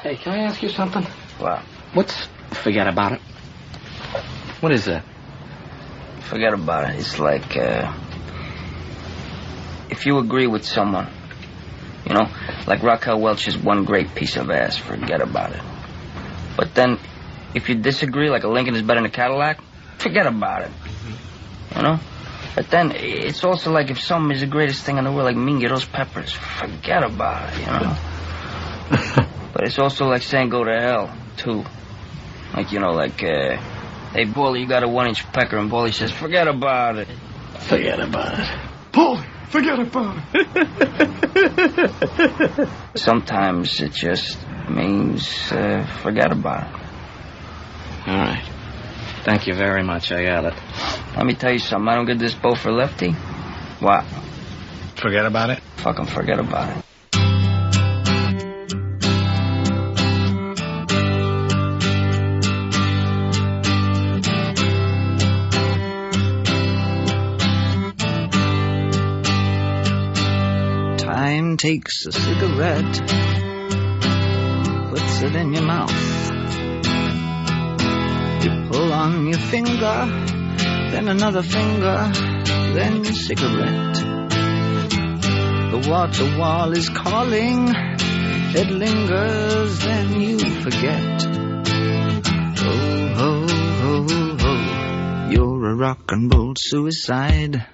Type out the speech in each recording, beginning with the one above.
Hey, can I ask you something? What? What's forget about it? What is that? Forget about it. It's like, if you agree with someone, you know, like Raquel Welch is one great piece of ass, forget about it. But then, if you disagree, like a Lincoln is better than a Cadillac, forget about it. You know? But then, it's also like if something is the greatest thing in the world, like Minguero's peppers, forget about it, you know? But it's also like saying go to hell, too. Like, you know, like, hey, Paulie, you got a 1-inch pecker, and Paulie says, forget about it. Forget about it. Paulie, forget about it. Sometimes it just means forget about it. All right. Thank you very much. I got it. Let me tell you something. I don't get this bow for lefty. What? Forget about it? Fucking forget about it. Time takes a cigarette, puts it in your mouth. You pull on your finger, then another finger, then your cigarette. The water wall is calling, it lingers, then you forget. Oh, ho, ho, ho, you're a rock and roll suicide.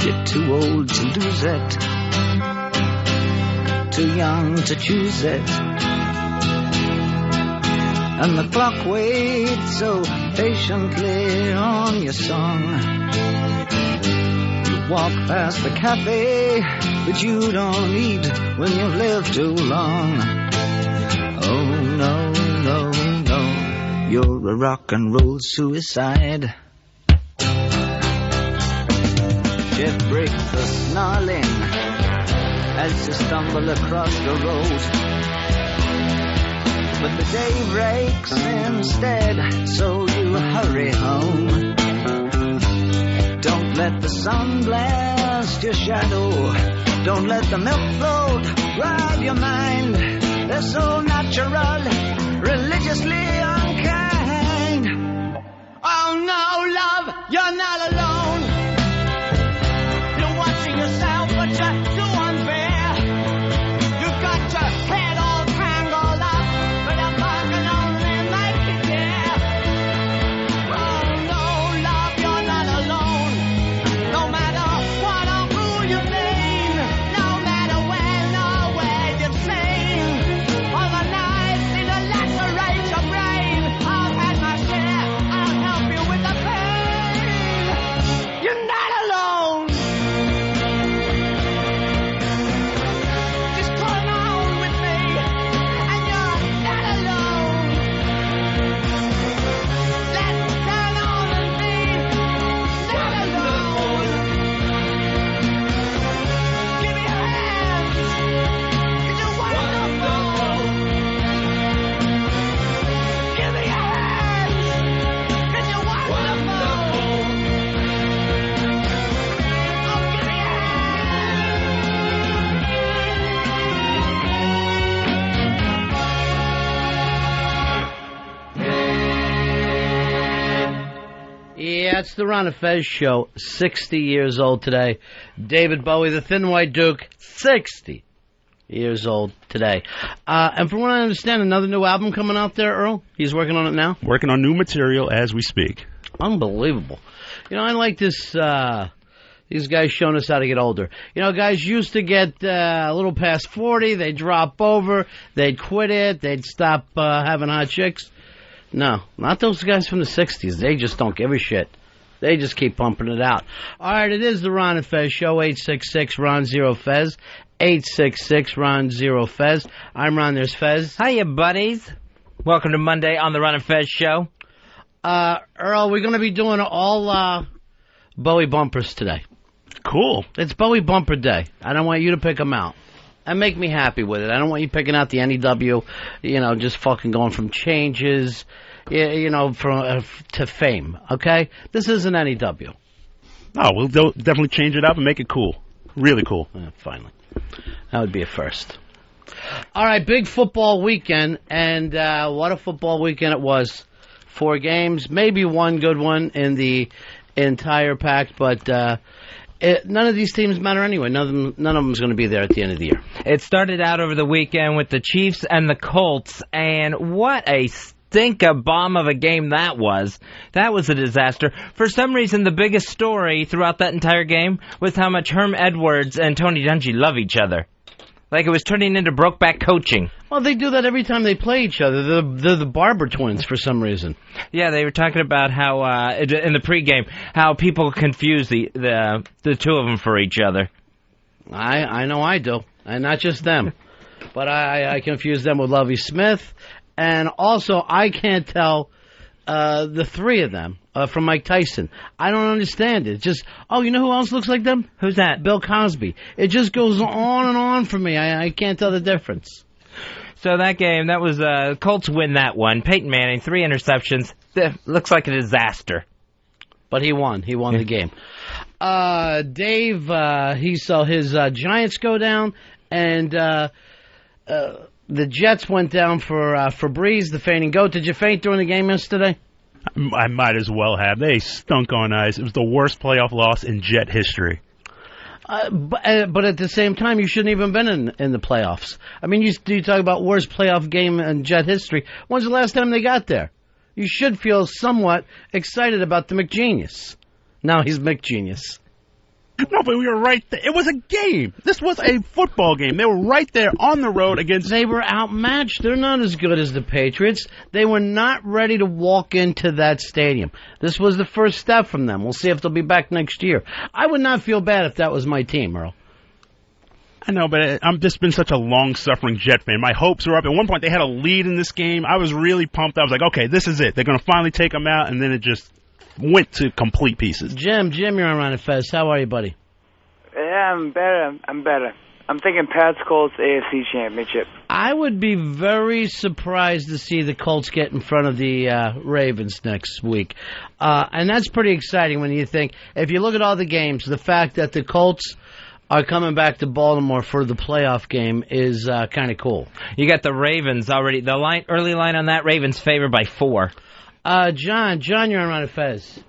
You're too old to lose it, too young to choose it. And the clock waits so patiently on your song. You walk past the cafe, but you don't eat when you've lived too long. Oh no, no, no, you're a rock and roll suicide. Shit breaks the snarling as you stumble across the road. But the day breaks instead, so you hurry home. Don't let the sun blast your shadow. Don't let the milk float rob your mind. They're so natural, religiously unkind. Oh no, love, you're not alone. You're watching yourself, but you're too unfair. You've got your head all tangled up. Yeah, it's the Ron and Fez show. 60 years old today. David Bowie, the Thin White Duke, 60 years old today. And from what I understand, another new album coming out there, Earl? He's working on it now? Working on new material as we speak. Unbelievable. You know, I like this, these guys showing us how to get older. You know, guys used to get a little past 40, they'd drop over, they'd quit it, they'd stop having hot chicks. No, not those guys from the 60s. They just don't give a shit. They just keep pumping it out. All right, it is the Ron and Fez show, 866-RON-0-FEZ, 866-RON-0-FEZ. I'm Ron, there's Fez. Hiya, buddies. Welcome to Monday on the Ron and Fez show. Earl, we're going to be doing all Bowie bumpers today. Cool. It's Bowie bumper day. I don't want you to pick them out. And make me happy with it. I don't want you picking out the NEW, you know, just fucking going from changes, you know, from to fame, okay? This isn't NEW. Oh, we'll definitely change it up and make it cool. Really cool. Yeah, finally. That would be a first. All right, big football weekend, and what a football weekend it was. 4 games, maybe one good one in the entire pack, but none of these teams matter anyway. None of them's going to be there at the end of the year. It started out over the weekend with the Chiefs and the Colts, and what a stink-a-bomb of a game that was. That was a disaster. For some reason, the biggest story throughout that entire game was how much Herm Edwards and Tony Dungy love each other. Like it was turning into Brokeback coaching. Well, they do that every time they play each other. They're the Barber twins for some reason. Yeah, they were talking about how in the pregame how people confuse the two of them for each other. I know I do, and not just them, but I confuse them with Lovie Smith, and also I can't tell the three of them from Mike Tyson. I don't understand it. Just, you know who else looks like them? Who's that? Bill Cosby. It just goes on and on for me. I can't tell the difference. So that game, that was Colts win that one. Peyton Manning, 3 interceptions. Looks like a disaster. But he won. He won the game. Dave, he saw his Giants go down, and the Jets went down for Breeze, the fainting goat. Did you faint during the game yesterday? I might as well have. They stunk on ice. It was the worst playoff loss in Jet history. But at the same time, you shouldn't even been in the playoffs. I mean, you talk about worst playoff game in Jet history. When's the last time they got there? You should feel somewhat excited about the McGenius. Now he's McGenius. No, but we were right there. It was a game. This was a football game. They were right there on the road against... They were outmatched. They're not as good as the Patriots. They were not ready to walk into that stadium. This was the first step from them. We'll see if they'll be back next year. I would not feel bad if that was my team, Earl. I know, but I've just been such a long-suffering Jet fan. My hopes were up. At one point, they had a lead in this game. I was really pumped. I was like, okay, this is it. They're going to finally take them out, and then it just... went to complete pieces. Jim, you're on Ron and Fez. How are you, buddy? Yeah, I'm better. I'm thinking Pats Colts AFC Championship. I would be very surprised to see the Colts get in front of the Ravens next week. And that's pretty exciting when you think, if you look at all the games, the fact that the Colts are coming back to Baltimore for the playoff game is kind of cool. You got the Ravens already. The early line on that, Ravens favored by 4. John, you're on Ron and Fez.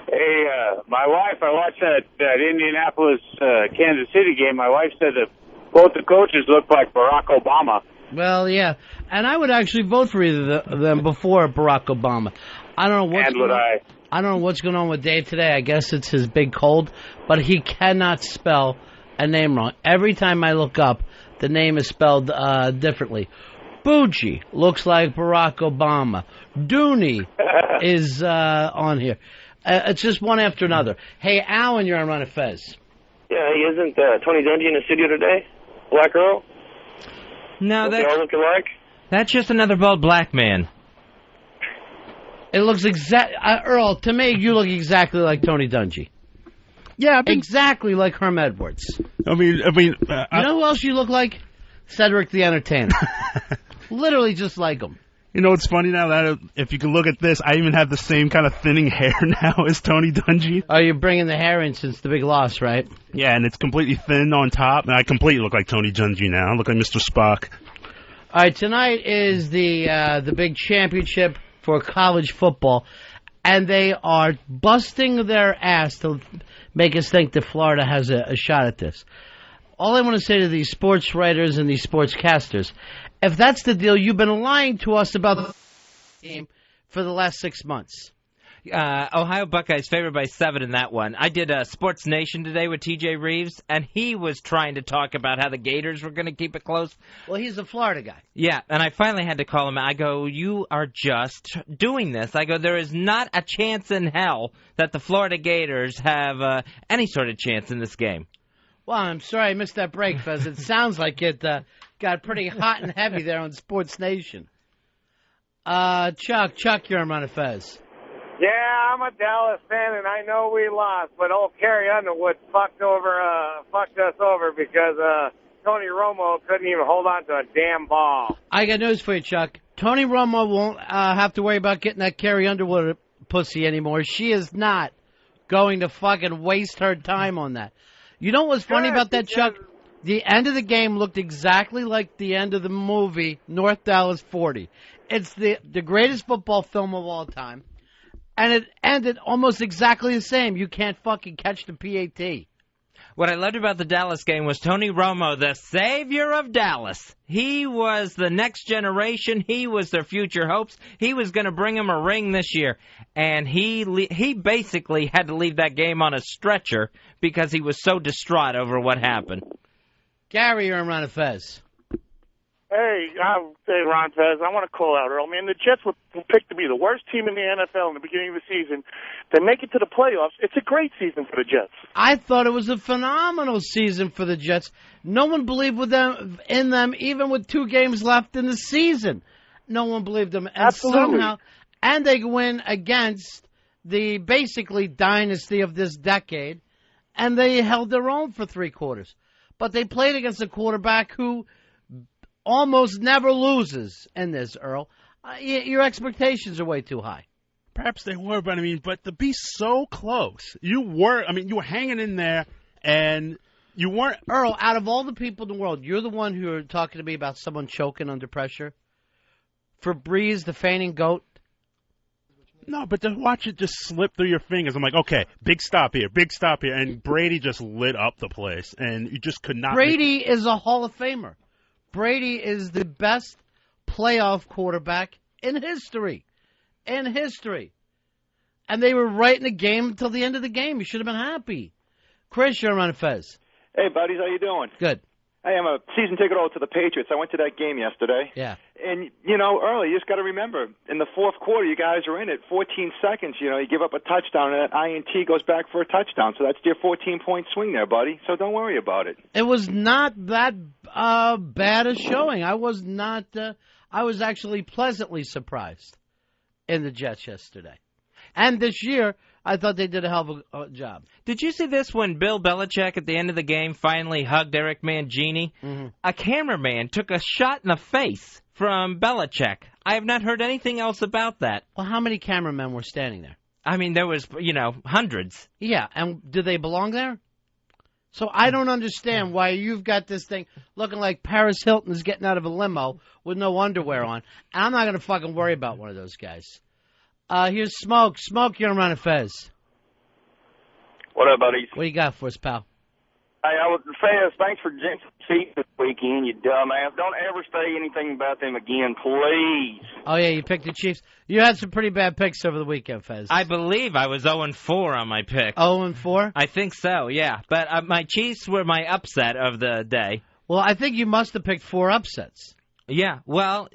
Hey, my wife, I watched that Indianapolis-Kansas City game. My wife said that both the coaches looked like Barack Obama. Well, yeah, and I would actually vote for either of them before Barack Obama. I don't know what's going on with Dave today. I guess it's his big cold, but he cannot spell a name wrong. Every time I look up, the name is spelled differently. Bougie looks like Barack Obama. Dooney is on here. It's just one after another. Hey, Alan, you're on Ron and Fez. Yeah, isn't Tony Dungy in the studio today? Black Earl? No, they all looking like? That's just another bald black man. It looks Earl, to me, you look exactly like Tony Dungy. Yeah, exactly like Herm Edwards. You know who else you look like? Cedric the Entertainer. Literally just like him. You know what's funny now? That if you can look at this, I even have the same kind of thinning hair now as Tony Dungy. Oh, you're bringing the hair in since the big loss, right? Yeah, and it's completely thin on top, and I completely look like Tony Dungy now. I look like Mr. Spock. All right, tonight is the big championship for college football, and they are busting their ass to make us think that Florida has a shot at this. All I want to say to these sports writers and these sportscasters, if that's the deal, you've been lying to us about the team for the last 6 months. Ohio Buckeyes favored by 7 in that one. I did Sports Nation today with TJ Reeves, and he was trying to talk about how the Gators were going to keep it close. Well, he's a Florida guy. Yeah, and I finally had to call him. I go, you are just doing this. I go, there is not a chance in hell that the Florida Gators have any sort of chance in this game. Well, I'm sorry I missed that break, Fez. It sounds like it got pretty hot and heavy there on Sports Nation. Chuck, you're on Ron and Fez. Yeah, I'm a Dallas fan, and I know we lost, but old Carrie Underwood fucked us over because Tony Romo couldn't even hold on to a damn ball. I got news for you, Chuck. Tony Romo won't have to worry about getting that Carrie Underwood pussy anymore. She is not going to fucking waste her time on that. You know what's funny about that, Chuck? The end of the game looked exactly like the end of the movie North Dallas 40. It's the greatest football film of all time. And it ended almost exactly the same. You can't fucking catch the PAT. What I loved about the Dallas game was Tony Romo, the savior of Dallas. He was the next generation. He was their future hopes. He was going to bring them a ring this year. And he basically had to leave that game on a stretcher because he was so distraught over what happened. Gary, you're on Ron and Fez. Hey, Ron Fez, I want to call out Earl. Man, the Jets were picked to be the worst team in the NFL in the beginning of the season. They make it to the playoffs. It's a great season for the Jets. I thought it was a phenomenal season for the Jets. No one believed in them, even with 2 games left in the season. No one believed them. And Absolutely. And they win against the basically dynasty of this decade, and they held their own for 3 quarters. But they played against a quarterback who almost never loses in this, Earl. Your expectations are way too high. Perhaps they were, but to be so close. You were hanging in there, and you weren't. Earl, out of all the people in the world, you're the one who are talking to me about someone choking under pressure. For Breeze, the fainting goat. No, but to watch it just slip through your fingers, I'm like, okay, big stop here, and Brady just lit up the place, and you just could not. Brady is a Hall of Famer. Brady is the best playoff quarterback in history. In history. And they were right in the game until the end of the game. You should have been happy. Chris, you're on Fez. Hey, buddies, how you doing? Good. Hey, I'm a season ticket holder to the Patriots. I went to that game yesterday. Yeah. And, early, you just got to remember, in the fourth quarter, you guys are in it. 14 seconds, you give up a touchdown, and that INT goes back for a touchdown. So that's your 14-point swing there, buddy. So don't worry about it. It was not that bad a showing. I was not. I was actually pleasantly surprised in the Jets yesterday. And this year, I thought they did a hell of a job. Did you see this when Bill Belichick at the end of the game finally hugged Eric Mangini? Mm-hmm. A cameraman took a shot in the face from Belichick. I have not heard anything else about that. Well, how many cameramen were standing there? I mean, there was, hundreds. Yeah, and do they belong there? So I don't understand why you've got this thing looking like Paris Hilton is getting out of a limo with no underwear on. And I'm not going to fucking worry about one of those guys. Here's Smoke. Smoke, you're on Fez. What up, buddies? What do you got for us, pal? Hey, Fez, thanks for jinxing the Chiefs this weekend, you dumbass. Don't ever say anything about them again, please. Oh, yeah, you picked the Chiefs. You had some pretty bad picks over the weekend, Fez. I believe I was 0-4 on my pick. 0-4? I think so, yeah. But my Chiefs were my upset of the day. Well, I think you must have picked 4 upsets. Yeah, well...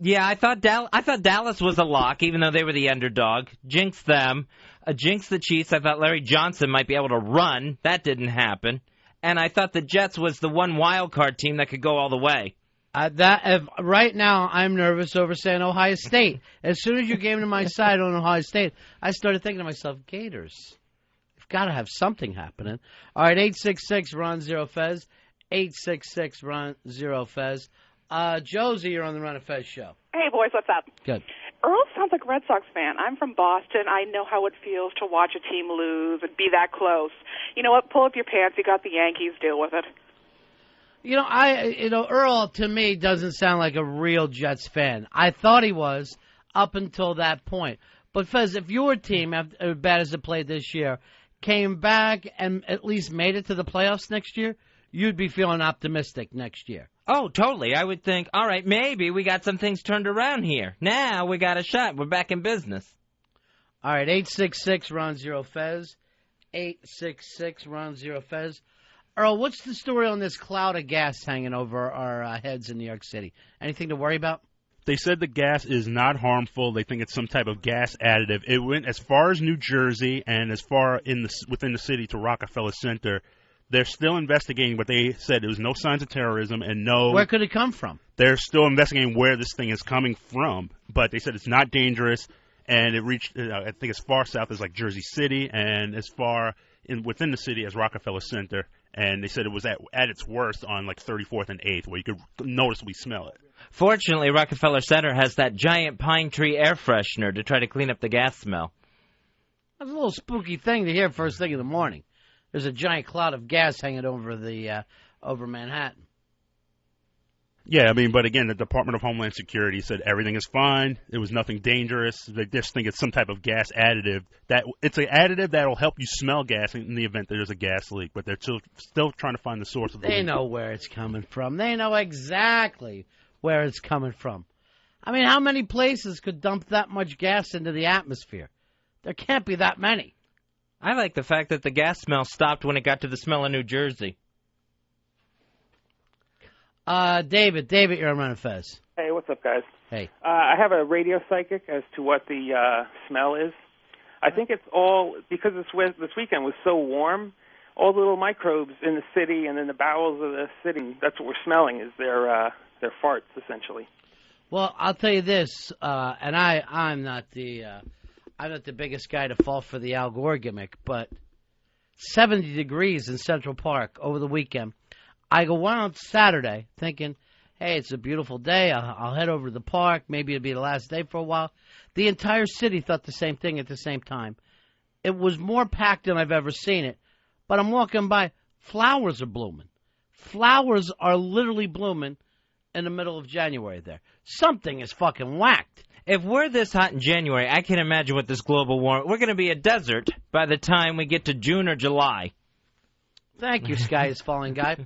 Yeah, I thought Dallas was a lock, even though they were the underdog. Jinxed them. Jinxed the Chiefs. I thought Larry Johnson might be able to run. That didn't happen. And I thought the Jets was the one wild card team that could go all the way. Right now, I'm nervous over saying Ohio State. As soon as you gave me my side on Ohio State, I started thinking to myself, Gators. You've got to have something happening. All right, 866-RON-0-FEZ. 866-RON-0-FEZ. Josie, you're on the Ron and Fez show. Hey, boys, what's up? Good. Earl sounds like a Red Sox fan. I'm from Boston. I know how it feels to watch a team lose and be that close. You know what? Pull up your pants. You got the Yankees. Deal with it. Earl, to me, doesn't sound like a real Jets fan. I thought he was up until that point. But, Fez, if your team, as bad as it played this year, came back and at least made it to the playoffs next year, you'd be feeling optimistic next year. Oh, totally. I would think, all right, maybe we got some things turned around here. Now we got a shot. We're back in business. All right, 866-RON-0-FEZ. 866-RON-0-FEZ. Earl, what's the story on this cloud of gas hanging over our heads in New York City? Anything to worry about? They said the gas is not harmful. They think it's some type of gas additive. It went as far as New Jersey and as far within the city to Rockefeller Center. They're still investigating, but they said there was no signs of terrorism and no... Where could it come from? They're still investigating where this thing is coming from, but they said it's not dangerous, and it reached, I think, as far south as, like, Jersey City and as far within the city as Rockefeller Center, and they said it was at its worst on, like, 34th and 8th, where you could noticeably smell it. Fortunately, Rockefeller Center has that giant pine tree air freshener to try to clean up the gas smell. That's a little spooky thing to hear first thing in the morning. There's a giant cloud of gas hanging over the over Manhattan. Yeah, I mean, but again, the Department of Homeland Security said everything is fine. It was nothing dangerous. They just think it's some type of gas additive. It's an additive that will help you smell gas in the event that there's a gas leak. But they're still trying to find the source of the leak. They know where it's coming from. They know exactly where it's coming from. I mean, how many places could dump that much gas into the atmosphere? There can't be that many. I like the fact that the gas smell stopped when it got to the smell of New Jersey. David, you're on Ron and Fez. Hey, what's up, guys? Hey. I have a radio psychic as to what the smell is. I think it's all because this weekend was so warm. All the little microbes in the city and in the bowels of the city. That's what we're smelling. Is their farts essentially. Well, I'll tell you this, and I'm not the biggest guy to fall for the Al Gore gimmick, but 70 degrees in Central Park over the weekend. I go on Saturday thinking, hey, it's a beautiful day. I'll head over to the park. Maybe it'll be the last day for a while. The entire city thought the same thing at the same time. It was more packed than I've ever seen it. But I'm walking by. Flowers are blooming. Flowers are literally blooming in the middle of January there. Something is fucking whacked. If we're this hot in January, I can imagine what this global warming. We're going to be a desert by the time we get to June or July. Thank you, Sky is Falling Guy.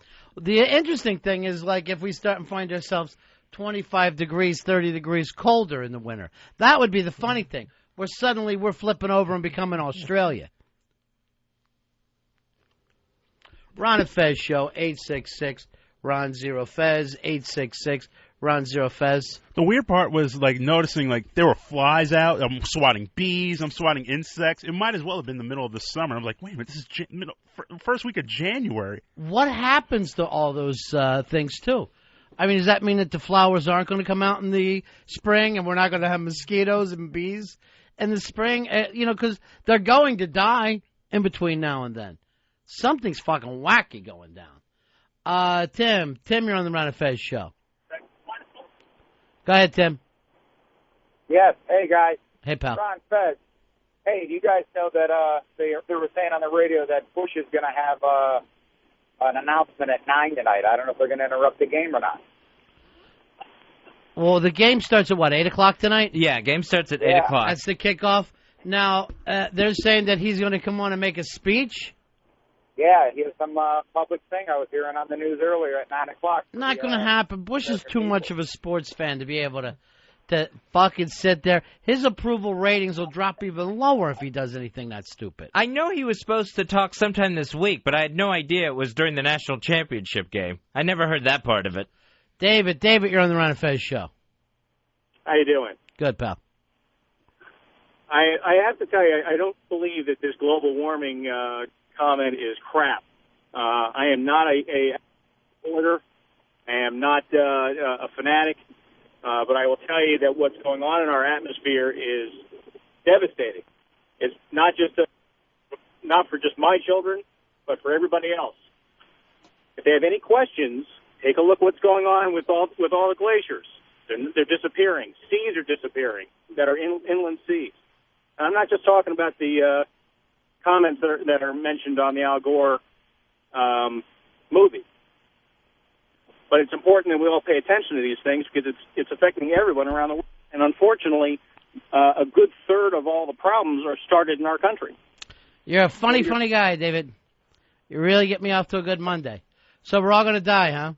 The interesting thing is, like, if we start and find ourselves 25 degrees, 30 degrees colder in the winter, that would be the funny thing, where suddenly we're flipping over and becoming Australia. Ron and Fez Show, 866-RON-0-FEZ, 866-RON-0-FEZ. The weird part was, like, noticing, like, there were flies out. I'm swatting bees. I'm swatting insects. It might as well have been the middle of the summer. I'm like, wait a minute, this is first week of January. What happens to all those things, too? I mean, does that mean that the flowers aren't going to come out in the spring and we're not going to have mosquitoes and bees in the spring? Because they're going to die in between now and then. Something's fucking wacky going down. Tim, you're on the Ron and Fez Show. Go ahead, Tim. Yes. Hey, guys. Hey, pal. Ron Fez. Hey, do you guys know that they were saying on the radio that Bush is going to have an announcement at 9 tonight? I don't know if they're going to interrupt the game or not. Well, the game starts at, 8 o'clock tonight? Yeah, game starts at 8 o'clock. That's the kickoff. Now, they're saying that he's going to come on and make a speech? Yeah, he has some public thing I was hearing on the news earlier at 9 o'clock. Not going to happen. Bush is too much of a sports fan to be able to fucking sit there. His approval ratings will drop even lower if he does anything that stupid. I know he was supposed to talk sometime this week, but I had no idea it was during the national championship game. I never heard that part of it. David, you're on the Ron and Fez Show. How you doing? Good, pal. I have to tell you, I don't believe that this global warming comment is crap. I am not a supporter. I am not a fanatic. But I will tell you that what's going on in our atmosphere is devastating. It's not for just my children, but for everybody else. If they have any questions, take a look what's going on with all the glaciers. They're disappearing. Seas are disappearing that are inland seas. And I'm not just talking about the comments that are mentioned on the Al Gore movie. But it's important that we all pay attention to these things because it's affecting everyone around the world. And unfortunately, a good third of all the problems are started in our country. You're a funny guy, David. You really get me off to a good Monday. So we're all going to die, huh?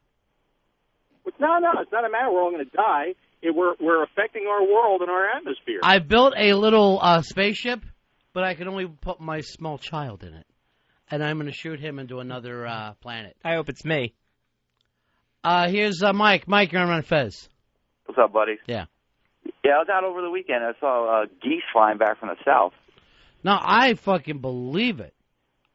No, it's not a matter we're all going to die. We're affecting our world and our atmosphere. I built a little spaceship, but I can only put my small child in it. And I'm going to shoot him into another planet. I hope it's me. Here's Mike. Mike, you're on Ron and Fez. What's up, buddy? Yeah. Yeah, I was out over the weekend. I saw geese flying back from the south. No, I fucking believe it.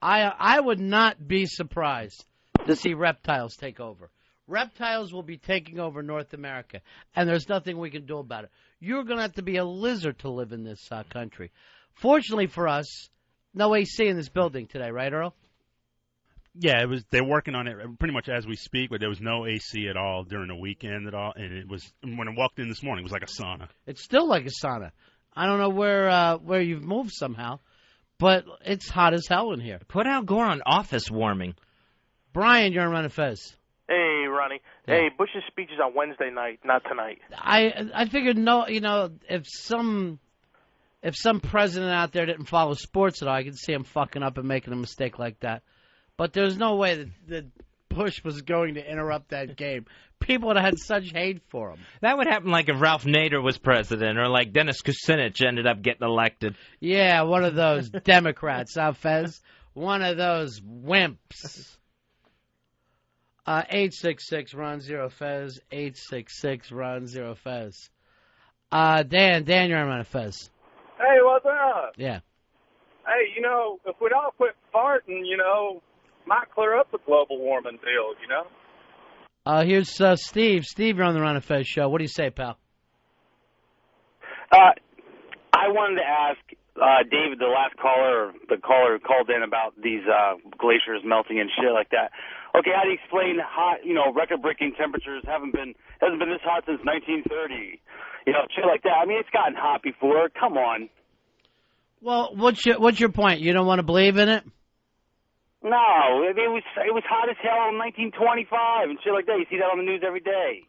I would not be surprised to see reptiles take over. Reptiles will be taking over North America, and there's nothing we can do about it. You're going to have to be a lizard to live in this country. Fortunately for us, no AC in this building today, right, Earl? Yeah, they're working on it pretty much as we speak, but there was no AC at all during the weekend at all, and when I walked in this morning, it was like a sauna. It's still like a sauna. I don't know where you've moved somehow, but it's hot as hell in here. Put Al Gore on office warming. Brian, you're on Ron and Fez. Hey, Ronnie. Yeah. Hey, Bush's speech is on Wednesday night, not tonight. I figured if some president out there didn't follow sports at all, I could see him fucking up and making a mistake like that. But there's no way that Bush was going to interrupt that game. People would have had such hate for him. That would happen like if Ralph Nader was president or like Dennis Kucinich ended up getting elected. Yeah, one of those Democrats, Fez? One of those wimps. 866-RON-0-FEZ, 866-RON-0-FEZ. Dan, you're on Ron and Fez. Hey, what's up? Yeah. Hey, if we'd all quit farting, might clear up the global warming deal, Here's Steve. Steve, you're on the Ron and Fez show. What do you say, pal? I wanted to ask David, the last caller, the caller who called in about these glaciers melting and shit like that. Okay, how do you explain hot, record-breaking temperatures hasn't been this hot since 1930? Shit like that. I mean, it's gotten hot before. Come on. Well, what's your point? You don't want to believe in it? No, I mean, it was hot as hell in 1925 and shit like that. You see that on the news every day.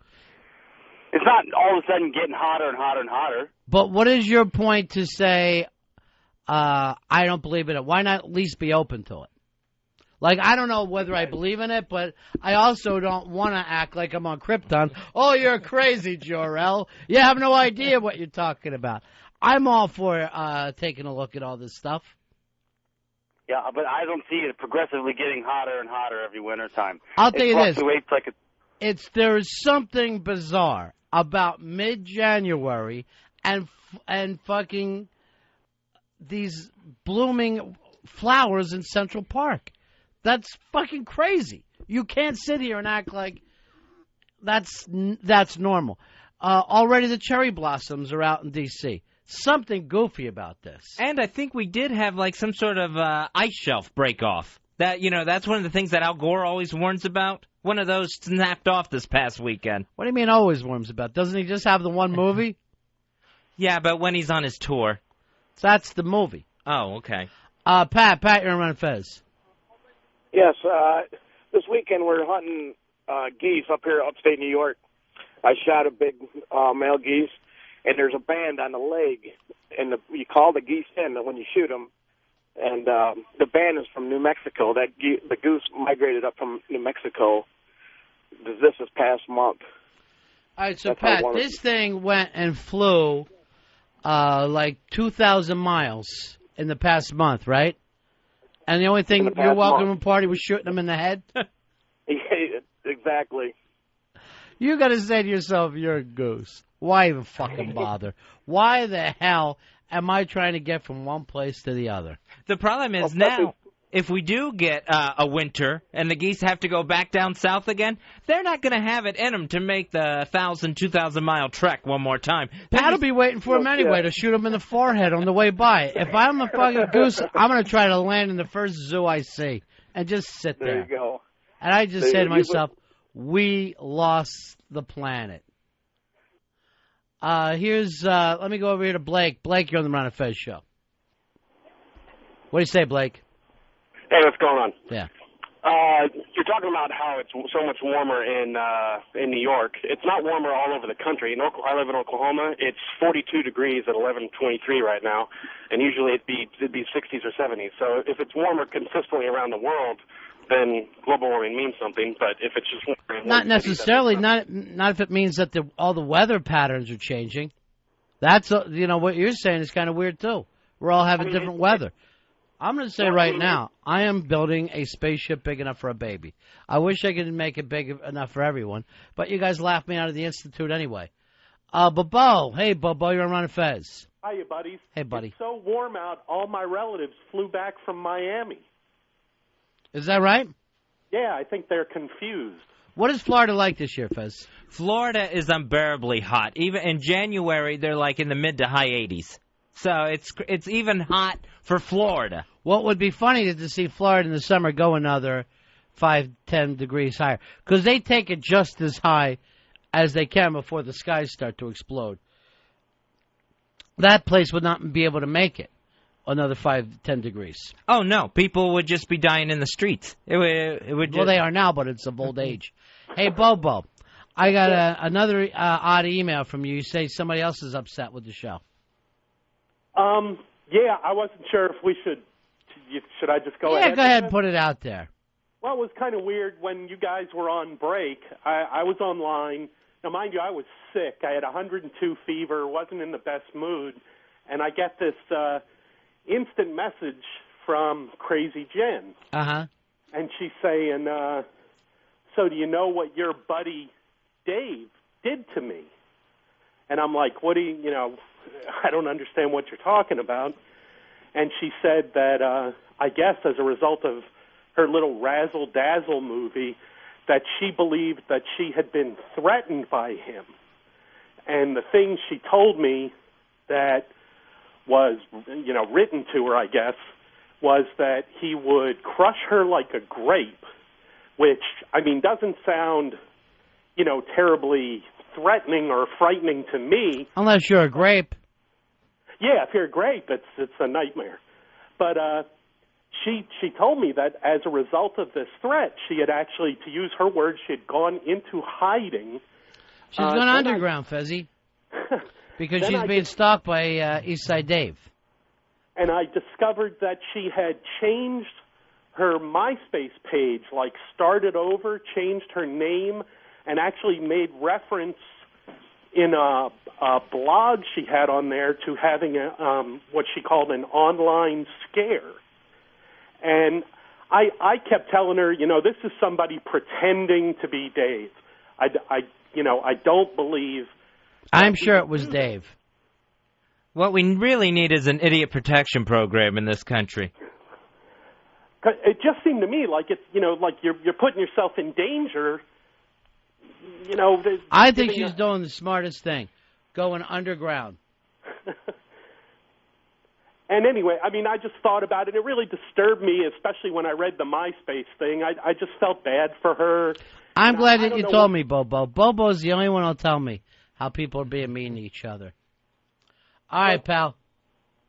It's not all of a sudden getting hotter and hotter and hotter. But what is your point to say, I don't believe in it? Why not at least be open to it? Like, I don't know whether I believe in it, but I also don't want to act like I'm on Krypton. Oh, you're crazy, Jor-El. You have no idea what you're talking about. I'm all for taking a look at all this stuff. Yeah, but I don't see it progressively getting hotter and hotter every winter time. I'll tell you this. Like there is something bizarre about mid-January and fucking these blooming flowers in Central Park. That's fucking crazy. You can't sit here and act like that's normal. Already the cherry blossoms are out in D.C. Something goofy about this. And I think we did have like some sort of ice shelf break off. That's one of the things that Al Gore always warns about. One of those snapped off this past weekend. What do you mean always warns about? Doesn't he just have the one movie? Yeah, but when he's on his tour. So that's the movie. Oh, okay. Pat, you're on Ron and Fez. Yes, this weekend we're hunting geese up here upstate New York. I shot a big male geese, and there's a band on the leg, and you call the geese in when you shoot them, and the band is from New Mexico. The goose migrated up from New Mexico this past month. All right, so Pat, this thing went and flew like 2,000 miles in the past month, right? And the only thing your welcome party was shooting them in the head? Exactly. You got to say to yourself, you're a goose. Why even fucking bother? Why the hell am I trying to get from one place to the other? The problem is now, if we do get a winter and the geese have to go back down south again, they're not going to have it in them to make the 1,000, 2,000-mile trek one more time. Pat'll be waiting for him anyway to shoot him in the forehead on the way by. If I'm a fucking goose, I'm going to try to land in the first zoo I see and just sit there. There you go. And I just say to myself, we lost the planet. Let me go over here to Blake. Blake, you're on the Ron and Fez show. What do you say, Blake? Hey, what's going on? Yeah. You're talking about how it's so much warmer in New York. It's not warmer all over the country. I live in Oklahoma. It's 42 degrees at 11:23 right now, and usually it'd be 60s or 70s. So if it's warmer consistently around the world, then global warming means something. But if it's just warmer, not necessarily. Not if it means that all the weather patterns are changing. That's what you're saying is kind of weird too. We're all having different weather. I'm going to say right now, I am building a spaceship big enough for a baby. I wish I could make it big enough for everyone, but you guys laughed me out of the Institute anyway. Bobo, hey, Bobo, you're on Ron and Fez. Hiya, buddies. Hey, buddy. It's so warm out, all my relatives flew back from Miami. Is that right? Yeah, I think they're confused. What is Florida like this year, Fez? Florida is unbearably hot. Even in January, they're like in the mid to high 80s. So it's even hot for Florida. What would be funny is to see Florida in the summer go another 5-10 degrees higher. Because they take it just as high as they can before the skies start to explode. That place would not be able to make it. another 5-10 degrees. Oh, no. People would just be dying in the streets. It would just... Well, they are now, but it's of old age. Hey, Bobo, I got another odd email from you. You say somebody else is upset with the show. Yeah, I wasn't sure if we should I just go ahead? Yeah, go ahead and put it out there. Well, it was kind of weird when you guys were on break. I was online. Now, mind you, I was sick. I had 102 fever, wasn't in the best mood, and I get this instant message from Crazy Jen. Uh-huh. And she's saying, so do you know what your buddy Dave did to me? And I'm like, what do you know, I don't understand what you're talking about. And she said that, I guess as a result of her little razzle-dazzle movie, that she believed that she had been threatened by him. And the thing she told me that was, written to her, I guess, was that he would crush her like a grape, which, doesn't sound, terribly threatening or frightening to me. Unless you're a grape. Yeah, if you're a grape, it's a nightmare. But she told me that as a result of this threat, she had actually, to use her words, she had gone into hiding. She's gone underground, Fezzy, because she's being stalked by Eastside Dave. And I discovered that she had changed her MySpace page, like started over, changed her name, and actually made reference in a blog she had on there to having what she called an online scare. And I kept telling her, this is somebody pretending to be Dave. I don't believe. I'm sure it was Dave. What we really need is an idiot protection program in this country. It just seemed to me like it's, like you're putting yourself in danger. I think she's doing the smartest thing, going underground. And anyway, I just thought about it. It really disturbed me, especially when I read the MySpace thing. I just felt bad for her. I'm glad that you told me, Bobo. Bobo's the only one who'll tell me how people are being mean to each other. All right, pal.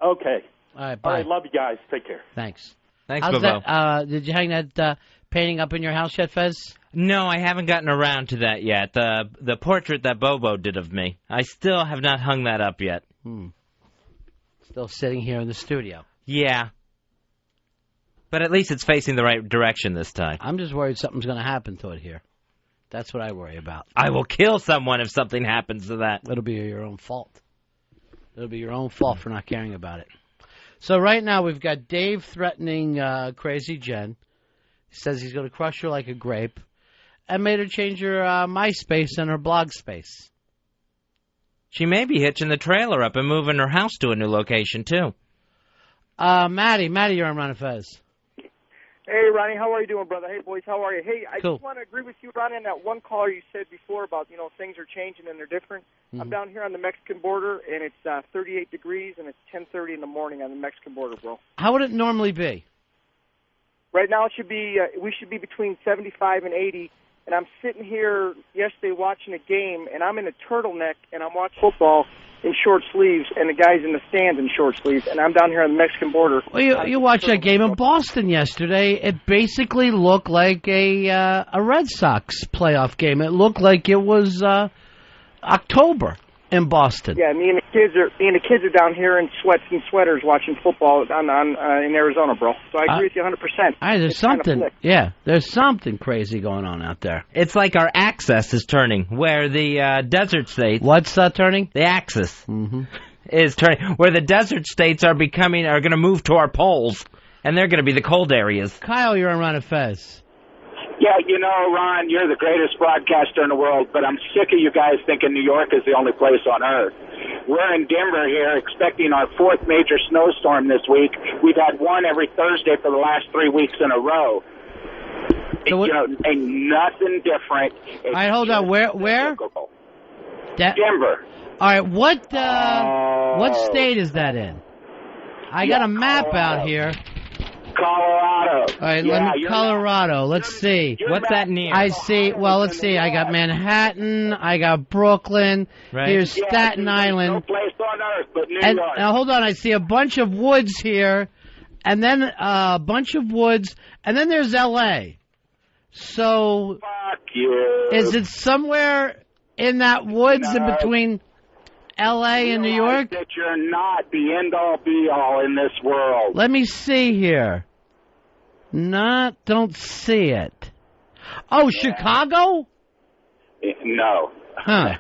Okay. All right, bye. All right, love you guys. Take care. Thanks. Thanks, How's Bobo. that, did you hang that painting up in your house yet, Fez? No, I haven't gotten around to that yet. The portrait that Bobo did of me. I still have not hung that up yet. Still sitting here in the studio. Yeah. But at least it's facing the right direction this time. I'm just worried something's going to happen to it here. That's what I worry about. I will kill someone if something happens to that. It'll be your own fault. It'll be your own fault for not caring about it. So right now we've got Dave threatening Crazy Jen. He says he's going to crush her like a grape. And made her change her MySpace and her blog space. She may be hitching the trailer up and moving her house to a new location, too. Maddie, you're on Ron and Fez. Hey, Ronnie, how are you doing, brother? Hey, boys, how are you? Hey, I Cool. just want to agree with you, Ronnie, on that one caller you said before about, things are changing and they're different. Mm-hmm. I'm down here on the Mexican border, and it's 38 degrees, and it's 10:30 in the morning on the Mexican border, bro. How would it normally be? Right now, it should be we should be between 75 and 80. And I'm sitting here yesterday watching a game, and I'm in a turtleneck, and I'm watching football in short sleeves, and the guy's in the stands in short sleeves, and I'm down here on the Mexican border. Well, you watched that game in Boston yesterday. It basically looked like a Red Sox playoff game. It looked like it was October in Boston. Yeah, me and the kids are down here in sweats and sweaters watching football in Arizona, bro. So I agree with you 100%. All right, there's It's kind of something. flick. Yeah, there's something crazy going on out there. It's like our axis is turning, where the desert states... What's turning? The axis is turning, where the desert states are going to move to our poles, and they're going to be the cold areas. Kyle, you're on Ron and Fez. Yeah, Ron, you're the greatest broadcaster in the world, but I'm sick of you guys thinking New York is the only place on earth. We're in Denver here expecting our fourth major snowstorm this week. We've had one every Thursday for the last 3 weeks in a row. So ain't nothing different. All right, hold on. Where? Denver. All right, what state is that in? I got a map out here. Colorado. All right, Colorado. Let's see. What's that near? I see. Well, let's see. I got Manhattan. I got Brooklyn. Right. Here's Staten Island. No place on earth but New And York. now, hold on. I see a bunch of woods here, and then a bunch of woods, and then there's L.A. So, Fuck you. is it somewhere in that woods in between L.A. and New York? That you're not the end-all, be-all in this world. Let me see here. Don't see it. Oh, Chicago? No. Huh.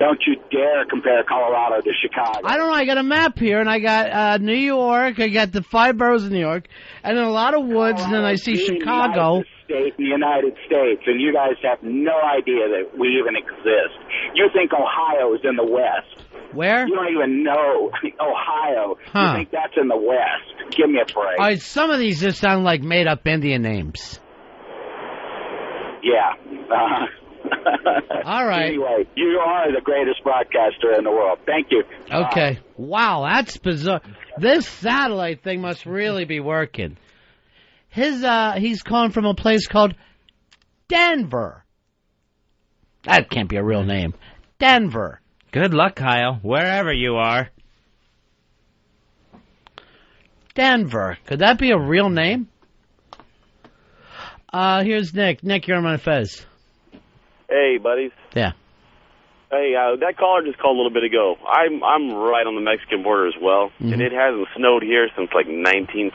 Don't you dare compare Colorado to Chicago. I don't know. I got a map here, and I got New York. I got the 5 boroughs of New York, and then a lot of woods, and then I see Chicago. The United States, and you guys have no idea that we even exist. You think Ohio is in the West. Where? You don't even know Ohio. Huh. You think that's in the West. Give me a break. All right, some of these just sound like made-up Indian names. Yeah. All right. Anyway, you are the greatest broadcaster in the world. Thank you. Okay. Wow, that's bizarre. This satellite thing must really be working. He's calling from a place called Denver. That can't be a real name. Denver. Good luck, Kyle, wherever you are. Denver. Could that be a real name? Here's Nick. Nick, you're on Ron and Fez. Hey, buddies. Yeah. Hey, that caller just called a little bit ago. I'm right on the Mexican border as well, and it hasn't snowed here since like 19.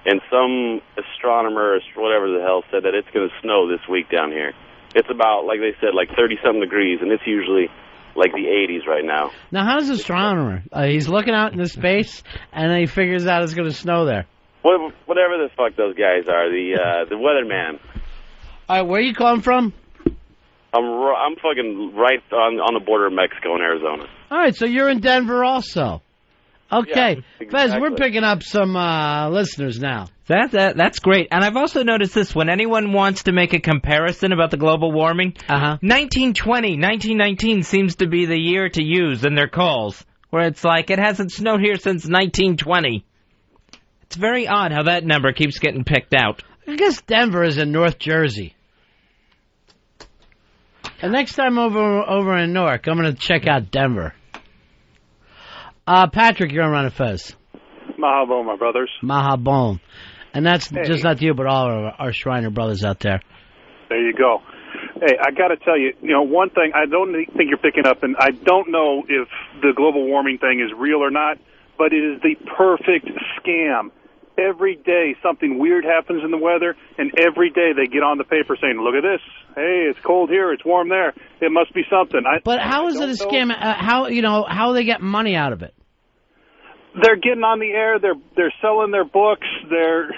And some astronomer or whatever the hell said that it's going to snow this week down here. It's about, like they said, like 30-something degrees, and it's usually like the 80s right now. Now, how's the astronomer? He's looking out into space, and then he figures out it's going to snow there. Whatever the fuck those guys are, the weatherman. All right, where are you calling from? I'm fucking right on the border of Mexico and Arizona. All right, so you're in Denver also. Okay, Yeah, exactly. Fez, we're picking up some listeners now. That's great. And I've also noticed this. When anyone wants to make a comparison about the global warming, 1920, 1919 seems to be the year to use in their calls, where it's like, it hasn't snowed here since 1920. It's very odd how that number keeps getting picked out. I guess Denver is in North Jersey. And next time over in Newark, I'm going to check out Denver. Patrick, you're on Ron and Fez. Mahabon, my brothers. Mahabon. And that's just not you, but all of our Shriner brothers out there. There you go. Hey, I got to tell you, one thing I don't think you're picking up, and I don't know if the global warming thing is real or not, but it is the perfect scam. Every day something weird happens in the weather, and every day they get on the paper saying, look at this. Hey, it's cold here, it's warm there. It must be something. But how is it a scam? How they get money out of it? They're getting on the air. They're selling their books. They're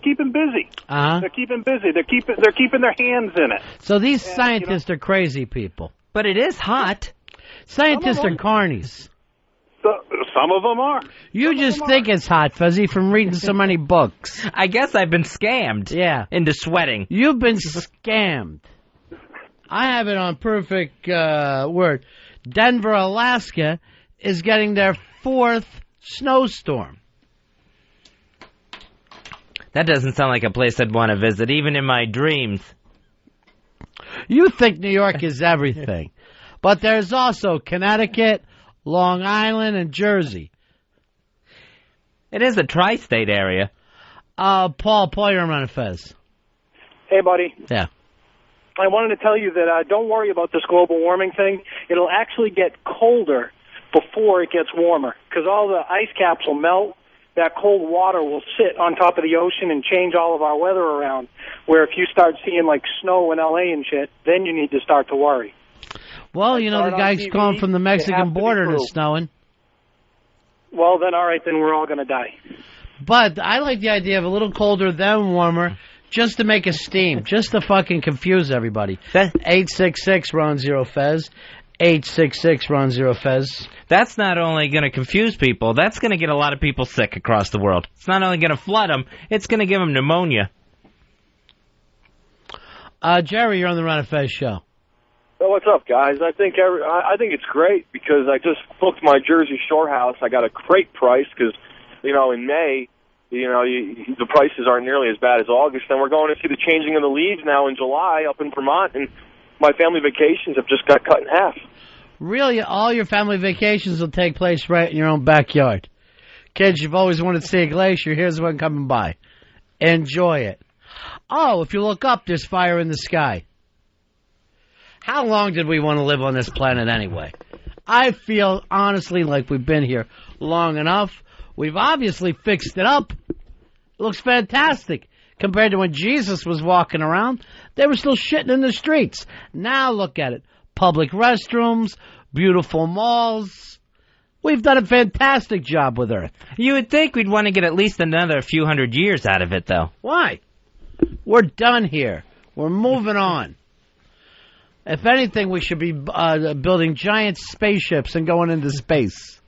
keeping busy. They're keeping busy. They're keeping their hands in it. So these scientists are crazy people. But it is hot. Scientists are carnies. Some of them are. You just think it's hot, Fuzzy, from reading so many books. I guess I've been scammed. Yeah. Into sweating. You've been scammed. I have it on perfect word. Denver, Alaska is getting their 4th snowstorm. That doesn't sound like a place I'd want to visit, even in my dreams. You think New York is everything. But there's also Connecticut, Long Island, and Jersey. It is a tri-state area. Paul, you're on Ron and Fez. Hey, buddy. Yeah. I wanted to tell you that don't worry about this global warming thing. It'll actually get colder before it gets warmer, because all the ice caps will melt. That cold water will sit on top of the ocean and change all of our weather around, where if you start seeing, like, snow in L.A. and shit, then you need to start to worry. Well, the guy's calling from the Mexican border and it's snowing. Well, then, all right, then we're all going to die. But I like the idea of a little colder, then warmer, just to make a steam, just to fucking confuse everybody. 866-RON-0-FEZ. 866-RON-0-FEZ. That's not only going to confuse people, that's going to get a lot of people sick across the world. It's not only going to flood them, it's going to give them pneumonia. Jerry, you're on the Ron and Fez show. Well, what's up, guys? I think it's great because I just booked my Jersey Shore house. I got a great price because, in May the prices aren't nearly as bad as August. And we're going to see the changing of the leaves now in July up in Vermont, and my family vacations have just got cut in half. Really, all your family vacations will take place right in your own backyard. Kids, you've always wanted to see a glacier. Here's one coming by. Enjoy it. Oh, if you look up, there's fire in the sky. How long did we want to live on this planet anyway? I feel, honestly, like we've been here long enough. We've obviously fixed it up. It looks fantastic. Compared to when Jesus was walking around, they were still shitting in the streets. Now look at it. Public restrooms, beautiful malls. We've done a fantastic job with Earth. You would think we'd want to get at least another few hundred years out of it, though. Why? We're done here. We're moving on. If anything, we should be building giant spaceships and going into space.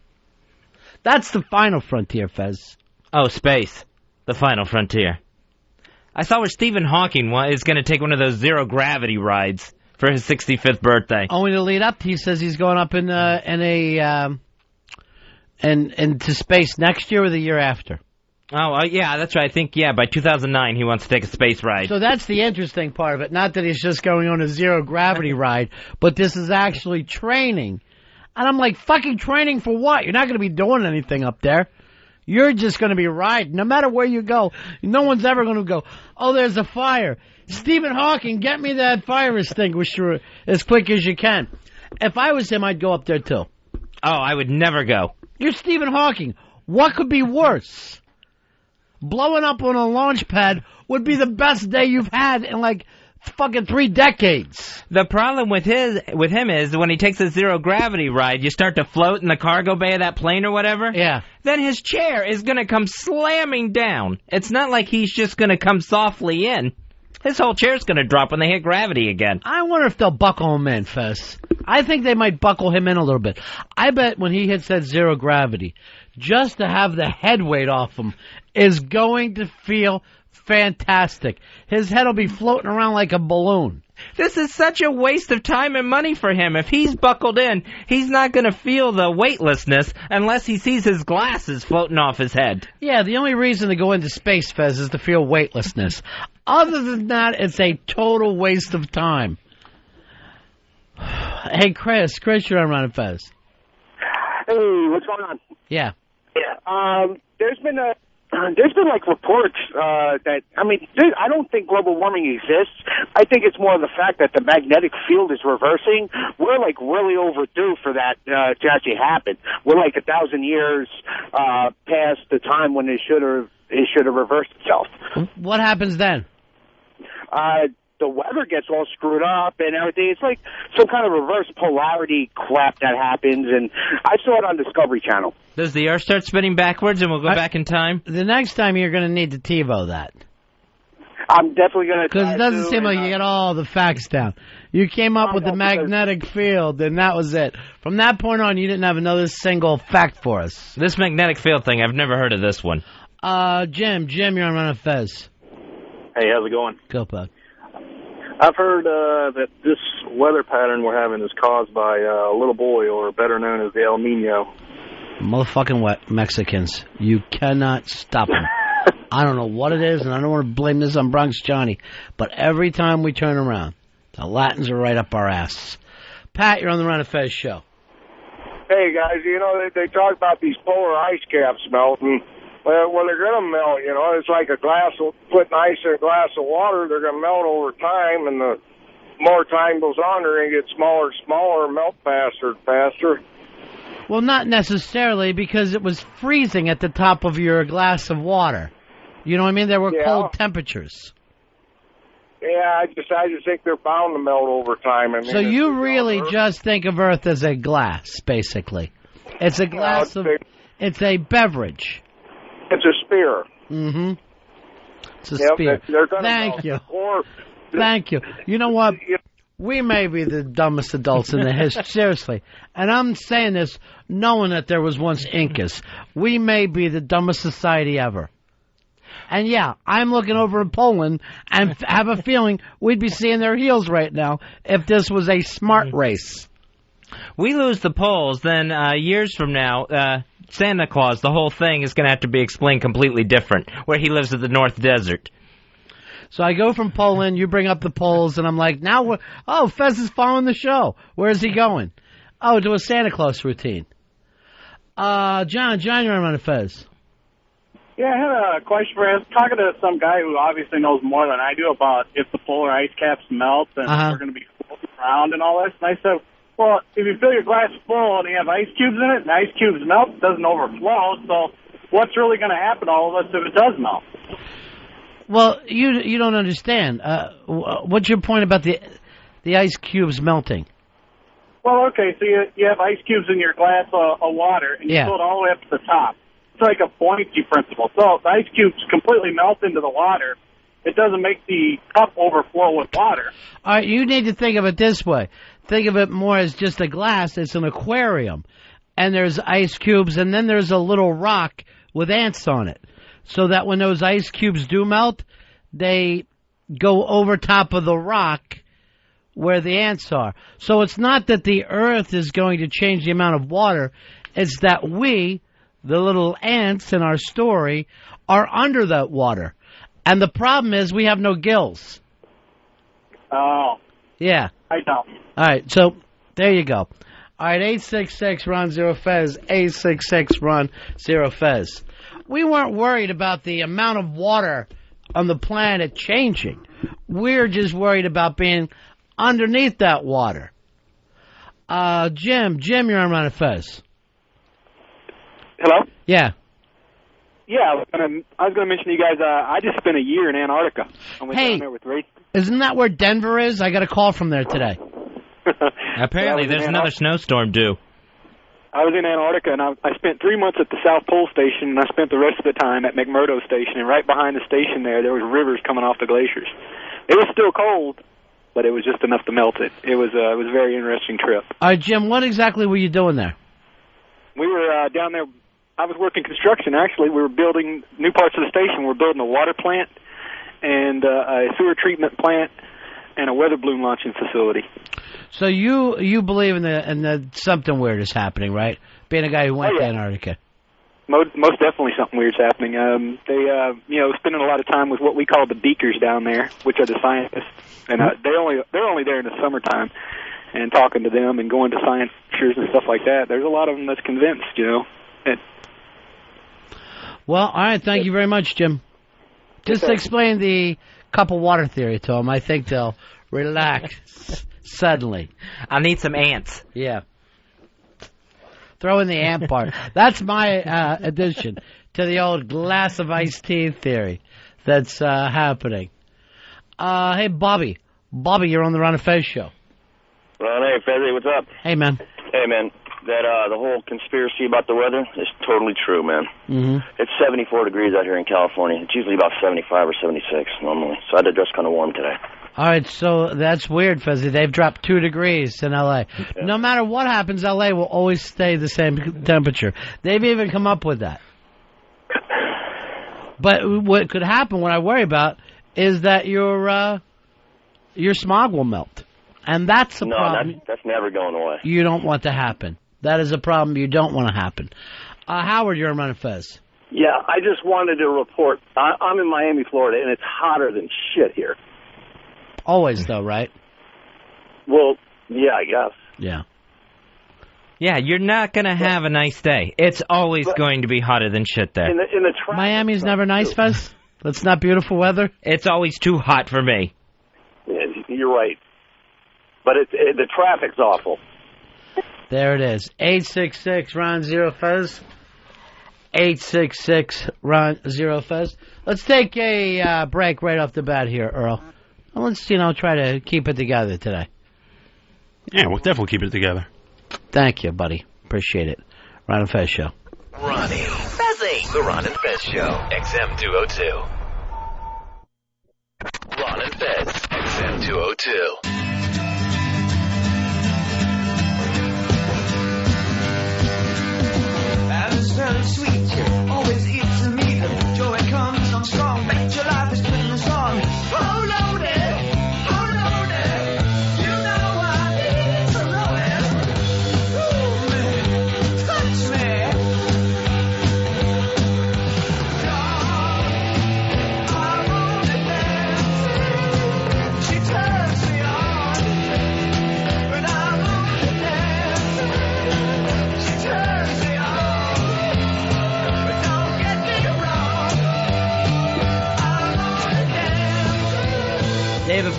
That's the final frontier, Fez. Oh, space. The final frontier. I saw where Stephen Hawking is going to take one of those zero-gravity rides for his 65th birthday. Only to lead up, he says he's going up into space next year or the year after. Oh, yeah, that's right. I think, by 2009 he wants to take a space ride. So that's the interesting part of it. Not that he's just going on a zero-gravity ride, but this is actually training. And I'm like, fucking training for what? You're not going to be doing anything up there. You're just going to be riding. No matter where you go, no one's ever going to go, oh, there's a fire. Stephen Hawking, get me that fire extinguisher as quick as you can. If I was him, I'd go up there, too. Oh, I would never go. You're Stephen Hawking. What could be worse? Blowing up on a launch pad would be the best day you've had in, like, fucking 3 decades. The problem with him is when he takes a zero-gravity ride, you start to float in the cargo bay of that plane or whatever. Yeah. Then his chair is going to come slamming down. It's not like he's just going to come softly in. His whole chair's going to drop when they hit gravity again. I wonder if they'll buckle him in, Fez. I think they might buckle him in a little bit. I bet when he hits that zero gravity, just to have the head weight off him is going to feel fantastic. His head will be floating around like a balloon. This is such a waste of time and money for him. If he's buckled in, he's not going to feel the weightlessness unless he sees his glasses floating off his head. Yeah, the only reason to go into space, Fez, is to feel weightlessness. Other than that, it's a total waste of time. Hey, Chris, you're on Ron and Fez. Hey, what's going on? Yeah. There's been like reports that, I don't think global warming exists. I think it's more of the fact that the magnetic field is reversing. We're like really overdue for that to actually happen. We're like 1,000 years past the time when it should have reversed itself. What happens then? The weather gets all screwed up and everything. It's like some kind of reverse polarity crap that happens, and I saw it on Discovery Channel. Does the Earth start spinning backwards and we'll go back in time? The next time you're going to need to TiVo that. I'm definitely going to. Because it doesn't seem like you get all the facts down. You came up with the magnetic field, and that was it. From that point on, you didn't have another single fact for us. This magnetic field thing, I've never heard of this one. Jim, you're on Ron and Fez. Hey, how's it going? Go, bud. I've heard that this weather pattern we're having is caused by a little boy, or better known as the El Nino. Motherfucking Mexicans. You cannot stop them. I don't know what it is, and I don't want to blame this on Bronx Johnny, but every time we turn around, the Latins are right up our ass. Pat, you're on the Ron and Fez show. Hey, guys, they talk about these polar ice caps melting. Well, they're going to melt, It's like putting ice in a glass of water. They're going to melt over time, and the more time goes on, they're going to get smaller and smaller, melt faster and faster. Well, not necessarily, because it was freezing at the top of your glass of water. You know what I mean? There were cold temperatures. Yeah, I just think they're bound to melt over time. So you really just think of Earth as a glass, basically. It's a glass it's a beverage. It's a spear. Mm-hmm. It's a spear. Thank you. Thank you. You know what? We may be the dumbest adults in the history. Seriously. And I'm saying this knowing that there was once Incas. We may be the dumbest society ever. And yeah, I'm looking over in Poland and have a feeling we'd be seeing their heels right now if this was a smart race. We lose the polls, then years from now, Santa Claus, the whole thing is going to have to be explained completely different, where he lives at the North Desert. So I go from Poland, you bring up the polls, and I'm like, Fez is following the show. Where's he going? Oh, to a Santa Claus routine. John, you're on Fez. Yeah, I had a question for you. I was talking to some guy who obviously knows more than I do about if the polar ice caps melt and we're going to be floating around and all this. And I said, well, if you fill your glass full and you have ice cubes in it, and the ice cubes melt, it doesn't overflow. So what's really going to happen to all of us if it does melt? Well, you don't understand. What's your point about the ice cubes melting? Well, okay, so you have ice cubes in your glass of water, and you fill it all the way up to the top. It's like a buoyancy principle. So if the ice cubes completely melt into the water, it doesn't make the cup overflow with water. All right, you need to think of it this way. Think of it more as just a glass. It's an aquarium, and there's ice cubes, and then there's a little rock with ants on it. So that when those ice cubes do melt, they go over top of the rock where the ants are. So it's not that the earth is going to change the amount of water. It's that we, the little ants in our story, are under that water. And the problem is we have no gills. Oh. Yeah. I don't. All right, so there you go. All right, 866-RON-0-FEZ, 866-RON-0-FEZ. We weren't worried about the amount of water on the planet changing. We're just worried about being underneath that water. Jim, you're on Ron and Fez. Hello? Yeah. Yeah, I was going to mention to you guys, I just spent a year in Antarctica. I went down there with Ray. Isn't that where Denver is? I got a call from there today. Apparently, there's another snowstorm due. I was in Antarctica, and I spent 3 months at the South Pole Station, and I spent the rest of the time at McMurdo Station. And right behind the station there was rivers coming off the glaciers. It was still cold, but it was just enough to melt it. It was a very interesting trip. All right, Jim, what exactly were you doing there? We were down there. I was working construction, actually. We were building new parts of the station. We were building a water plant and a sewer treatment plant and a weather balloon launching facility. So you believe in the something weird is happening, right? Being a guy who went to Antarctica. Most definitely something weird's happening. They spending a lot of time with what we call the beakers down there, which are the scientists, and they're only there in the summertime, and talking to them and going to science lectures and stuff like that. There's a lot of them that's convinced, Well, all right. Thank you very much, Jim. Just explain the cup of water theory to them. I think they'll relax suddenly. I need some ants. Yeah. Throw in the ant part. That's my addition to the old glass of iced tea theory that's happening. Hey, Bobby. Bobby, you're on the Ron and Fez show. Ron, hey, Fezzy, what's up? Hey, man. Hey, man. That the whole conspiracy about the weather is totally true, man. Mm-hmm. It's 74 degrees out here in California. It's usually about 75 or 76 normally, so I had to dress kind of warm today. All right, so that's weird, Fezzy. They've dropped 2 degrees in L.A. Yeah. No matter what happens, L.A. will always stay the same temperature. They've even come up with that. But what could happen, what I worry about, is that your smog will melt. And that's a problem. No, that's never going away. You don't want to happen. That is a problem you don't want to happen. Howard, you're on Ron and Fez. Yeah, I just wanted to report. I'm in Miami, Florida, and it's hotter than shit here. Always, though, right? Well, yeah, I guess. Yeah. Yeah, you're not going to have a nice day. It's always going to be hotter than shit there. In the Miami's never nice, Fez? That's not beautiful weather? It's always too hot for me. Yeah, you're right. But the traffic's awful. There it is. 866-RON-0-FEZ. 866-RON-0-FEZ. Let's take a break right off the bat here, Earl. Well, let's, try to keep it together today. Yeah, we'll definitely keep it together. Thank you, buddy. Appreciate it. Ron and Fez Show. Ronnie. Fezzy. The Ron and Fez Show. XM 202. Ron and Fez. XM 202. Very sweet, always eats to meet them. Joy comes on strong, make your life is putting a song. Oh, loaded, you know I need some loaded. Ooh, man, touch me.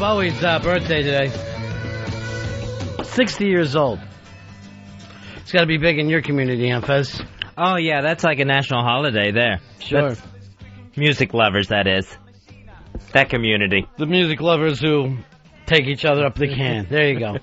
Bowie's birthday today. 60 years old. It's got to be big in your community, huh, Fez? Oh, yeah, that's like a national holiday there. Sure. That's music lovers, that is. That community. The music lovers who take each other up the can. There you go.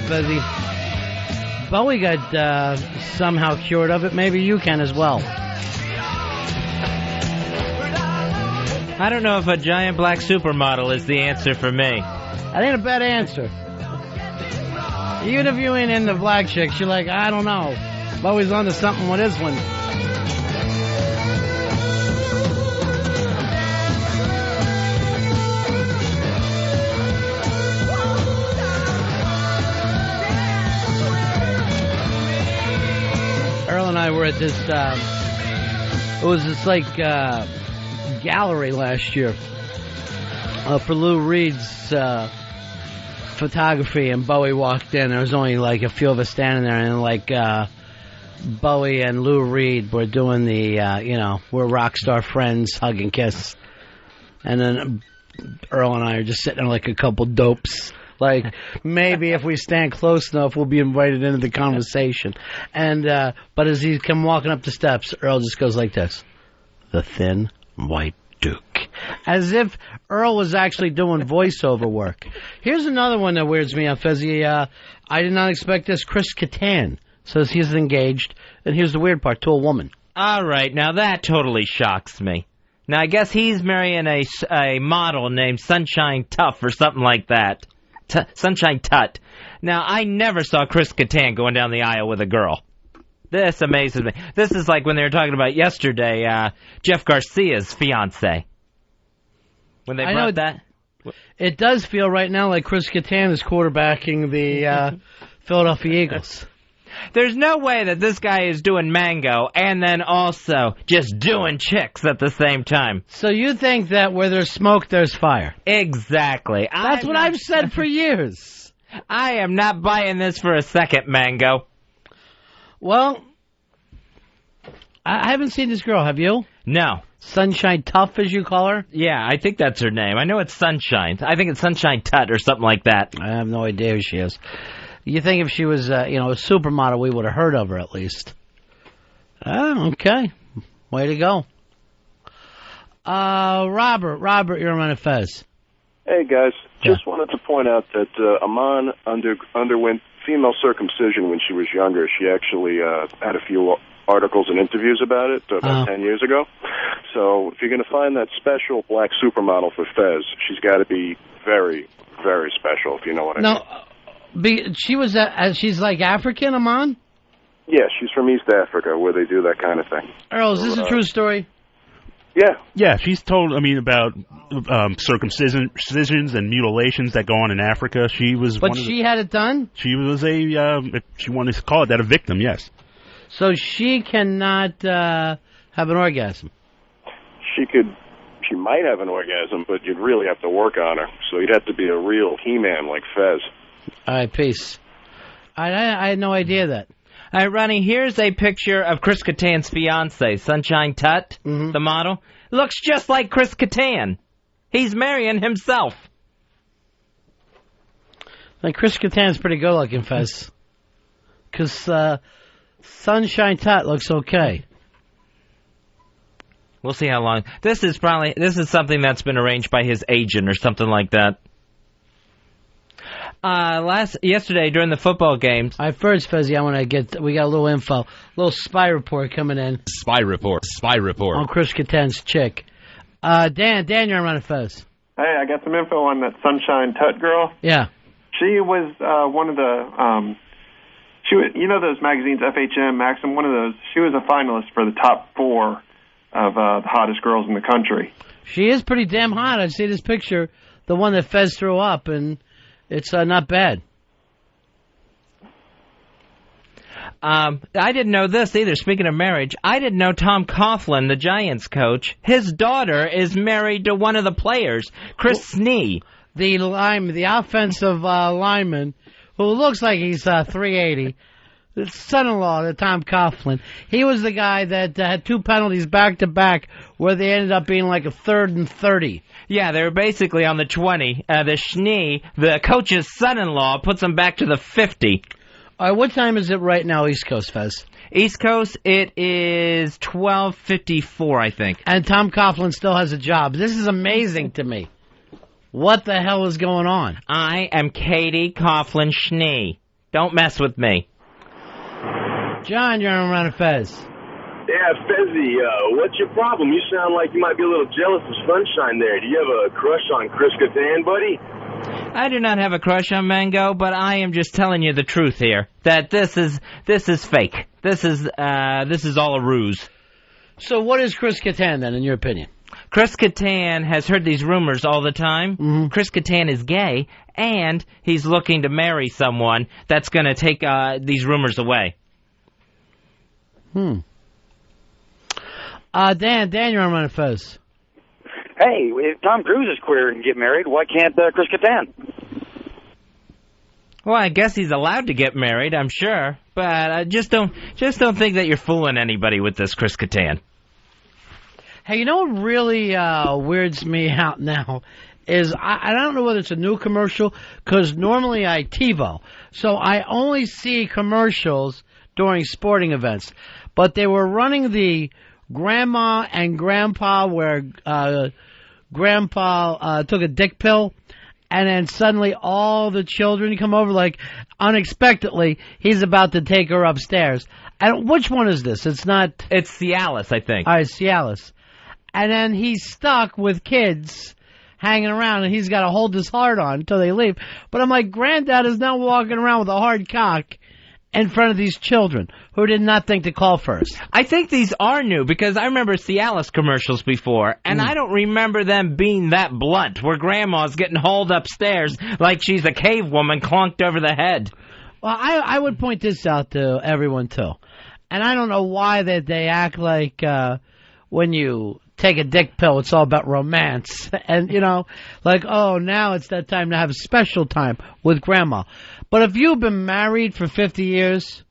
Fezzy, Bowie got somehow cured of it. Maybe you can as well. I don't know if a giant black supermodel is the answer for me. That ain't a bad answer. Even if you ain't into black chicks, you're like, I don't know. Bowie's onto something with this one. Earl and I were at this, it was this like gallery last year for Lou Reed's photography, and Bowie walked in. There was only like a few of us standing there, and like Bowie and Lou Reed were doing the, we're rock star friends, hug and kiss. And then Earl and I are just sitting there like a couple dopes. Like, maybe if we stand close enough, we'll be invited into the conversation. And but as he's come walking up the steps, Earl just goes like this. The thin white Duke. As if Earl was actually doing voiceover work. Here's another one that weirds me out, Fezzy. I did not expect this. Chris Kattan says he's engaged. And here's the weird part, to a woman. All right, now that totally shocks me. Now, I guess he's marrying a model named Sunshine Tuff or something like that. Sunshine Tut. Now, I never saw Chris Kattan going down the aisle with a girl. This amazes me. This is like when they were talking about yesterday, Jeff Garcia's fiancé. When they brought that. It does feel right now like Chris Kattan is quarterbacking the Philadelphia Eagles. There's no way that this guy is doing Mango and then also just doing chicks at the same time. So you think that where there's smoke, there's fire? Exactly. That's what I've said for years. I am not buying this for a second, Mango. Well, I haven't seen this girl. Have you? No. Sunshine Tuff, as you call her? Yeah, I think that's her name. I know it's Sunshine. I think it's Sunshine Tut or something like that. I have no idea who she is. You think if she was, a supermodel, we would have heard of her at least. Oh, okay. Way to go. Robert, you're on Fez. Hey, guys. Just wanted to point out that Amon underwent female circumcision when she was younger. She actually had a few articles and interviews about it about 10 years ago. So if you're going to find that special black supermodel for Fez, she's got to be very, very special, if you know what I mean. She's like African, Amon? Yeah, she's from East Africa, where they do that kind of thing. Earl, is this a true story? Yeah. Yeah, she's told, about circumcisions and mutilations that go on in Africa. She was But she had it done? She was if she wanted to call it that, a victim, yes. So she cannot have an orgasm? She might have an orgasm, but you'd really have to work on her. So you'd have to be a real He-Man like Fez. All right, peace. I had no idea that. All right, Ronnie, here's a picture of Chris Kattan's fiancée, Sunshine Tut, the model. Looks just like Chris Kattan. He's marrying himself. Like, Chris Kattan's pretty good-looking, Fez. Because Sunshine Tut looks okay. We'll see how long. This is something that's been arranged by his agent or something like that. Yesterday during the football games. First, Fezzy, we got a little info, a little spy report coming in. Spy report. On Chris Kattan's chick. Dan, you're on Fez. Hey, I got some info on that Sunshine Tut girl. Yeah. She was one of the, those magazines, FHM, Maxim, one of those. She was a finalist for the top 4 of the hottest girls in the country. She is pretty damn hot. I see this picture. the one that Fez threw up, and it's not bad. I didn't know this either. Speaking of marriage, I didn't know Tom Coughlin, the Giants coach, his daughter is married to one of the players, Chris Snee. The offensive lineman, who looks like he's 380, the son-in-law of Tom Coughlin. He was the guy that had 2 penalties back-to-back where they ended up being like a 3rd and 30. Yeah, they were basically on the 20. The Schnee, the coach's son-in-law, puts them back to the 50. All right, what time is it right now, East Coast, Fez? East Coast, it is 12:54, I think. And Tom Coughlin still has a job. This is amazing to me. What the hell is going on? I am Katie Coughlin Schnee. Don't mess with me. John, you're on Ron and Fez. Yeah, Fezzy, what's your problem? You sound like you might be a little jealous of Sunshine there. Do you have a crush on Chris Kattan, buddy? I do not have a crush on Mango, but I am just telling you the truth here. That this is fake. This is all a ruse. So what is Chris Kattan then, in your opinion? Chris Kattan has heard these rumors all the time. Mm-hmm. Chris Kattan is gay, and he's looking to marry someone that's going to take these rumors away. Dan, you're on Ron and Fez. Hey, if Tom Cruise is queer and get married, why can't Chris Kattan? Well, I guess he's allowed to get married, I'm sure, but I just don't think that you're fooling anybody with this Chris Kattan. Hey, you know what really weirds me out now is I don't know whether it's a new commercial, because normally I TiVo, so I only see commercials during sporting events. But they were running the grandma and grandpa where grandpa took a dick pill, and then suddenly all the children come over, like, unexpectedly, he's about to take her upstairs. And which one is this? It's Cialis, I think. All right, Cialis. And then he's stuck with kids hanging around, and he's got to hold his heart on until they leave. But I'm like, Granddad is now walking around with a hard cock in front of these children who did not think to call first. I think these are new, because I remember Cialis commercials before, and I don't remember them being that blunt, where Grandma's getting hauled upstairs like she's a cave woman clunked over the head. Well, I would point this out to everyone, too. And I don't know why they act like when you take a dick pill, it's all about romance. And, like, oh, now it's that time to have a special time with Grandma. But if you've been married for 50 years,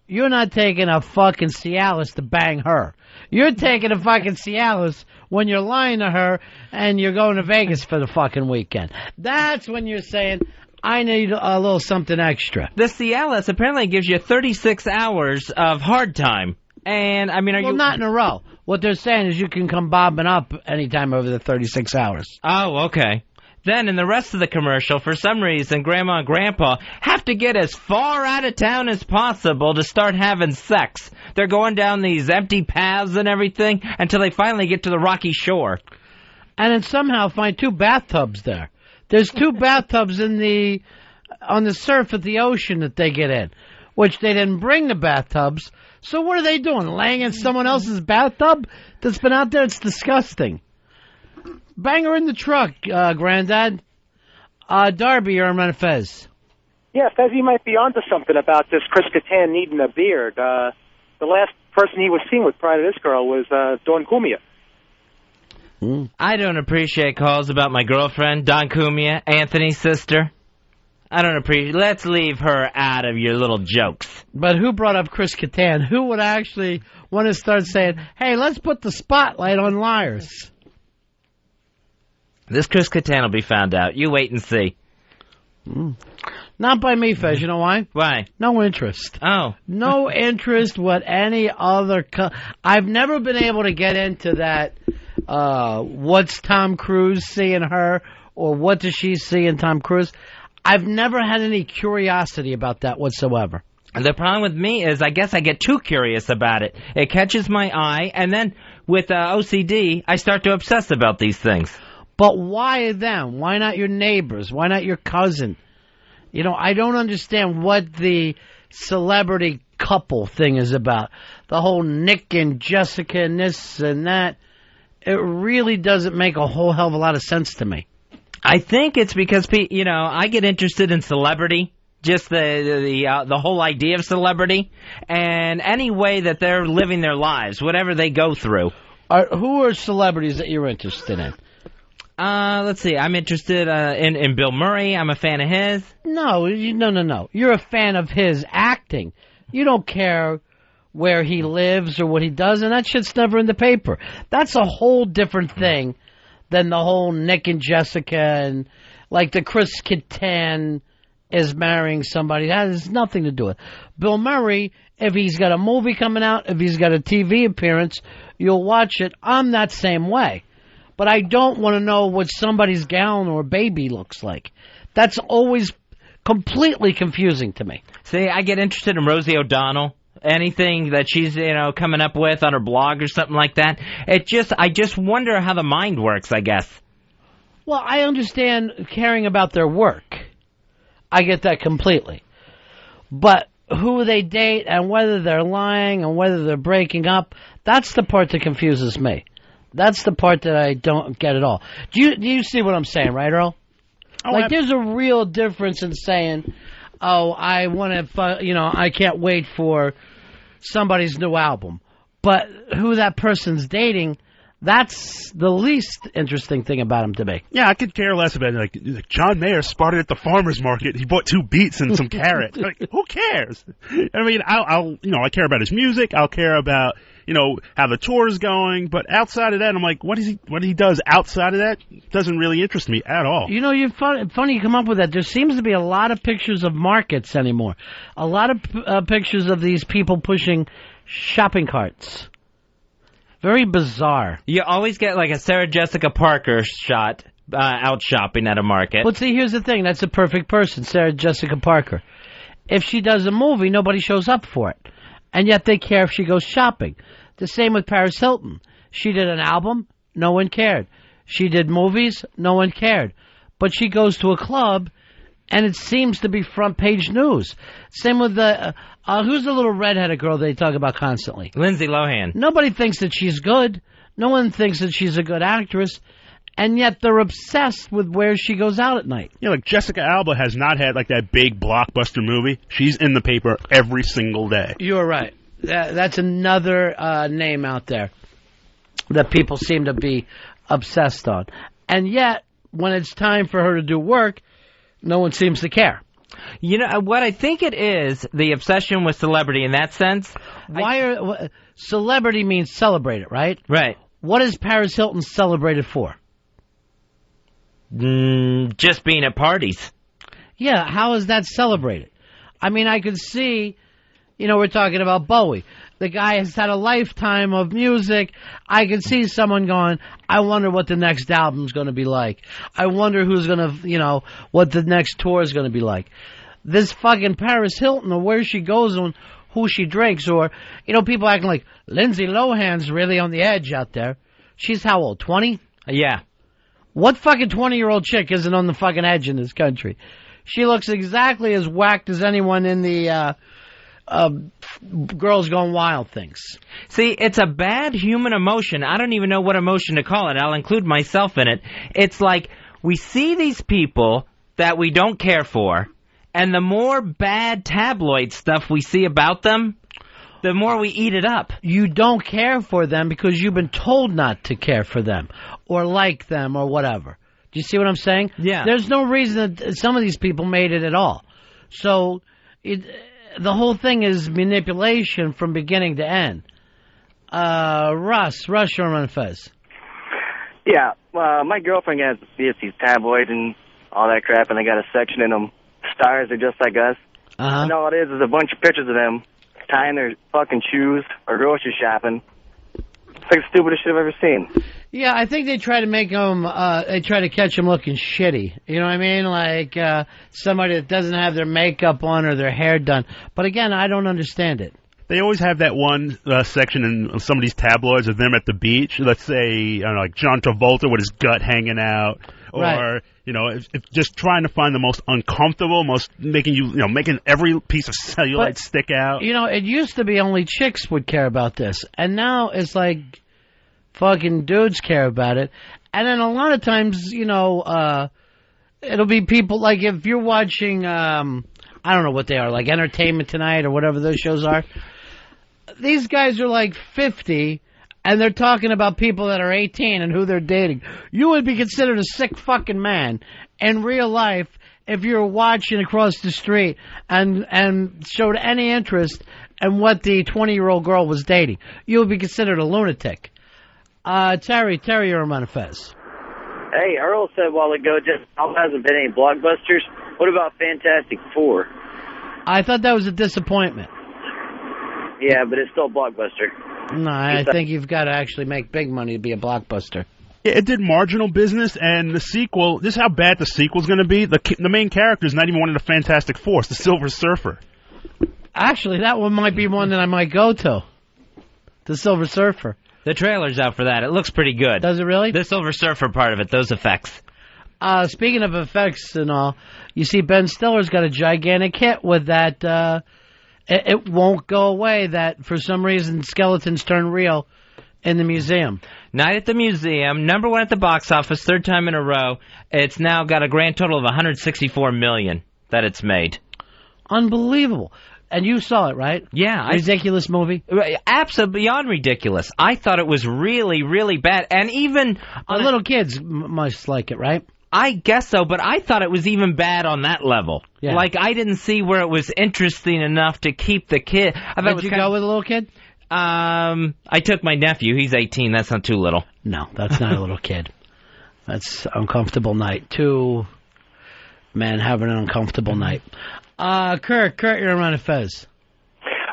you're not taking a fucking Cialis to bang her. You're taking a fucking Cialis when you're lying to her and you're going to Vegas for the fucking weekend. That's when you're saying, I need a little something extra. The Cialis apparently gives you 36 hours of hard time. And, I mean, are you... Well, not in a row. What they're saying is you can come bobbing up anytime over the 36 hours. Oh, okay. Then, in the rest of the commercial, for some reason, Grandma and Grandpa have to get as far out of town as possible to start having sex. They're going down these empty paths and everything until they finally get to the rocky shore. And then somehow find 2 bathtubs there. There's 2 bathtubs on the surf of the ocean that they get in, which they didn't bring the bathtubs. So what are they doing, laying in someone else's bathtub that's been out there? It's disgusting. Bang her in the truck, Granddad. Darby, you're on Ron and Fez. Yeah, Fez, you might be onto something about this Chris Kattan needing a beard. The last person he was seen with prior to this girl was Dawn Cumia. I don't appreciate calls about my girlfriend, Dawn Cumia, Anthony's sister. I don't appreciate... Let's leave her out of your little jokes. But who brought up Chris Kattan? Who would actually want to start saying, hey, let's put the spotlight on liars? This Chris Kattan will be found out. You wait and see. Not by me, Fez. You know why? Why? No interest. Oh. No interest what any other... I've never been able to get into that, what's Tom Cruise seeing her, or what does she see in Tom Cruise? I've never had any curiosity about that whatsoever. And the problem with me is I guess I get too curious about it. It catches my eye, and then with OCD, I start to obsess about these things. But why them? Why not your neighbors? Why not your cousin? I don't understand what the celebrity couple thing is about. The whole Nick and Jessica and this and that. It really doesn't make a whole hell of a lot of sense to me. I think it's because, I get interested in celebrity, just the whole idea of celebrity, and any way that they're living their lives, whatever they go through. Who are celebrities that you're interested in? Let's see. I'm interested in Bill Murray. I'm a fan of his. No. You're a fan of his acting. You don't care where he lives or what he does, and that shit's never in the paper. That's a whole different thing than the whole Nick and Jessica and like the Chris Kattan is marrying somebody. That has nothing to do with it. Bill Murray, if he's got a movie coming out, if he's got a TV appearance, you'll watch it. I'm that same way. But I don't want to know what somebody's gown or baby looks like. That's always completely confusing to me. See, I get interested in Rosie O'Donnell. Anything that she's, coming up with on her blog or something like that. I just wonder how the mind works, I guess. Well, I understand caring about their work. I get that completely. But who they date and whether they're lying and whether they're breaking up, that's the part that confuses me. That's the part that I don't get at all. Do you see what I'm saying, right, Earl? Oh, there's a real difference in saying, oh, I want to, I can't wait for somebody's new album. But who that person's dating, that's the least interesting thing about him to me. Yeah, I could care less about it. Like John Mayer spotted at the farmer's market. He bought 2 beets and some carrots. Who cares? I mean, I care about his music. I'll care about, how the tour is going. But outside of that, I'm like, what he does outside of that doesn't really interest me at all. You're funny you come up with that. There seems to be a lot of pictures of markets anymore. A lot of pictures of these people pushing shopping carts. Very bizarre. You always get like a Sarah Jessica Parker shot out shopping at a market. But see, here's the thing. That's a perfect person, Sarah Jessica Parker. If she does a movie, nobody shows up for it. And yet they care if she goes shopping. The same with Paris Hilton. She did an album, no one cared. She did movies, no one cared. But she goes to a club, and it seems to be front page news. Same with who's the little redheaded girl they talk about constantly? Lindsay Lohan. Nobody thinks that she's good. No one thinks that she's a good actress. And yet they're obsessed with where she goes out at night. Yeah, like Jessica Alba has not had like that big blockbuster movie. She's in the paper every single day. You're right. That's another name out there that people seem to be obsessed on. And yet, when it's time for her to do work, no one seems to care. What I think it is, the obsession with celebrity in that sense. Celebrity means celebrate it, right? Right. What is Paris Hilton celebrated for? Just being at parties. Yeah, how is that celebrated? I mean, I could see, we're talking about Bowie. The guy has had a lifetime of music. I could see someone going, I wonder what the next album's going to be like. I wonder who's going to, what the next tour is going to be like. This fucking Paris Hilton, or where she goes and who she drinks, or, people acting like Lindsay Lohan's really on the edge out there. She's how old, 20? Yeah. What fucking 20-year-old chick isn't on the fucking edge in this country? She looks exactly as whacked as anyone in the Girls Gone Wild things. See, it's a bad human emotion. I don't even know what emotion to call it. I'll include myself in it. It's like we see these people that we don't care for, and the more bad tabloid stuff we see about them, the more we eat it up. You don't care for them because you've been told not to care for them or like them or whatever. Do you see what I'm saying? Yeah. There's no reason that some of these people made it at all. So the whole thing is manipulation from beginning to end. Russ, Ron and Fez. Yeah, my girlfriend has these tabloids and all that crap, and they got a section in them. Stars are just like us. Uh-huh. And all it is a bunch of pictures of them tying their fucking shoes or grocery shopping. It's like the stupidest shit I've ever seen. Yeah, I think they try to make them, they try to catch them looking shitty. You know what I mean? Like somebody that doesn't have their makeup on or their hair done. But again, I don't understand it. They always have that one section in some of these tabloids of them at the beach. Let's say, like John Travolta with his gut hanging out. Or, right. If just trying to find the most uncomfortable, most making making every piece of cellulite stick out. It used to be only chicks would care about this. And now it's like fucking dudes care about it. And then a lot of times, It'll be people, like if you're watching, I don't know what they are, like Entertainment Tonight or whatever those shows are. These guys are like 50, and they're talking about people that are 18 and who they're dating. You would be considered a sick fucking man in real life if you're watching across the street and showed any interest in what the 20-year-old girl was dating. You would be considered a lunatic. Terry, you're on Ron and Fez. Hey, Earl said a while ago, just hasn't been any blockbusters. What about Fantastic Four? I thought that was a disappointment. Yeah, but it's still a blockbuster. No, I think you've got to actually make big money to be a blockbuster. It did marginal business, and the sequel, this is how bad the sequel's going to be. The main character is not even one of the Fantastic Four. It's the Silver Surfer. Actually, that one might be one that I might go to. The Silver Surfer. The trailer's out for that. It looks pretty good. Does it really? The Silver Surfer part of it, those effects. Speaking of effects and all, you see Ben Stiller's got a gigantic hit with that... It won't go away that, for some reason, skeletons turn real in the museum. Night at the Museum, number 1 at the box office, 3rd time in a row. It's now got a grand total of $164 million that it's made. Unbelievable. And you saw it, right? Yeah. Ridiculous movie? Absolutely beyond ridiculous. I thought it was really, really bad. And even... little kids must like it, right? I guess so, but I thought it was even bad on that level. Yeah. Like, I didn't see where it was interesting enough to keep the kid. Did you go with a little kid? I took my nephew. He's 18. That's not too little. No, that's not a little kid. That's uncomfortable night. 2 men having an uncomfortable night. Kurt, you're on Ron and Fez.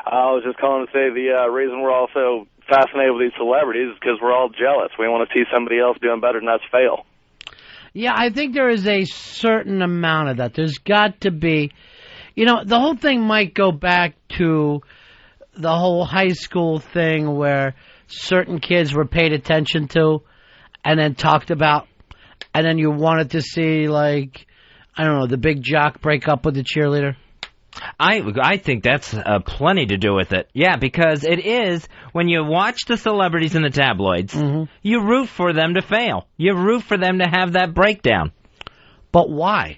I was just calling to say the reason we're all so fascinated with these celebrities is because we're all jealous. We want to see somebody else doing better than us fail. Yeah, I think there is a certain amount of that. There's got to be, the whole thing might go back to the whole high school thing where certain kids were paid attention to and then talked about, and then you wanted to see, like, I don't know, the big jock break up with the cheerleader. I think that's plenty to do with it. Yeah, because it is, when you watch the celebrities in the tabloids, you root for them to fail. You root for them to have that breakdown. But why?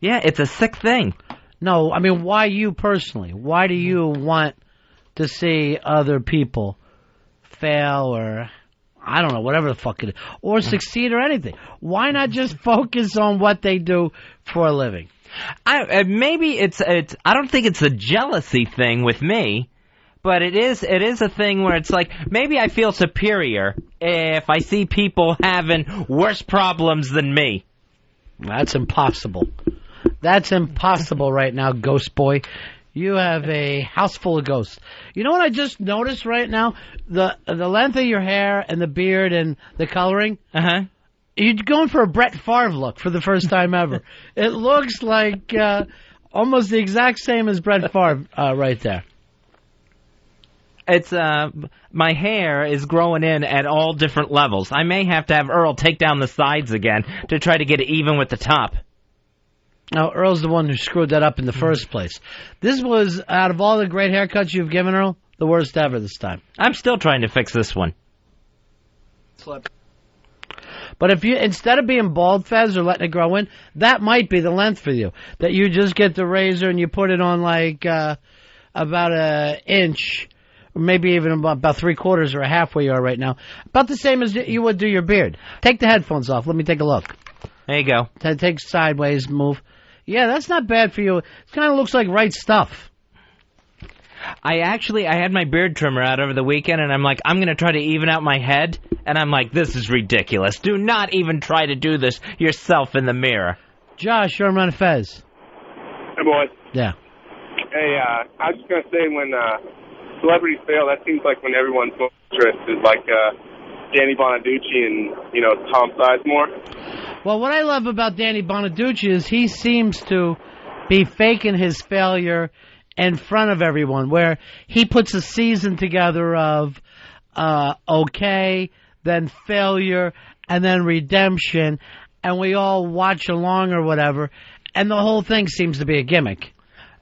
Yeah, it's a sick thing. No, I mean, why you personally? Why do you want to see other people fail or, I don't know, whatever the fuck it is, or succeed or anything? Why not just focus on what they do for a living? Maybe it's. I don't think it's a jealousy thing with me, but it is a thing where it's like maybe I feel superior if I see people having worse problems than me. That's impossible. That's impossible right now, Ghost Boy. You have a house full of ghosts. You know what I just noticed right now? The length of your hair and the beard and the coloring. You're going for a Brett Favre look for the first time ever. It looks like almost the exact same as Brett Favre right there. It's my hair is growing in at all different levels. I may have to have Earl take down the sides again to try to get it even with the top. Now, Earl's the one who screwed that up in the first place. This was, out of all the great haircuts you've given Earl, the worst ever this time. I'm still trying to fix this one. But if you, instead of being bald, Fez, or letting it grow in, that might be the length for you. That you just get the razor and you put it on like about an inch, or maybe even about 3/4 or a half where you are right now. About the same as you would do your beard. Take the headphones off. Let me take a look. There you go. Take sideways, move. Yeah, that's not bad for you. It kind of looks like right stuff. I had my beard trimmer out over the weekend, and I'm like, I'm going to try to even out my head, and I'm like, this is ridiculous. Do not even try to do this yourself in the mirror. Josh, you're on Ron and Fez. Hey, boys. Yeah. Hey, I was just going to say, when celebrities fail, that seems like when everyone's most interested, like Danny Bonaducci and, Tom Sizemore. Well, what I love about Danny Bonaducci is he seems to be faking his failure in front of everyone, where he puts a season together of okay, then failure, and then redemption, and we all watch along or whatever, and the whole thing seems to be a gimmick.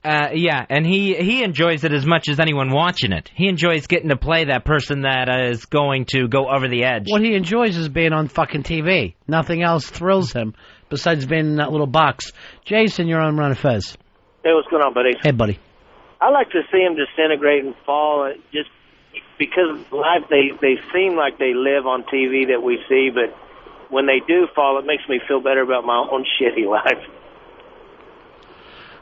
Yeah, and he enjoys it as much as anyone watching it. He enjoys getting to play that person that is going to go over the edge. What he enjoys is being on fucking TV. Nothing else thrills him besides being in that little box. Jason, you're on Ron and Fez. Hey, what's going on, buddy? Hey, buddy. I like to see him disintegrate and fall, just because life they seem like they live on TV that we see, but when they do fall, it makes me feel better about my own shitty life.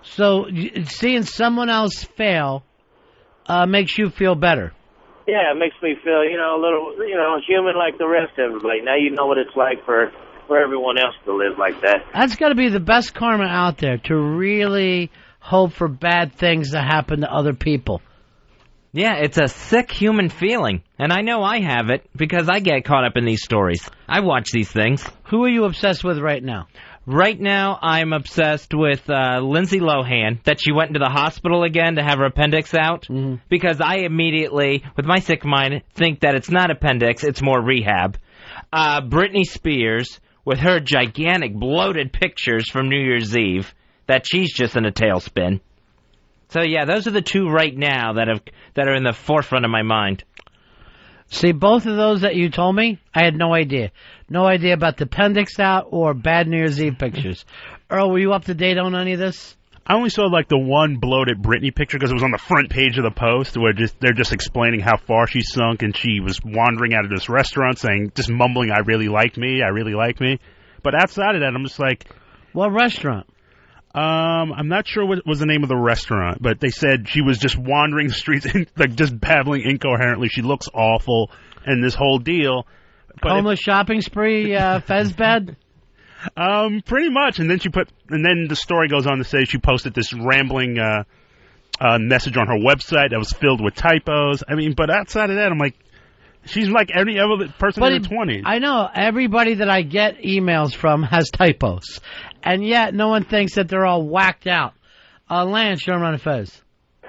So seeing someone else fail makes you feel better. Yeah, it makes me feel, a little, human like the rest of everybody. Now you know what it's like for everyone else to live like that. That's got to be the best karma out there, to really hope for bad things to happen to other people. Yeah, it's a sick human feeling, and I know I have it because I get caught up in these stories. I watch these things. Who are you obsessed with right now? Right now, I'm obsessed with Lindsay Lohan, that she went into the hospital again to have her appendix out, because I immediately, with my sick mind, think that it's not appendix, it's more rehab. Britney Spears, with her gigantic bloated pictures from New Year's Eve, that she's just in a tailspin. So yeah, those are the two right now that are in the forefront of my mind. See, both of those that you told me, I had no idea. No idea about the appendix out or bad New Year's Eve pictures. Earl, were you up to date on any of this? I only saw like the one bloated Britney picture because it was on the front page of the Post where they're just explaining how far she sunk, and she was wandering out of this restaurant saying, just mumbling, I really like me. But outside of that, I'm just like... What restaurant? I'm not sure what was the name of the restaurant, but they said she was just wandering the streets, like just babbling incoherently. She looks awful, and this whole deal. But homeless shopping spree, Fez bed? Pretty much. And then the story goes on to say she posted this rambling message on her website that was filled with typos. I mean, but outside of that, I'm like, she's like any other person in her 20s. I know. Everybody that I get emails from has typos. And yet, no one thinks that they're all whacked out. Lance, you're on Ron and Fez.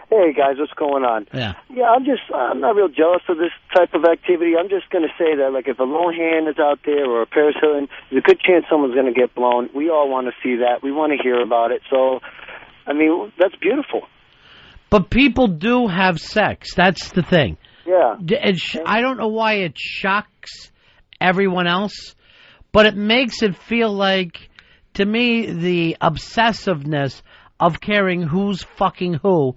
Hey, guys, what's going on? Yeah. Yeah, I'm not real jealous of this type of activity. I'm just going to say that, like, if a Lohan is out there or a Paris Hilton, there's a good chance someone's going to get blown. We all want to see that. We want to hear about it. So, I mean, that's beautiful. But people do have sex. That's the thing. Yeah. I don't know why it shocks everyone else, but it makes it feel like, to me, the obsessiveness of caring who's fucking who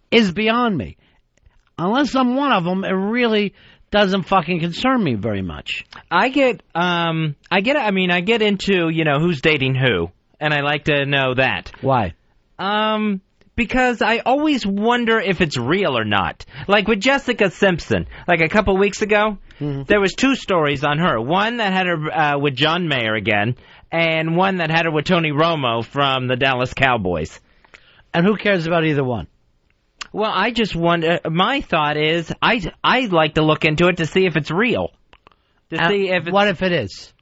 is beyond me. Unless I'm one of them, it really doesn't fucking concern me very much. I get into, who's dating who, and I like to know that. Why? Because I always wonder if it's real or not. Like with Jessica Simpson, like a couple weeks ago, there was two stories on her. One that had her with John Mayer again, and one that had her with Tony Romo from the Dallas Cowboys. And who cares about either one? Well, I just wonder. My thought is, I'd like to look into it to see if it's real. See if what if it is?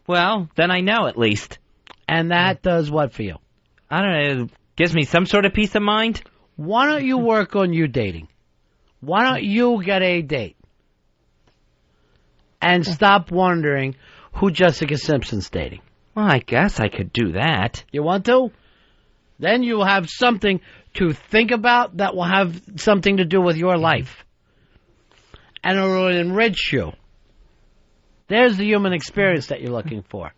Well, then I know at least. And that does what for you? I don't know. It gives me some sort of peace of mind. Why don't you work on you dating? Why don't you get a date? And stop wondering who Jessica Simpson's dating. Well, I guess I could do that. You want to? Then you'll have something to think about that will have something to do with your life. And it will enrich you. There's the human experience that you're looking for.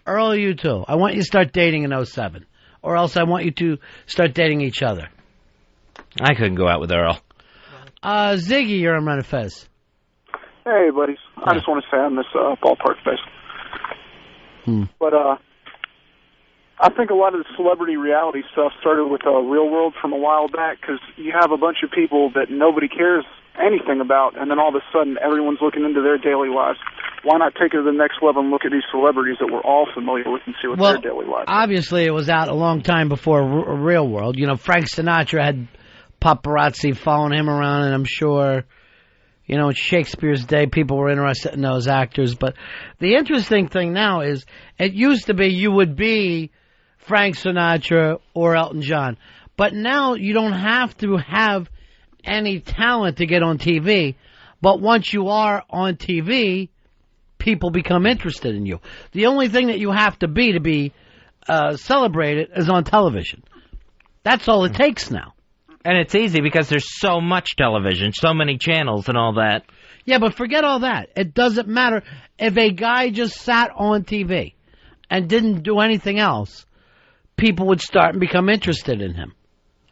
Earl, you too. I want you to start dating in 07. Or else I want you to start dating each other. I couldn't go out with Earl. Ziggy, you're on Ron and Fez. Hey, buddies. Yeah. I just want to say I miss Ballpark Fest. But I think a lot of the celebrity reality stuff started with Real World from a while back, because you have a bunch of people that nobody cares anything about, and then all of a sudden everyone's looking into their daily lives. Why not take it to the next level and look at these celebrities that we're all familiar with and see what their daily lives are? Obviously, it was out a long time before Real World. Frank Sinatra had paparazzi following him around, and I'm sure, in Shakespeare's day, people were interested in those actors. But the interesting thing now is, it used to be you would be Frank Sinatra or Elton John. But now you don't have to have any talent to get on TV. But once you are on TV, people become interested in you. The only thing that you have to be celebrated is on television. That's all it takes now. And it's easy because there's so much television, so many channels and all that. Yeah, but forget all that. It doesn't matter. If a guy just sat on TV and didn't do anything else, people would start and become interested in him.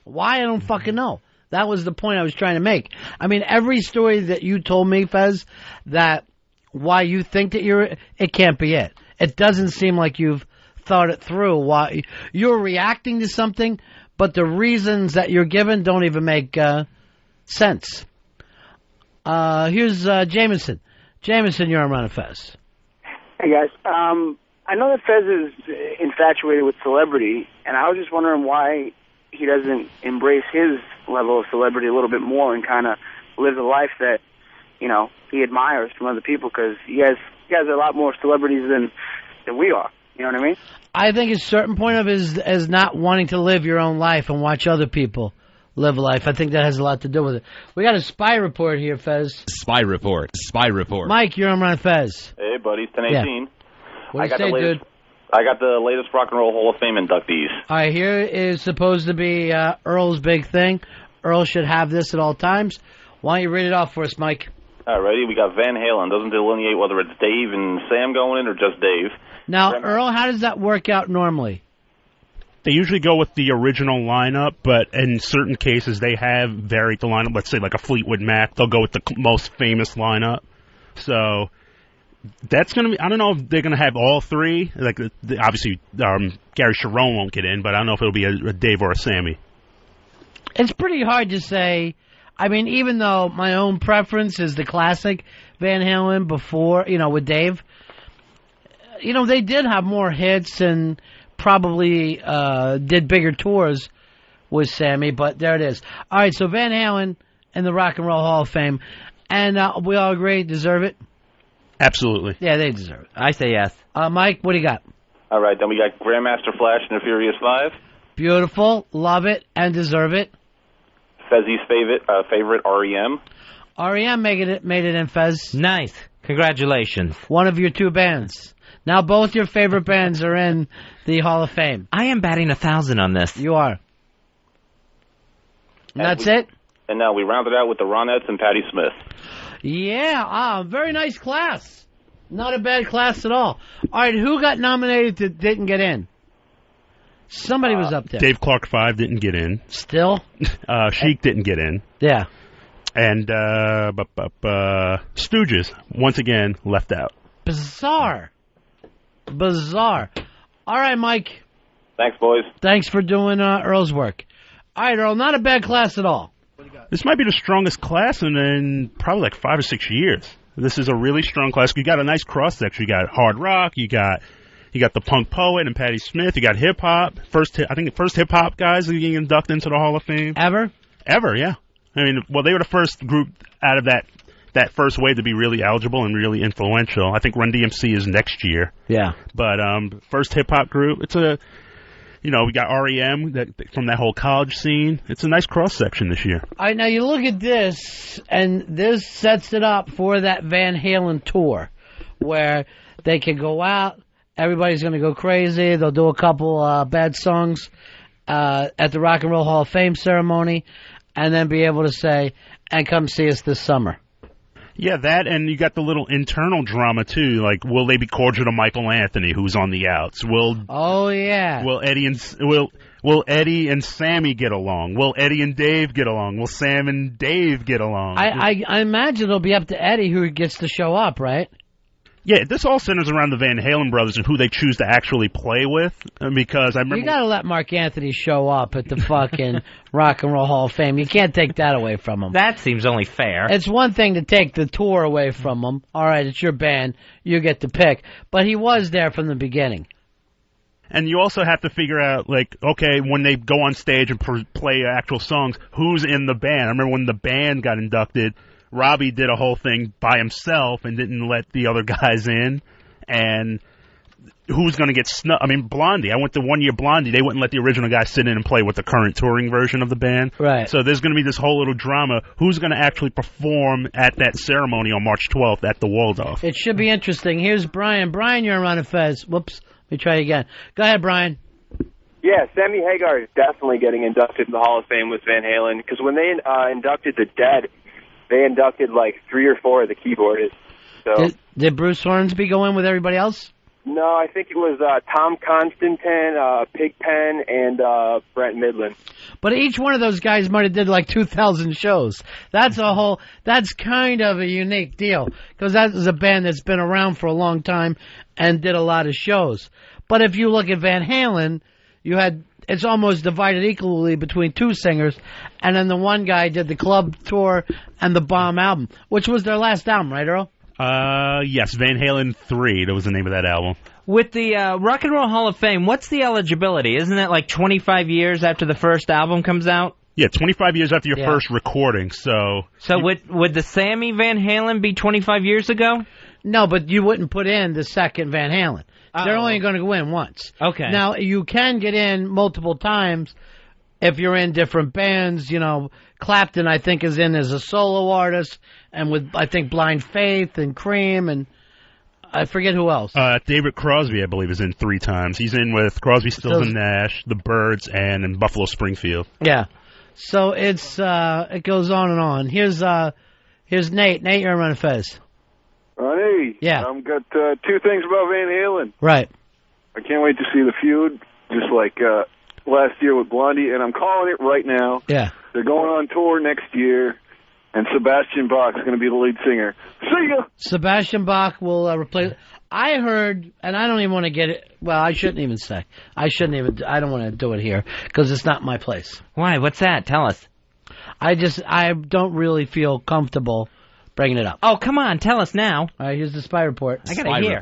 Why? I don't fucking know. That was the point I was trying to make. I mean, every story that you told me, Fez, that why you think that it can't be it. It doesn't seem like you've thought it through. Why you're reacting to something, but the reasons that you're given don't even make sense. Here's Jameson. Jameson, you're on Ron and Fez. Hey, guys. I know that Fez is infatuated with celebrity, and I was just wondering why he doesn't embrace his level of celebrity a little bit more and kind of live the life that, you know, he admires from other people, because he has a lot more celebrities than we are. You know what I mean? I think a certain point of it is not wanting to live your own life and watch other people live a life. I think that has a lot to do with it. We got a spy report here, Fez. Spy report. Mike, you're on Ron and Fez. Hey, buddy, it's 10:18. Yeah. What do you say, dude? I got the latest Rock and Roll Hall of Fame inductees. All right, here is supposed to be Earl's big thing. Earl should have this at all times. Why don't you read it off for us, Mike? All righty, we got Van Halen. Doesn't delineate whether it's Dave and Sam going in or just Dave. Now, Earl, how does that work out normally? They usually go with the original lineup, but in certain cases they have varied the lineup. Let's say like a Fleetwood Mac, they'll go with the most famous lineup. So that's going to be, I don't know if they're going to have all three. Like obviously Gary Sharon won't get in, but I don't know if it'll be a Dave or a Sammy. It's pretty hard to say. I mean, even though my own preference is the classic Van Halen before, with Dave, they did have more hits and probably did bigger tours with Sammy, but there it is. All right, so Van Halen in the Rock and Roll Hall of Fame, and we all agree, deserve it? Absolutely. Yeah, they deserve it. I say yes. Mike, what do you got? All right, then we got Grandmaster Flash and the Furious Five. Beautiful, love it, and deserve it. Fezzy's favorite REM. REM made it in, Fez. Nice. Congratulations. One of your two bands. Now both your favorite bands are in the Hall of Fame. I am batting 1,000 on this. You are. And that's it? And now we round it out with the Ronettes and Patti Smith. Yeah, very nice class. Not a bad class at all. All right, who got nominated that didn't get in? Somebody was up there. Dave Clark 5 didn't get in. Still? Chic didn't get in. Yeah. And Stooges, once again, left out. Bizarre. All right, Mike. Thanks, boys. Thanks for doing Earl's work. All right, Earl, not a bad class at all. This might be the strongest class in probably like 5 or 6 years. This is a really strong class. You got a nice cross-section. You got hard rock. You got the punk poet and Patti Smith. You got hip-hop. I think the first hip-hop guys are getting inducted into the Hall of Fame. Ever, yeah. I mean, well, they were the first group out of that first wave to be really eligible and really influential. I think Run DMC is next year. Yeah. But first hip-hop group, it's we got REM from that whole college scene. It's a nice cross-section this year. All right, now you look at this, and this sets it up for that Van Halen tour, where they can go out, everybody's going to go crazy, they'll do a couple bad songs at the Rock and Roll Hall of Fame ceremony, and then be able to say, and come see us this summer. Yeah, that, and you got the little internal drama, too. Like, will they be cordial to Michael Anthony, who's on the outs? Will Eddie and Sammy get along? Will Eddie and Dave get along? Will Sam and Dave get along? I imagine it'll be up to Eddie who gets to show up, right? Yeah, this all centers around the Van Halen brothers and who they choose to actually play with. Because I remember you got to let Mark Anthony show up at the fucking Rock and Roll Hall of Fame. You can't take that away from him. That seems only fair. It's one thing to take the tour away from him. All right, it's your band. You get to pick. But he was there from the beginning. And you also have to figure out, like, okay, when they go on stage and play actual songs, who's in the band? I remember when the band got inducted, Robbie did a whole thing by himself and didn't let the other guys in. And who's going to get snubbed? I mean, Blondie. I went to 1 year Blondie. They wouldn't let the original guys sit in and play with the current touring version of the band. Right. So there's going to be this whole little drama. Who's going to actually perform at that ceremony on March 12th at the Waldorf? It should be interesting. Here's Brian. Brian, you're on Ron and Fez. Whoops. Let me try again. Go ahead, Brian. Yeah, Sammy Hagar is definitely getting inducted in the Hall of Fame with Van Halen, because when they inducted the Dead, they inducted like 3 or 4 of the keyboardists. So Did Bruce Hornsby go in with everybody else? No, I think it was Tom Constantin, Pigpen, and Brent Midland. But each one of those guys might have did like 2,000 shows. That's kind of a unique deal, because that is a band that's been around for a long time and did a lot of shows. But if you look at Van Halen, it's almost divided equally between 2 singers, and then the one guy did the club tour and the Bomb album, which was their last album, right, Earl? Yes, Van Halen 3, that was the name of that album. With the Rock and Roll Hall of Fame, what's the eligibility? Isn't it like 25 years after the first album comes out? Yeah, 25 years after your first recording, so would the Sammy Van Halen be 25 years ago? No, but you wouldn't put in the second Van Halen. They're only going to go in once. Okay. Now, you can get in multiple times if you're in different bands. You know, Clapton, I think, is in as a solo artist, and with, I think, Blind Faith and Cream, and I forget who else. David Crosby, I believe, is in 3 times. He's in with Crosby, Stills and Nash, the Byrds, and in Buffalo Springfield. Yeah. So it goes on and on. Here's Nate. Nate, you're on Fez. Hey, yeah. I've got 2 things about Van Halen. Right. I can't wait to see the feud, just like last year with Blondie, and I'm calling it right now. Yeah. They're going on tour next year, and Sebastian Bach's going to be the lead singer. See ya! Sebastian Bach will replace... I heard, and I don't even want to get it... Well, I shouldn't even say. I don't want to do it here, because it's not my place. Why? What's that? Tell us. I don't really feel comfortable bringing it up. Oh, come on, tell us now. All right, here's the spy report. I gotta hear.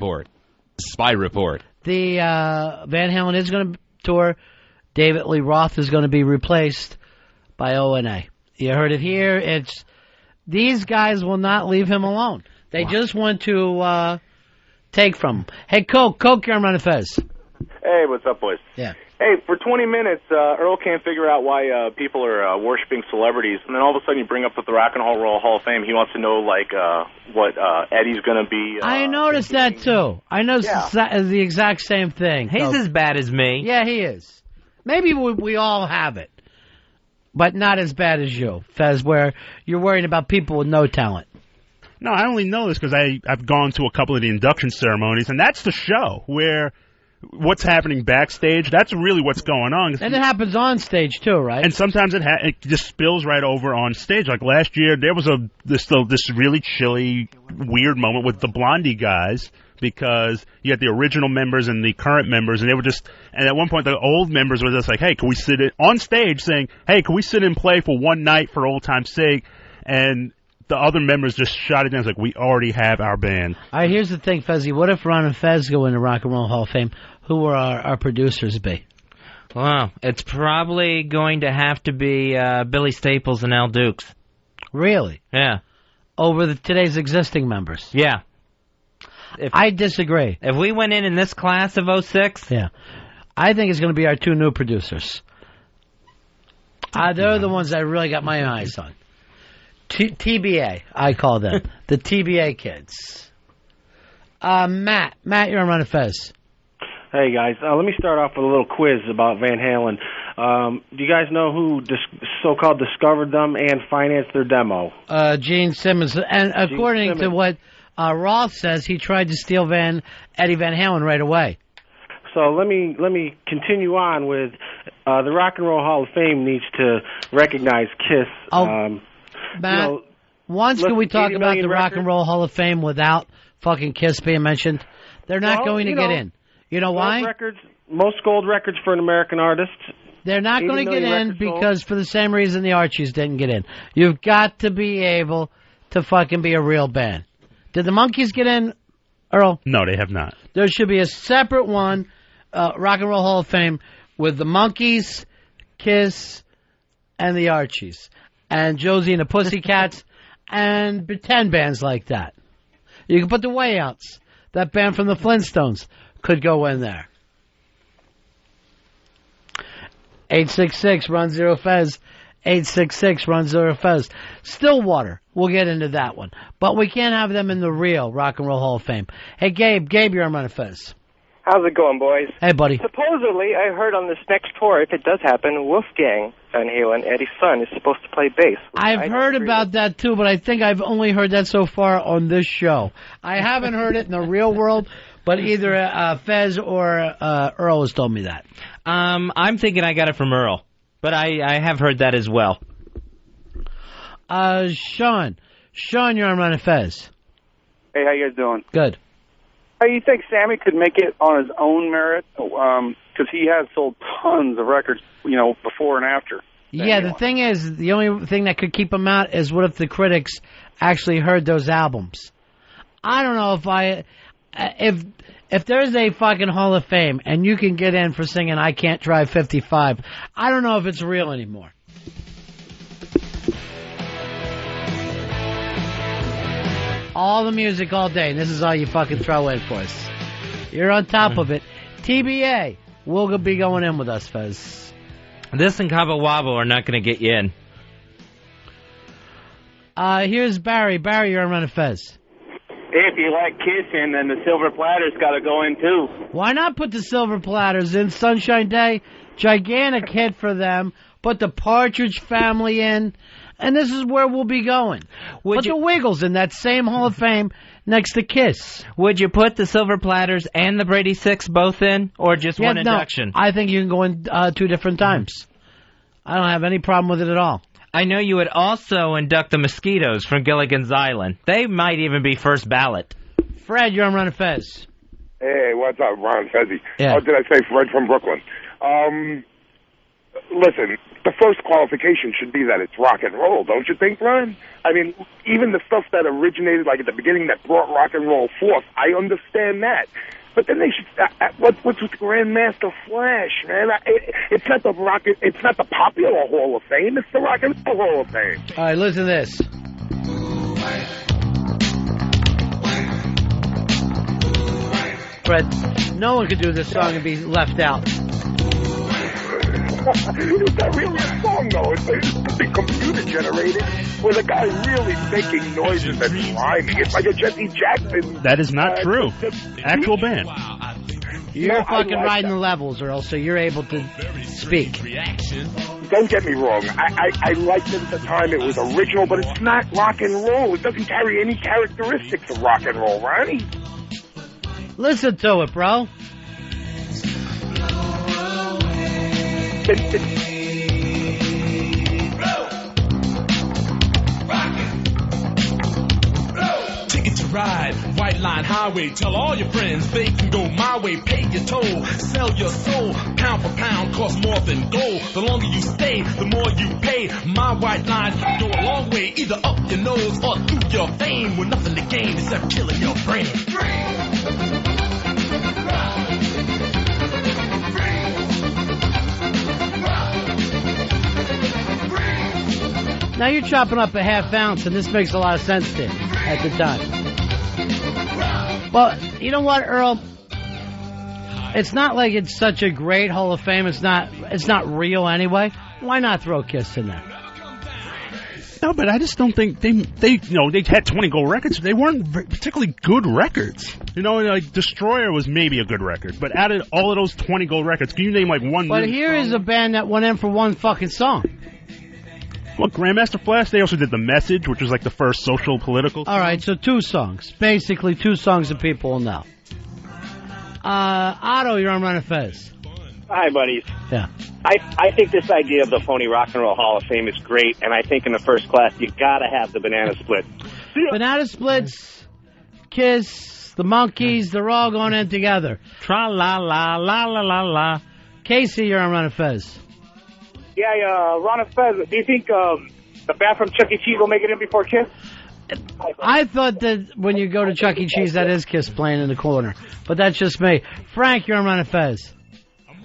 Spy report. The Van Halen is going to tour. David Lee Roth is going to be replaced by O&A. You heard it here. These guys will not leave him alone. They just want to take from him. Hey, Coke, you're on Ron and Fez. Hey, what's up, boys? Yeah. Hey, for 20 minutes, Earl can't figure out why people are worshiping celebrities, and then all of a sudden you bring up with the Rock and Roll Hall of Fame. He wants to know, like, what Eddie's going to be. I noticed that, too. I noticed the exact same thing. He's as bad as me. Yeah, he is. Maybe we all have it, but not as bad as you, Fez, where you're worried about people with no talent. No, I only know this because I've gone to a couple of the induction ceremonies, and that's the show where what's happening backstage, that's really what's going on. And it happens on stage, too, right? And sometimes it just spills right over on stage. Like last year, there was this really chilly, weird moment with the Blondie guys, because you had the original members and the current members, and they were and at one point the old members were just like, hey, can we sit on stage saying, hey, can we sit and play for one night for old time's sake? And the other members just shot it down. It's like, we already have our band. All right, here's the thing, Fezzy. What if Ron and Fez go into Rock and Roll Hall of Fame? Who will our producers be? Well, it's probably going to have to be Billy Staples and Al Dukes. Really? Yeah. Over today's existing members? Yeah. I disagree. If we went in this class of 06... Yeah. I think it's going to be our 2 new producers. They're the ones I really got my eyes on. TBA, I call them. The TBA kids. Matt, you're on Ron and Fez. Hey, guys. Let me start off with a little quiz about Van Halen. Do you guys know who so-called discovered them and financed their demo? Gene Simmons. And according to what Roth says, he tried to steal Eddie Van Halen right away. So let me continue on with the Rock and Roll Hall of Fame needs to recognize Kiss. Matt, once can we talk about the Rock and Roll Hall of Fame without fucking Kiss being mentioned? They're not going to get in. You know why? Most gold records for an American artist. They're not going to get in because for the same reason the Archies didn't get in. You've got to be able to fucking be a real band. Did the Monkees get in, Earl? No, they have not. There should be a separate one, Rock and Roll Hall of Fame, with the Monkees, Kiss, and the Archies. And Josie and the Pussycats, and pretend bands like that. You can put the Way Outs. That band from the Flintstones could go in there. 866-RUN-0-FEZ. 866-RUN-0-FEZ. Stillwater. We'll get into that one. But we can't have them in the real Rock and Roll Hall of Fame. Hey, Gabe, you're on Ron and Fez. How's it going, boys? Hey, buddy. Supposedly, I heard on this next tour, if it does happen, Wolfgang Van Halen, Eddie's son, is supposed to play bass. I've heard about that, too, but I think I've only heard that so far on this show. I haven't heard it in the real world, but either Fez or Earl has told me that. I'm thinking I got it from Earl, but I have heard that as well. Sean, you're on Ron and Fez. Hey, how you guys doing? Good. Hey, you think Sammy could make it on his own merit? Because he has sold tons of records, before and after. Yeah, the thing is, the only thing that could keep him out is what if the critics actually heard those albums. I don't know if there's a fucking Hall of Fame and you can get in for singing I Can't Drive 55, I don't know if it's real anymore. All the music all day, and this is all you fucking throw in for us. You're on top of it. TBA will be going in with us, Fez. This and Cabo Wabo are not going to get you in. Here's Barry. Barry, you're on Ron and Fez. If you like kissing, then the silver platter's got to go in, too. Why not put the silver platters in? Sunshine Day, gigantic hit for them. Put the Partridge Family in. And this is where we'll be going. Put the Wiggles in that same Hall of Fame next to Kiss. Would you put the Silver Platters and the Brady Six both in, or just one induction? I think you can go in 2 different times. I don't have any problem with it at all. I know you would also induct the Mosquitoes from Gilligan's Island. They might even be first ballot. Fred, you're on Ron and Fez. Hey, what's up, Ron Fezzy? Yeah. Oh, did I say Fred from Brooklyn? Listen, the first qualification should be that it's rock and roll, don't you think, Ron? I mean, even the stuff that originated, like at the beginning, that brought rock and roll forth, I understand that. But then they should. What's with Grandmaster Flash, man? It's not the it's not the popular Hall of Fame. It's the Rock and Roll Hall of Fame. All right, listen to this. Fred, no one could do this song and be left out. It's not really a song, though. It's the computer generated, where the guy really making noises and rhyming. It's like a Jesse Jackson. That is not true. Actual band. You're fucking riding the levels, Earl, so you're able to speak. Don't get me wrong. I liked it at the time. It was original, but it's not rock and roll. It doesn't carry any characteristics of rock and roll, Ronnie. Listen to it, bro. Ticket to ride, White Line Highway. Tell all your friends they can go my way. Pay your toll, sell your soul. Pound for pound, costs more than gold. The longer you stay, the more you pay. My White Line can go a long way, either up your nose or through your vein, with nothing to gain except killing your brain. Now you're chopping up a half ounce, and this makes a lot of sense to you at the time. Well, you know what, Earl? It's not like it's such a great Hall of Fame. It's not real anyway. Why not throw Kiss in there? No, but I just don't think they had 20 gold records. They weren't particularly good records. Like Destroyer was maybe a good record, but out of all of those 20 gold records, can you name like one? But here is a band that went in for one fucking song. Well, Grandmaster Flash, they also did The Message, which was like the first social political song. All right, so 2 songs. Basically 2 songs that people will know. Otto, you're on Ron and Fez. Hi, buddies. Yeah. I think this idea of the phony Rock and Roll Hall of Fame is great, and I think in the first class you got to have the Banana Split. Banana Splits, Kiss, the Monkees, they're all going in together. Tra-la-la-la-la-la-la. Casey, you're on Ron and Fez. Yeah, Ron and Fez, do you think the band from Chuck E. Cheese will make it in before Kiss? I thought that when you go to Chuck E. Cheese, that is Kiss playing in the corner. But that's just me. Frank, you're on Ron and Fez.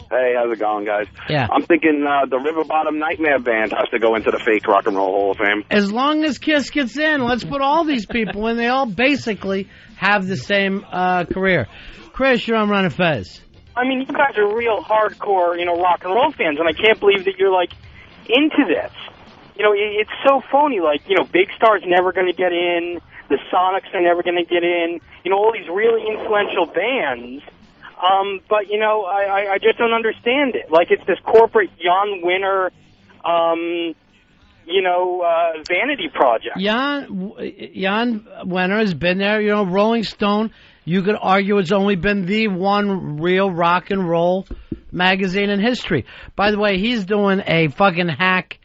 Hey, how's it going, guys? Yeah. I'm thinking the River Bottom Nightmare Band has to go into the fake Rock and Roll Hall of Fame. As long as Kiss gets in, let's put all these people in. They all basically have the same career. Chris, you're on Ron and Fez. I mean, you guys are real hardcore, rock and roll fans, and I can't believe that you're, into this. It's so phony. Big Star's never going to get in. The Sonics are never going to get in. All these really influential bands But, you know, I just don't understand it. Like, it's this corporate Jan Winter, vanity project. Jan Wenner has been there. You know, Rolling Stone, you could argue it's only been the one real rock and roll magazine in history. By the way, he's doing a fucking hack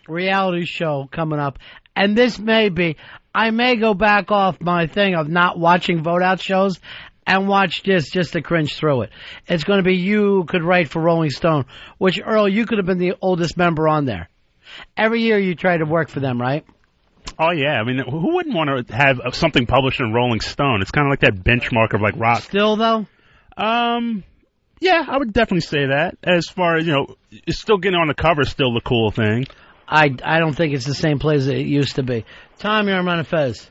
reality show coming up. And this may be, I may go back off my thing of not watching vote-out shows and watch this just to cringe through it. It's going to be You Could Write for Rolling Stone, which, Earl, you could have been the oldest member on there. Every year you try to work for them, right? Oh, yeah. I mean, who wouldn't want to have something published in Rolling Stone? It's kind of like that benchmark of, like, rock. Still, though? Yeah, I would definitely say that. As far as, it's still getting on the cover is still the cool thing. I don't think it's the same place that it used to be. Tom, you're on Ron and Fez.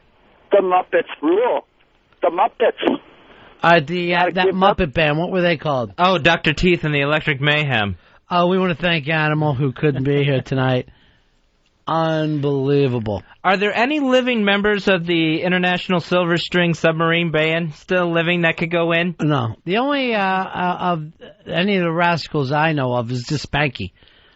The Muppets rule. The Muppets. That Muppet band, what were they called? Oh, Dr. Teeth and the Electric Mayhem. Oh, we want to thank Animal, who couldn't be here tonight. Unbelievable. Are there any living members of the International Silver String Submarine Band still living that could go in? No. The only of any of the rascals I know of is just Spanky.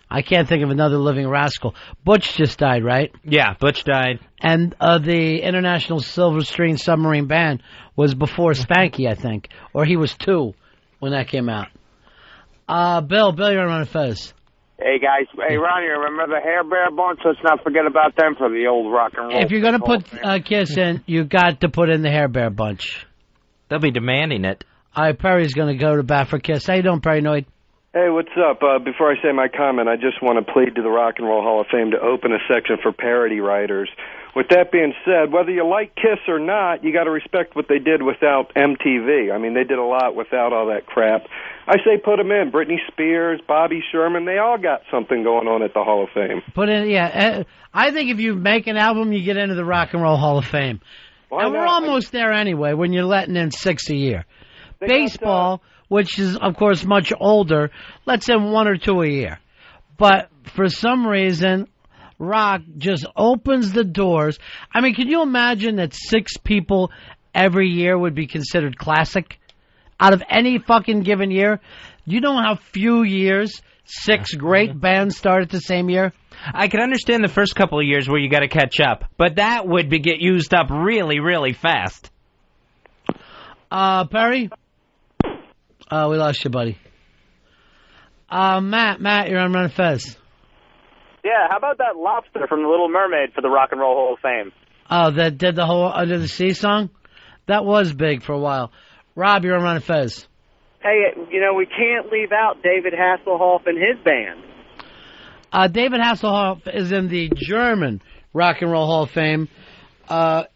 I can't think of another living rascal. Butch just died, right? Yeah, Butch died. And the International Silver String Submarine Band was before Spanky, I think. Or he was 2 when that came out. Bill, you're on Ron and Fez. Hey, guys. Hey, Ronnie, remember the Hair Bear Bunch? Let's not forget about them for the old rock and roll. If you're going to put Kiss in, you got to put in the Hair Bear Bunch. They'll be demanding it. Perry's going to go to bat for Kiss. How you doing, Perry Noid? Hey, what's up? Before I say my comment, I just want to plead to the Rock and Roll Hall of Fame to open a section for parody writers. With that being said, whether you like Kiss or not, you got to respect what they did without MTV. I mean, they did a lot without all that crap. I say put them in. Britney Spears, Bobby Sherman, they all got something going on at the Hall of Fame. Put in, yeah. I think if you make an album, you get into the Rock and Roll Hall of Fame. And we're almost there anyway when you're letting in 6 a year. Baseball, which is, of course, much older, lets in 1 or 2 a year. But for some reason, rock just opens the doors. I mean, can you imagine that 6 people every year would be considered classic? Out of any fucking given year? Do you know how few years 6 great bands start at the same year? I can understand the first couple of years where you got to catch up, but that would get used up really, really fast. Perry? We lost you, buddy. Matt, you're on Ron and Fez. Yeah, how about that lobster from The Little Mermaid for the Rock and Roll Hall of Fame? Oh, that did the whole Under the Sea song? That was big for a while. Rob, you're on Ron and Fez. Hey, we can't leave out David Hasselhoff and his band. David Hasselhoff is in the German Rock and Roll Hall of Fame.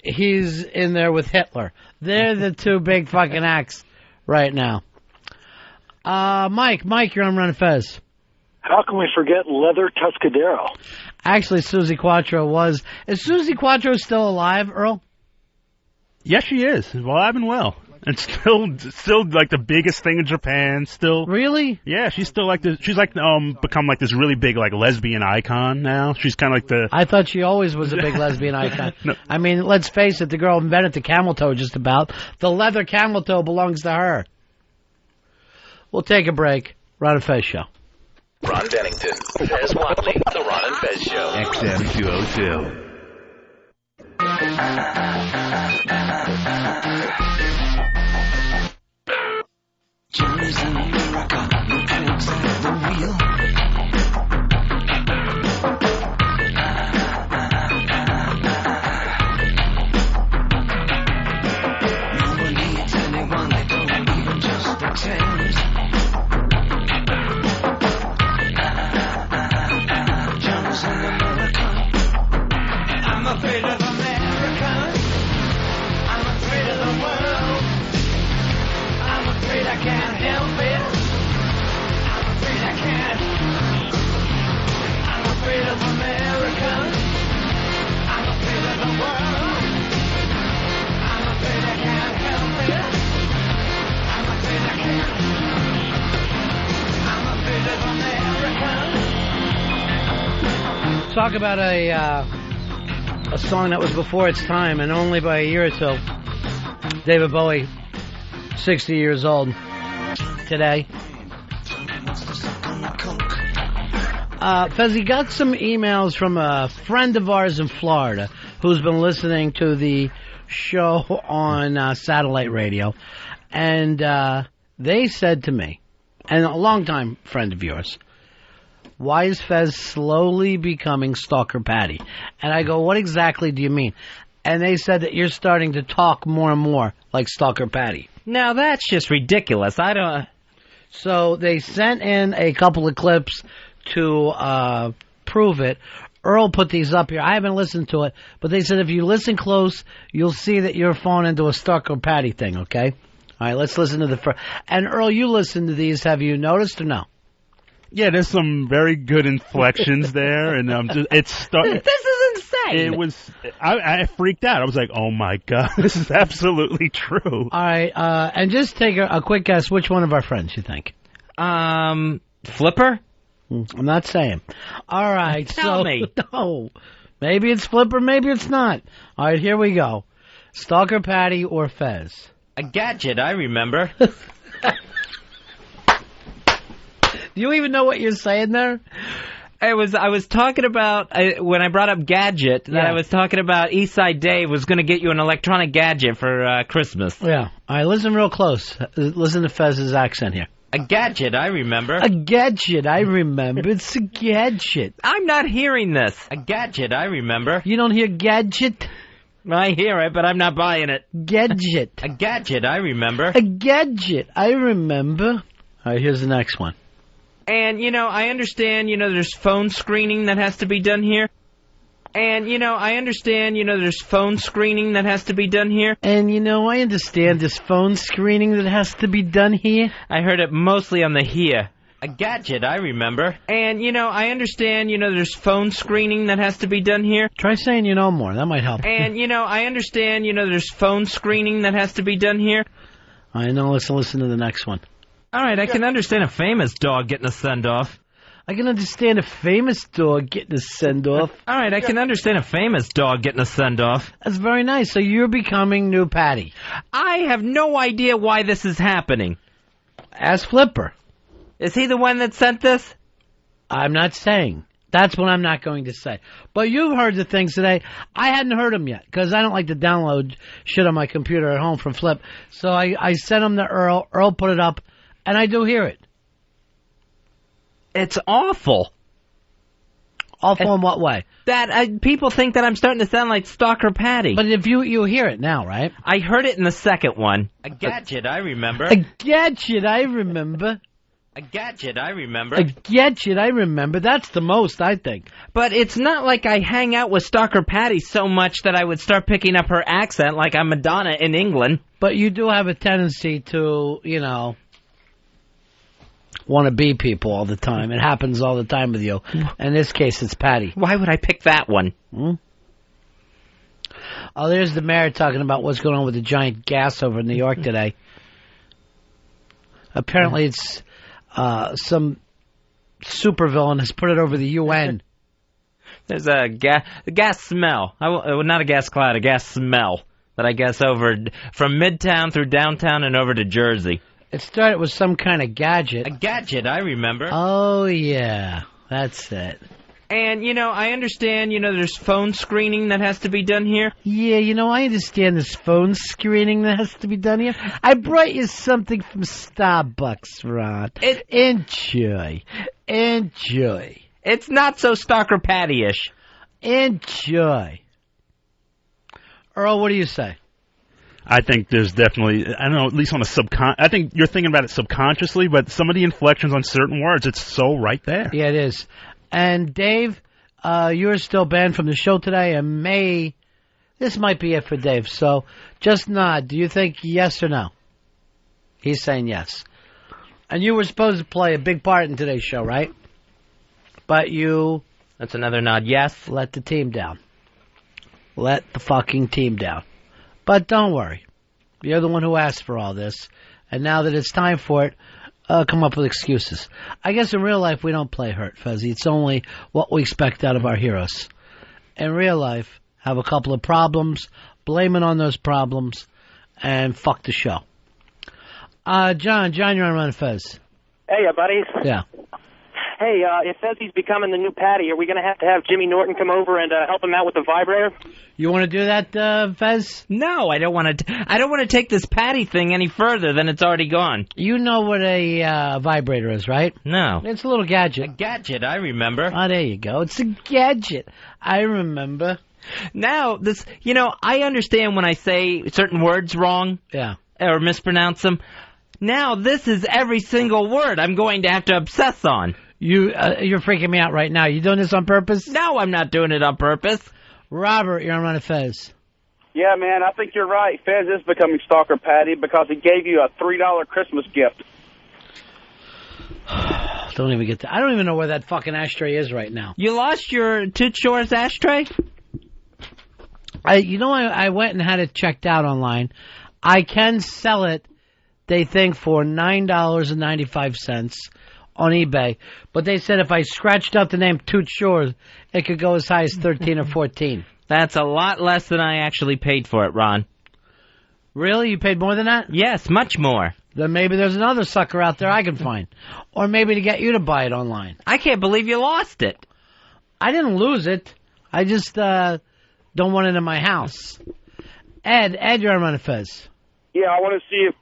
He's in there with Hitler. They're the 2 big fucking acts right now. Mike, you're on Ron and Fez. How can we forget Leather Tuscadero? Actually, Susie Quattro was. Is Susie Quattro still alive, Earl? Yes, she is. Alive and well. And still like the biggest thing in Japan. Still, really? Yeah, she's still like this. She's like become like this really big like lesbian icon now. She's kind of like the. I thought she always was a big lesbian icon. No. I mean, let's face it, the girl invented the camel toe. Just about the leather camel toe belongs to her. We'll take a break. Ron and Fez Show. Ron Bennington, Fez Whatley, the Ron and Fez Show. XM 202. Journeys in America, no tricks at the wheel. No one needs anyone, they don't even just pretend. Journeys in America, I'm afraid of America. I'm afraid of the world. I'm afraid I can't help it. I'm afraid I can't. I'm afraid of America. I'm afraid of the world. I'm afraid I can't help it. I'm afraid I can't. I'm afraid of America. Talk about a song that was before its time, and only by a year or two. David Bowie 60 years old today. Fezzi, got some emails from a friend of ours in Florida who's been listening to the show on satellite radio, and they said to me, and a longtime friend of yours, why is Fez slowly becoming Stalker Patty? And I go, what exactly do you mean? And they said that you're starting to talk more and more like Stalker Patty. Now, that's just ridiculous. I don't... So they sent in a couple of clips to prove it. Earl put these up here. I haven't listened to it, but they said if you listen close, you'll see that you're falling into a Stalker Patty thing, okay? All right, let's listen to the first. And Earl, you listened to these. Have you noticed or no? Yeah, there's some very good inflections there, and This is insane. It was. I freaked out. I was like, "Oh my god, this is absolutely true." All right, and just take a quick guess. Which one of our friends you think? Flipper? I'm not saying. All right, Tell me. No, maybe it's Flipper, maybe it's not. All right, here we go. Stalker Patty or Fez? A gadget, I remember. Do you even know what you're saying there? I was talking about, when I brought up gadget, that I was talking about Eastside Dave was going to get you an electronic gadget for Christmas. Yeah. All right, listen real close. Listen to Fez's accent here. A gadget, I remember. A gadget, I remember. It's a gadget. I'm not hearing this. A gadget, I remember. You don't hear gadget? I hear it, but I'm not buying it. Gadget. A gadget, I remember. A gadget, I remember. All right, here's the next one. And, I understand, there's phone screening that has to be done here. And, I understand, there's phone screening that has to be done here. And, I understand this phone screening that has to be done here. I heard it mostly on the here. A gadget, I remember. And, I understand, there's phone screening that has to be done here. Try saying you know more. That might help. And, I understand, there's phone screening that has to be done here. I know. Let's listen to the next one. All right, I can understand a famous dog getting a send-off. I can understand a famous dog getting a send-off. All right, I can understand a famous dog getting a send-off. That's very nice. So you're becoming new Patty. I have no idea why this is happening. Ask Flipper. Is he the one that sent this? I'm not saying. That's what I'm not going to say. But you've heard the things today. I hadn't heard them yet because I don't like to download shit on my computer at home from Flip. So I sent them to Earl. Earl put it up, and I do hear it. It's awful. Awful in what way? That people think that I'm starting to sound like Stalker Patty. But if you hear it now, right? I heard it in the second one. A gadget, I remember. A gadget, I remember. A gadget, I remember. A gadget, I remember. That's the most, I think. But it's not like I hang out with Stalker Patty so much that I would start picking up her accent like I'm Madonna in England. But you do have a tendency to, want to be people all the time. It happens all the time with you. In this case, it's Patty. Why would I pick that one? Oh, there's the mayor talking about what's going on with the giant gas over in New York today. Apparently, it's some supervillain has put it over the UN. There's a gas smell. Not a gas cloud, a gas smell that I guess over from Midtown through downtown and over to Jersey. It started with some kind of gadget. A gadget, I remember. Oh, yeah. That's it. And, I understand, there's phone screening that has to be done here. Yeah, I understand this phone screening that has to be done here. I brought you something from Starbucks, Ron. Enjoy. Enjoy. It's not so Stalker Patty-ish. Enjoy. Earl, what do you say? I think there's definitely, I don't know, at least on a I think you're thinking about it subconsciously, but some of the inflections on certain words, it's so right there. Yeah, it is. And Dave, you're still banned from the show today, and this might be it for Dave, so just nod. Do you think yes or no? He's saying yes. And you were supposed to play a big part in today's show, right? But That's another nod, yes. Let the team down. Let the fucking team down. But don't worry. You're the one who asked for all this. And now that it's time for it, come up with excuses. I guess in real life we don't play hurt, Fuzzy. It's only what we expect out of our heroes. In real life, have a couple of problems, blame it on those problems, and fuck the show. John, you're on Ron and Fez. Hey, buddies. Yeah. Hey, if Fezzi's becoming the new Patty, are we going to have Jimmy Norton come over and help him out with the vibrator? You want to do that, Fez? No, I don't want to. I don't want to take this Patty thing any further than it's already gone. You know what a vibrator is, right? No. It's a little gadget. A gadget, I remember. Oh, there you go. It's a gadget. I remember. Now, this, I understand when I say certain words wrong. Yeah. Or mispronounce them. Now, this is every single word I'm going to have to obsess on. You're freaking me out right now. You doing this on purpose? No, I'm not doing it on purpose. Robert, you're on Ron and Fez. Yeah, man, I think you're right. Fez is becoming Stalker Patty because he gave you a $3 Christmas gift. Don't even get that. I don't even know where that fucking ashtray is right now. You lost your Toot Shores ashtray? I went and had it checked out online. I can sell it, they think, for $9.95 on eBay. But they said if I scratched out the name Toot Shores, it could go as high as 13 or 14. That's a lot less than I actually paid for it, Ron. Really? You paid more than that? Yes, much more. Then maybe there's another sucker out there I can find. Or maybe to get you to buy it online. I can't believe you lost it. I didn't lose it. I just don't want it in my house. Ed, you're on Ron and Fez. Yeah, I want to see if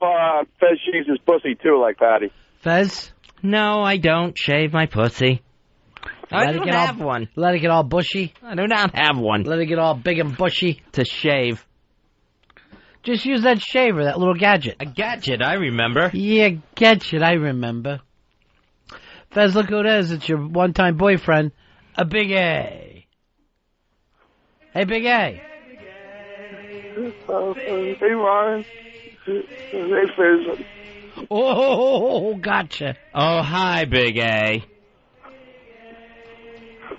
Fez shaves his pussy, too, like Patty. Fez? No, I don't shave my pussy. I don't have one. Let it get all bushy? I do not have one. Let it get all big and bushy? To shave. Just use that shaver, that little gadget. A gadget, I remember. Yeah, gadget, I remember. Fez, look who it is. It's your one-time boyfriend, a Big A. Hey, Big A. Hey, Ron. Hey, Fez. Oh, gotcha. Oh, hi, Big A.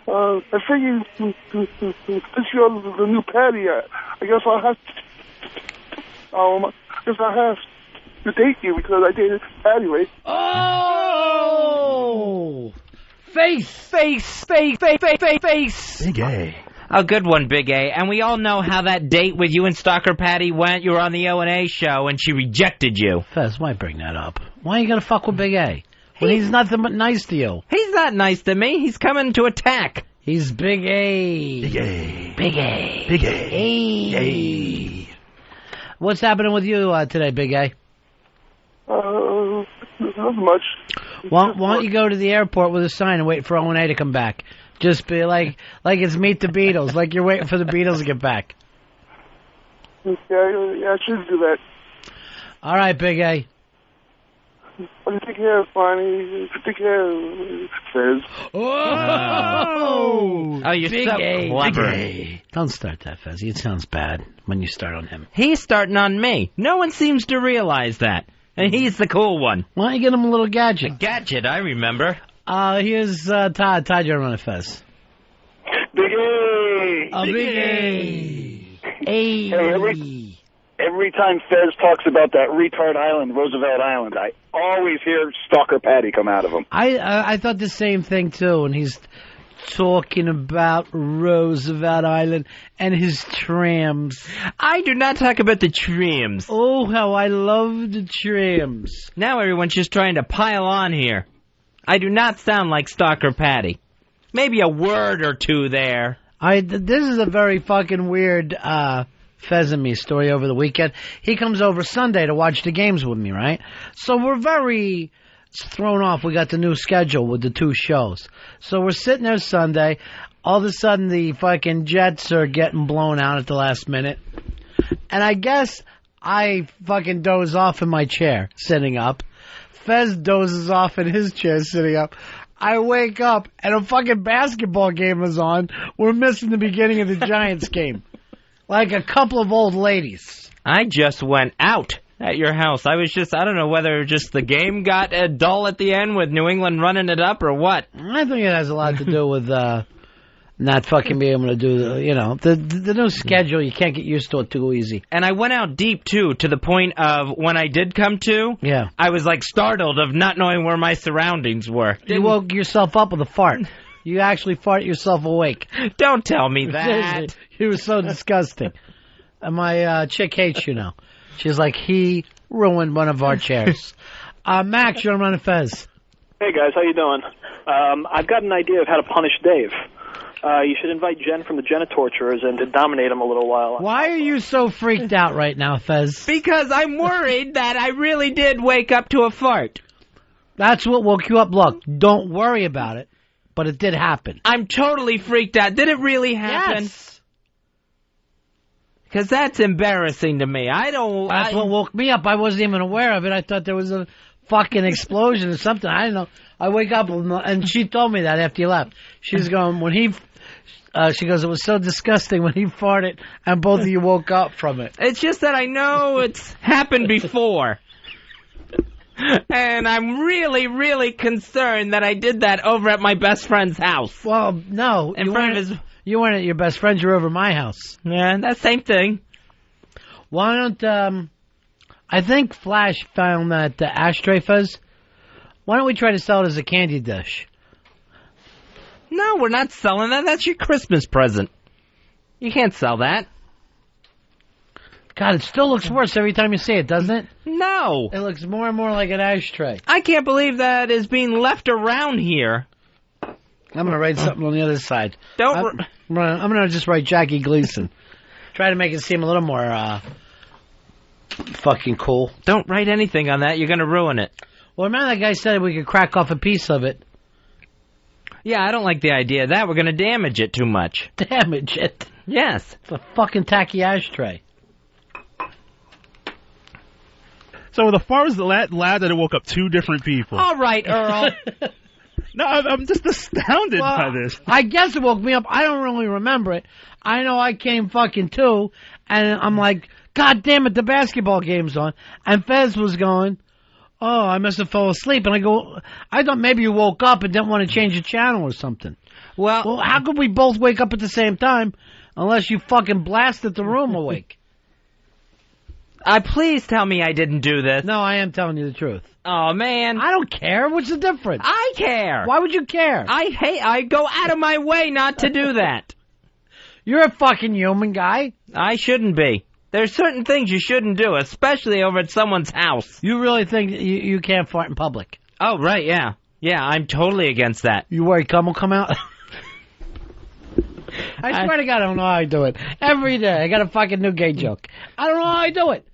I figured since you're the new Patty, I guess I have to date you because I dated Patty, right? Oh! Face! Big A. A good one, Big A. And we all know how that date with you and Stalker Patty went. You were on the O&A show, and she rejected you. Fez, why bring that up? Why are you going to fuck with Big A? When he's nothing but nice to you. He's not nice to me. He's coming to attack. He's Big A. Big A. Big A. Big A. Hey. What's happening with you today, Big A? Not much. Why don't you go to the airport with a sign and wait for O&A to come back? Just be like it's Meet the Beatles, like you're waiting for the Beatles to get back. Yeah, I should do that. All right, Big A. Well, take care, Bonnie. Take care, Fez. Oh, you're Big so A. clever. Big A. Don't start that, Fez. It sounds bad when you start on him. He's starting on me. No one seems to realize that. And he's the cool one. Why don't you get him a little gadget? A gadget, I remember. Here's Todd. Todd, you're on a Fez. Big A. A Big A. Hey, every time Fez talks about that retard island, Roosevelt Island, I always hear Stalker Patty come out of him. I thought the same thing, too, when he's talking about Roosevelt Island and his trams. I do not talk about the trams. Oh, how I love the trams. Now everyone's just trying to pile on here. I do not sound like Stalker Patty. Maybe a word or two there. This is a very fucking weird Fez and me story over the weekend. He comes over Sunday to watch the games with me, right? So we're very thrown off. We got the new schedule with the two shows. So we're sitting there Sunday. All of a sudden, the fucking Jets are getting blown out at the last minute. And I guess I fucking doze off in my chair, sitting up. Fez dozes off in his chair, sitting up. I wake up, and a fucking basketball game is on. We're missing the beginning of the Giants game. Like a couple of old ladies. I just went out at your house. I don't know whether just the game got dull at the end with New England running it up or what. I think it has a lot to do with not fucking being able to do the new schedule. You can't get used to it too easy. And I went out deep, too, to the point of when I did come to, yeah, I was like startled of not knowing where my surroundings were. You woke yourself up with a fart. You actually fart yourself awake. Don't tell me that. You were so disgusting. And my chick hates you now. She's like, he ruined one of our chairs. Max, you're on Ron and Fez. Hey, guys. How you doing? I've got an idea of how to punish Dave. You should invite Jen from the Genitorturers and to dominate him a little while. Why are you so freaked out right now, Fez? Because I'm worried that I really did wake up to a fart. That's what woke you up. Look, don't worry about it, but it did happen. I'm totally freaked out. Did it really happen? Yes. Because that's embarrassing to me. That's what woke me up. I wasn't even aware of it. I thought there was a fucking explosion or something. I didn't know. I wake up and she told me that after you left. She's going, she goes, it was so disgusting when he farted and both of you woke up from it. It's just that I know it's happened before. And I'm really, really concerned that I did that over at my best friend's house. Well, no. You weren't at your best friend's. You were over at my house. Yeah, that same thing. Why don't, I think Flash found that ashtray, Fez. Why don't we try to sell it as a candy dish? No, we're not selling that. That's your Christmas present. You can't sell that. God, it still looks worse every time you see it, doesn't it? No. It looks more and more like an ashtray. I can't believe that is being left around here. I'm going to write something on the other side. I'm going to just write Jackie Gleason. Try to make it seem a little more fucking cool. Don't write anything on that. You're going to ruin it. Well, remember that guy said we could crack off a piece of it. Yeah, I don't like the idea of that. We're going to damage it too much. Damage it? Yes. It's a fucking tacky ashtray. So the far as the lad that it woke up two different people. All right, Earl. No, I'm just astounded by this. I guess it woke me up. I don't really remember it. I know I came fucking to, and I'm like, God damn it, the basketball game's on. And Fez was going, oh, I must have fell asleep. And I thought maybe you woke up and didn't want to change the channel or something. Well, how could we both wake up at the same time unless you fucking blasted the room awake? Please tell me I didn't do this. No, I am telling you the truth. Oh, man. I don't care. What's the difference? I care. Why would you care? I go out of my way not to do that. You're a fucking human guy. I shouldn't be. There's certain things you shouldn't do, especially over at someone's house. You really think you can't fart in public? Oh, right, yeah. Yeah, I'm totally against that. You worry cum will come out? I swear to God, I don't know how I do it. Every day, I got a fucking new gay joke. I don't know how I do it.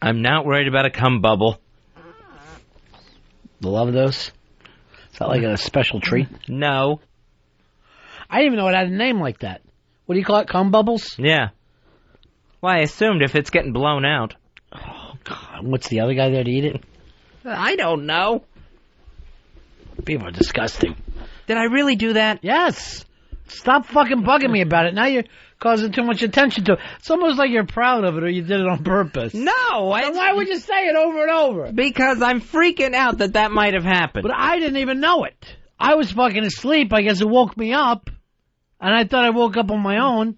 I'm not worried about a cum bubble. The love dose? Is that like a special treat? No. I didn't even know it had a name like that. What do you call it, cum bubbles? Yeah. Well, I assumed if it's getting blown out. Oh, God. What's the other guy there to eat it? I don't know. People are disgusting. Did I really do that? Yes. Stop fucking bugging me about it. Now you're causing too much attention to it. It's almost like you're proud of it or you did it on purpose. No. Then why would you say it over and over? Because I'm freaking out that might have happened. But I didn't even know it. I was fucking asleep. I guess it woke me up. And I thought I woke up on my own.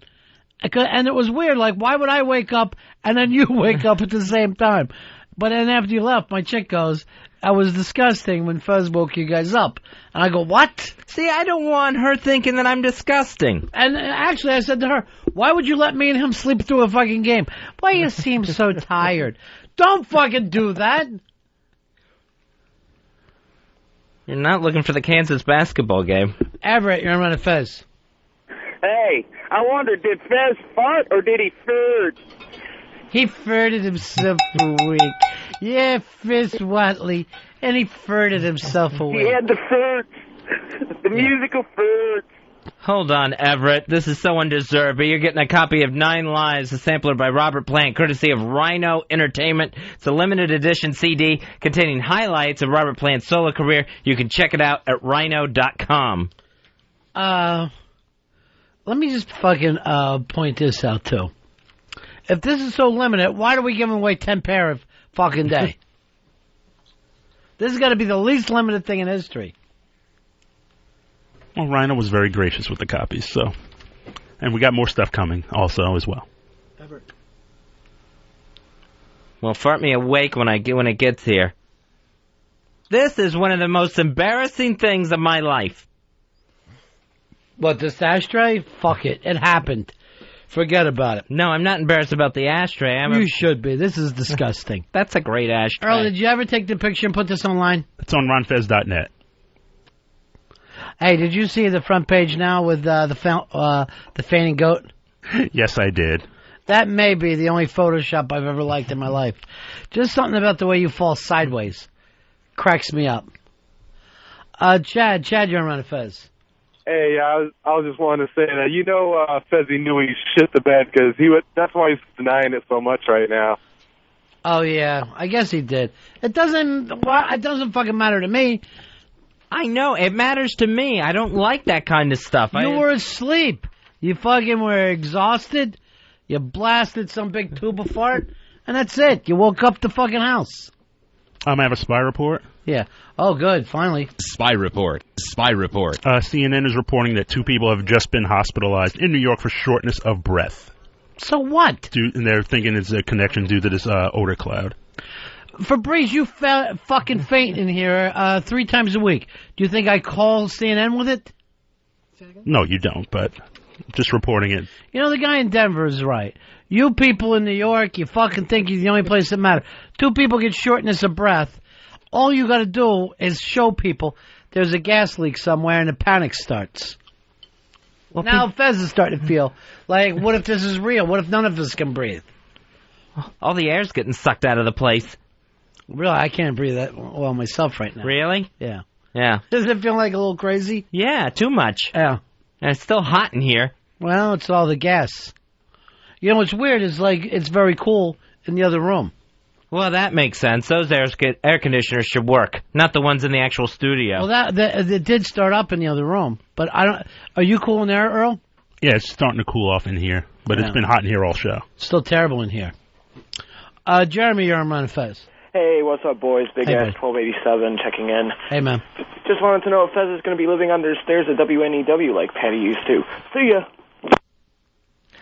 And it was weird. Like, why would I wake up and then you wake up at the same time? But then after you left, my chick goes, I was disgusting when Fuzz woke you guys up. And I go, what? See, I don't want her thinking that I'm disgusting. And actually, I said to her, why would you let me and him sleep through a fucking game? Boy, you seem so tired. Don't fucking do that. You're not looking for the Kansas basketball game. Everett, you're on Ron and Fez. Hey, I wonder, did Fez fart or did he fart? He farted himself awake. Yeah, Fizz Watley. And he farted himself awake. He had the fart. The musical fart. Hold on, Everett. This is so undeserved. You're getting a copy of 9 Lives, a sampler by Robert Plant, courtesy of Rhino Entertainment. It's a limited edition CD containing highlights of Robert Plant's solo career. You can check it out at rhino.com. Let me just fucking point this out, too. If this is so limited, why are we giving away 10 pair of fucking day? This has got to be the least limited thing in history. Well, Rhino was very gracious with the copies, so. And we got more stuff coming also as well. Well, fart me awake when it gets here. This is one of the most embarrassing things of my life. What, this ashtray? Fuck it. It happened. Forget about it. No, I'm not embarrassed about the ashtray. You should be. This is disgusting. That's a great ashtray. Earl, did you ever take the picture and put this online? It's on ronfez.net. Hey, did you see the front page now with the fainting goat? Yes, I did. That may be the only Photoshop I've ever liked in my life. Just something about the way you fall sideways cracks me up. Chad, you're on Ron and Fez. Hey, I was just wanting to say that, Fezzy knew he shit the bed because that's why he's denying it so much right now. Oh, yeah, I guess he did. It doesn't fucking matter to me. I know, it matters to me. I don't like that kind of stuff. You were asleep. You fucking were exhausted. You blasted some big tube of fart, and that's it. You woke up the fucking house. I have a spy report. Yeah. Oh, good. Finally. Spy report. CNN is reporting that 2 people have just been hospitalized in New York for shortness of breath. So what? And they're thinking it's a connection due to this odor cloud. Fabrice, you fucking faint in here 3 times a week. Do you think I call CNN with it? No, you don't, but just reporting it. You know, the guy in Denver is right. You people in New York, you fucking think you're the only place that matters. 2 people get shortness of breath. All you got to do is show people there's a gas leak somewhere and the panic starts. Well, now Fez is starting to feel like, what if this is real? What if none of us can breathe? All the air's getting sucked out of the place. Really, I can't breathe that well myself right now. Really? Yeah. Yeah. Does it feel like a little crazy? Yeah, too much. Yeah. And it's still hot in here. Well, it's all the gas. You know what's weird is, like, it's very cool in the other room. Well, that makes sense. Those air conditioners should work, not the ones in the actual studio. Well, that did start up in the other room, but I don't. Are you cool in there, Earl? Yeah, it's starting to cool off in here, but It's been hot in here all show. Still terrible in here. Jeremy, you're on Ron and Fez. Hey, what's up, boys? Big Hey, Ass 1287 checking in. Hey, man. Just wanted to know if Fez is going to be living under stairs at WNEW like Patty used to. See ya.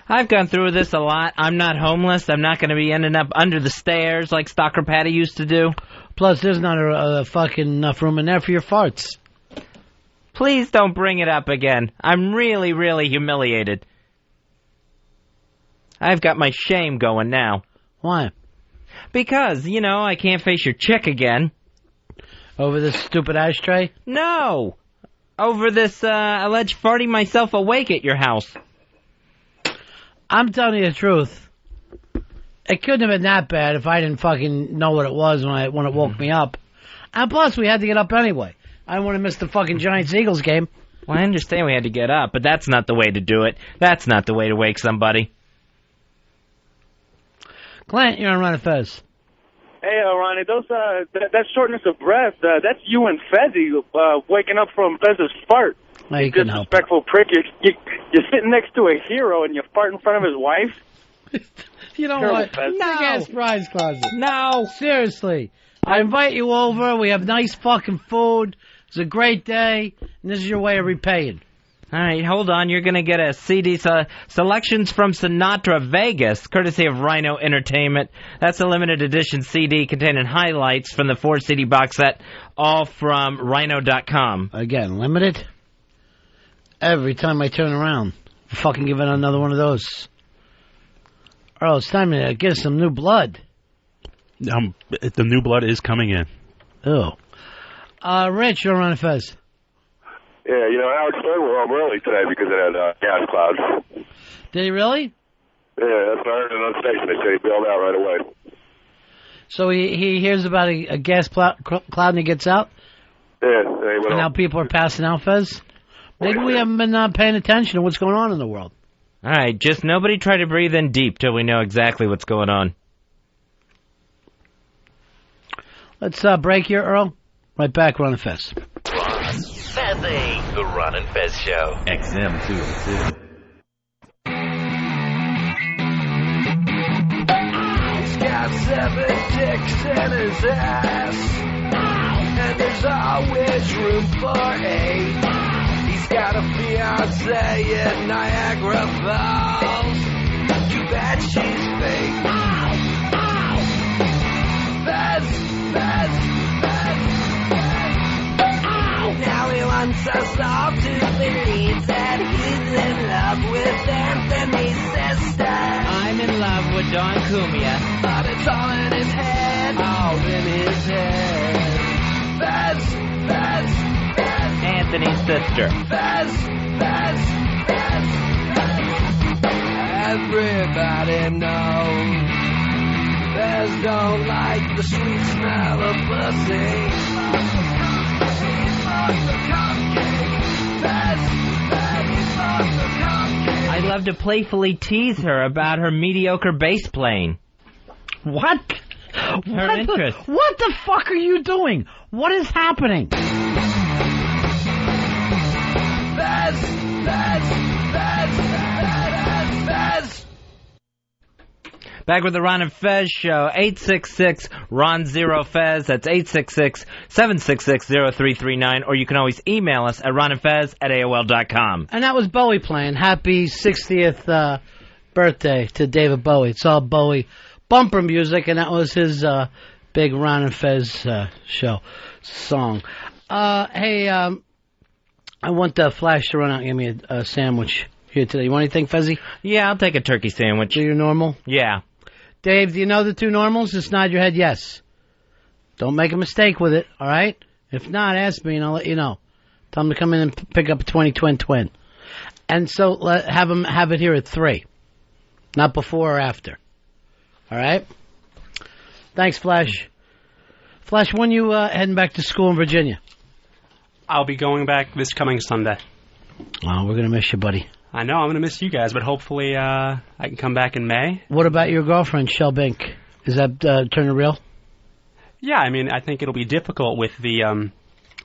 I've gone through this a lot. I'm not homeless. I'm not going to be ending up under the stairs like Stalker Patty used to do. Plus, there's not a fucking enough room in there for your farts. Please don't bring it up again. I'm really, really humiliated. I've got my shame going now. Why? Because, I can't face your chick again. Over this stupid ashtray? No! Over this alleged farting myself awake at your house. I'm telling you the truth. It couldn't have been that bad if I didn't fucking know what it was when it woke me up. And plus, we had to get up anyway. I didn't want to miss the fucking Giants-Eagles game. Well, I understand we had to get up, but that's not the way to do it. That's not the way to wake somebody. Clint, you're on Ron and Fez. Hey, Ronnie, that shortness of breath, that's you and Fezzy waking up from Fez's fart. No, you couldn't help it. Disrespectful prick. You're sitting next to a hero and you fart in front of his wife? You know what? Big ass prize closet. No. Seriously. I invite you over. We have nice fucking food. It's a great day. And this is your way of repaying. All right, hold on. You're going to get a CD Selections from Sinatra Vegas, courtesy of Rhino Entertainment. That's a limited edition CD containing highlights from the 4-CD box set, all from Rhino.com. Again, limited? Every time I turn around, I'm fucking giving another one of those. Earl, it's time to get some new blood. The new blood is coming in. Oh. Rich, you're on Fez. Yeah, Alex Stern went home early today because of that gas cloud. Did he really? Yeah, that's what I heard on the station. They said he bailed out right away. So he hears about a gas cloud and he gets out? Yeah. And now people are passing out, Fez? Maybe we haven't been paying attention to what's going on in the world. All right, just nobody try to breathe in deep till we know exactly what's going on. Let's break here, Earl. Right back, Ron and Fez. Fezzy. The Ron and Fez Show. XM 202. He's got 7 dicks in his ass, and there's always room for 8. He's got a fiancée in Niagara Falls. Too bad she's fake. Fez. Now he wants us all to believe that he's in love with Anthony. Says with Don Cumia. But it's all in his head. All in his head. Fez, Fez, Fez. Anthony's sister. Fez, Fez, Fez. Everybody knows Fez don't like the sweet smell of pussy. I'd love to playfully tease her about her mediocre bass playing. What? Her interest. What the fuck are you doing? What is happening? Fez, Fez, Fez, Fez, Fez. Back with the Ron and Fez show, 866-RON-0-FEZ. That's 866-766-0339. Or you can always email us at ronandfez@AOL.com. And that was Bowie playing. Happy 60th birthday to David Bowie. It's all Bowie bumper music, and that was his big Ron and Fez show song. Hey, I want Flash to run out and give me a sandwich here today. You want anything, Fezzy? Yeah, I'll take a turkey sandwich. Do you normal? Yeah. Dave, do you know the two normals? Just nod your head yes. Don't make a mistake with it, all right? If not, ask me and I'll let you know. Tell them to come in and pick up a 20 twin. And so have them have it here at 3. Not before or after. All right? Thanks, Flash. Flash, when you heading back to school in Virginia? I'll be going back this coming Sunday. Oh, we're going to miss you, buddy. I know, I'm going to miss you guys, but hopefully I can come back in May. What about your girlfriend, Shell Bink? Is that turning real? Yeah, I mean, I think it'll be difficult with the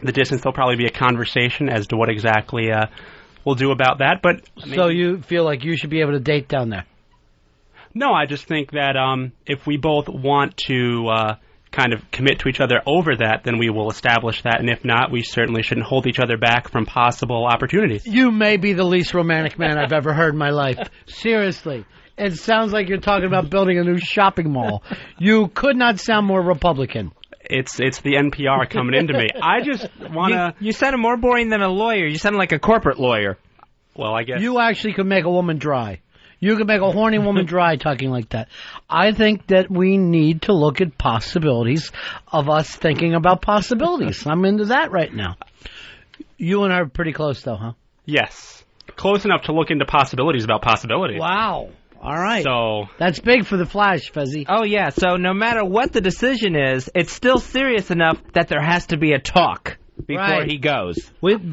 distance. There'll probably be a conversation as to what exactly we'll do about that. But so you feel like you should be able to date down there? No, I just think that if we both want to kind of commit to each other over that, then we will establish that. And if not, we certainly shouldn't hold each other back from possible opportunities. You may be the least romantic man I've ever heard in my life. Seriously. It sounds like you're talking about building a new shopping mall. You could not sound more Republican. It's the NPR coming into me. I just want to... You sounded more boring than a lawyer. You sounded like a corporate lawyer. Well, I guess... You actually could make a woman dry. You could make a horny woman dry talking like that. I think that we need to look at possibilities of us thinking about possibilities. I'm into that right now. You and I are pretty close, though, huh? Yes. Close enough to look into possibilities about possibilities. Wow. All right. So that's big for the Flash, Fezzy. Oh, yeah. So no matter what the decision is, it's still serious enough that there has to be a talk before he goes.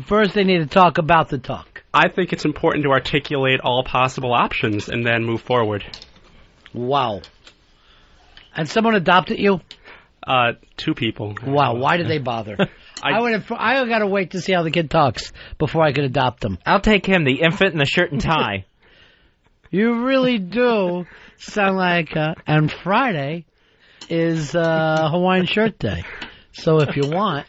First, they need to talk about the talk. I think it's important to articulate all possible options and then move forward. Wow. And someone adopted you? 2 people. Wow. Why did they bother? I got to wait to see how the kid talks before I could adopt him. I'll take him, the infant in the shirt and tie. You really do sound like, and Friday is Hawaiian Shirt Day. So if you want.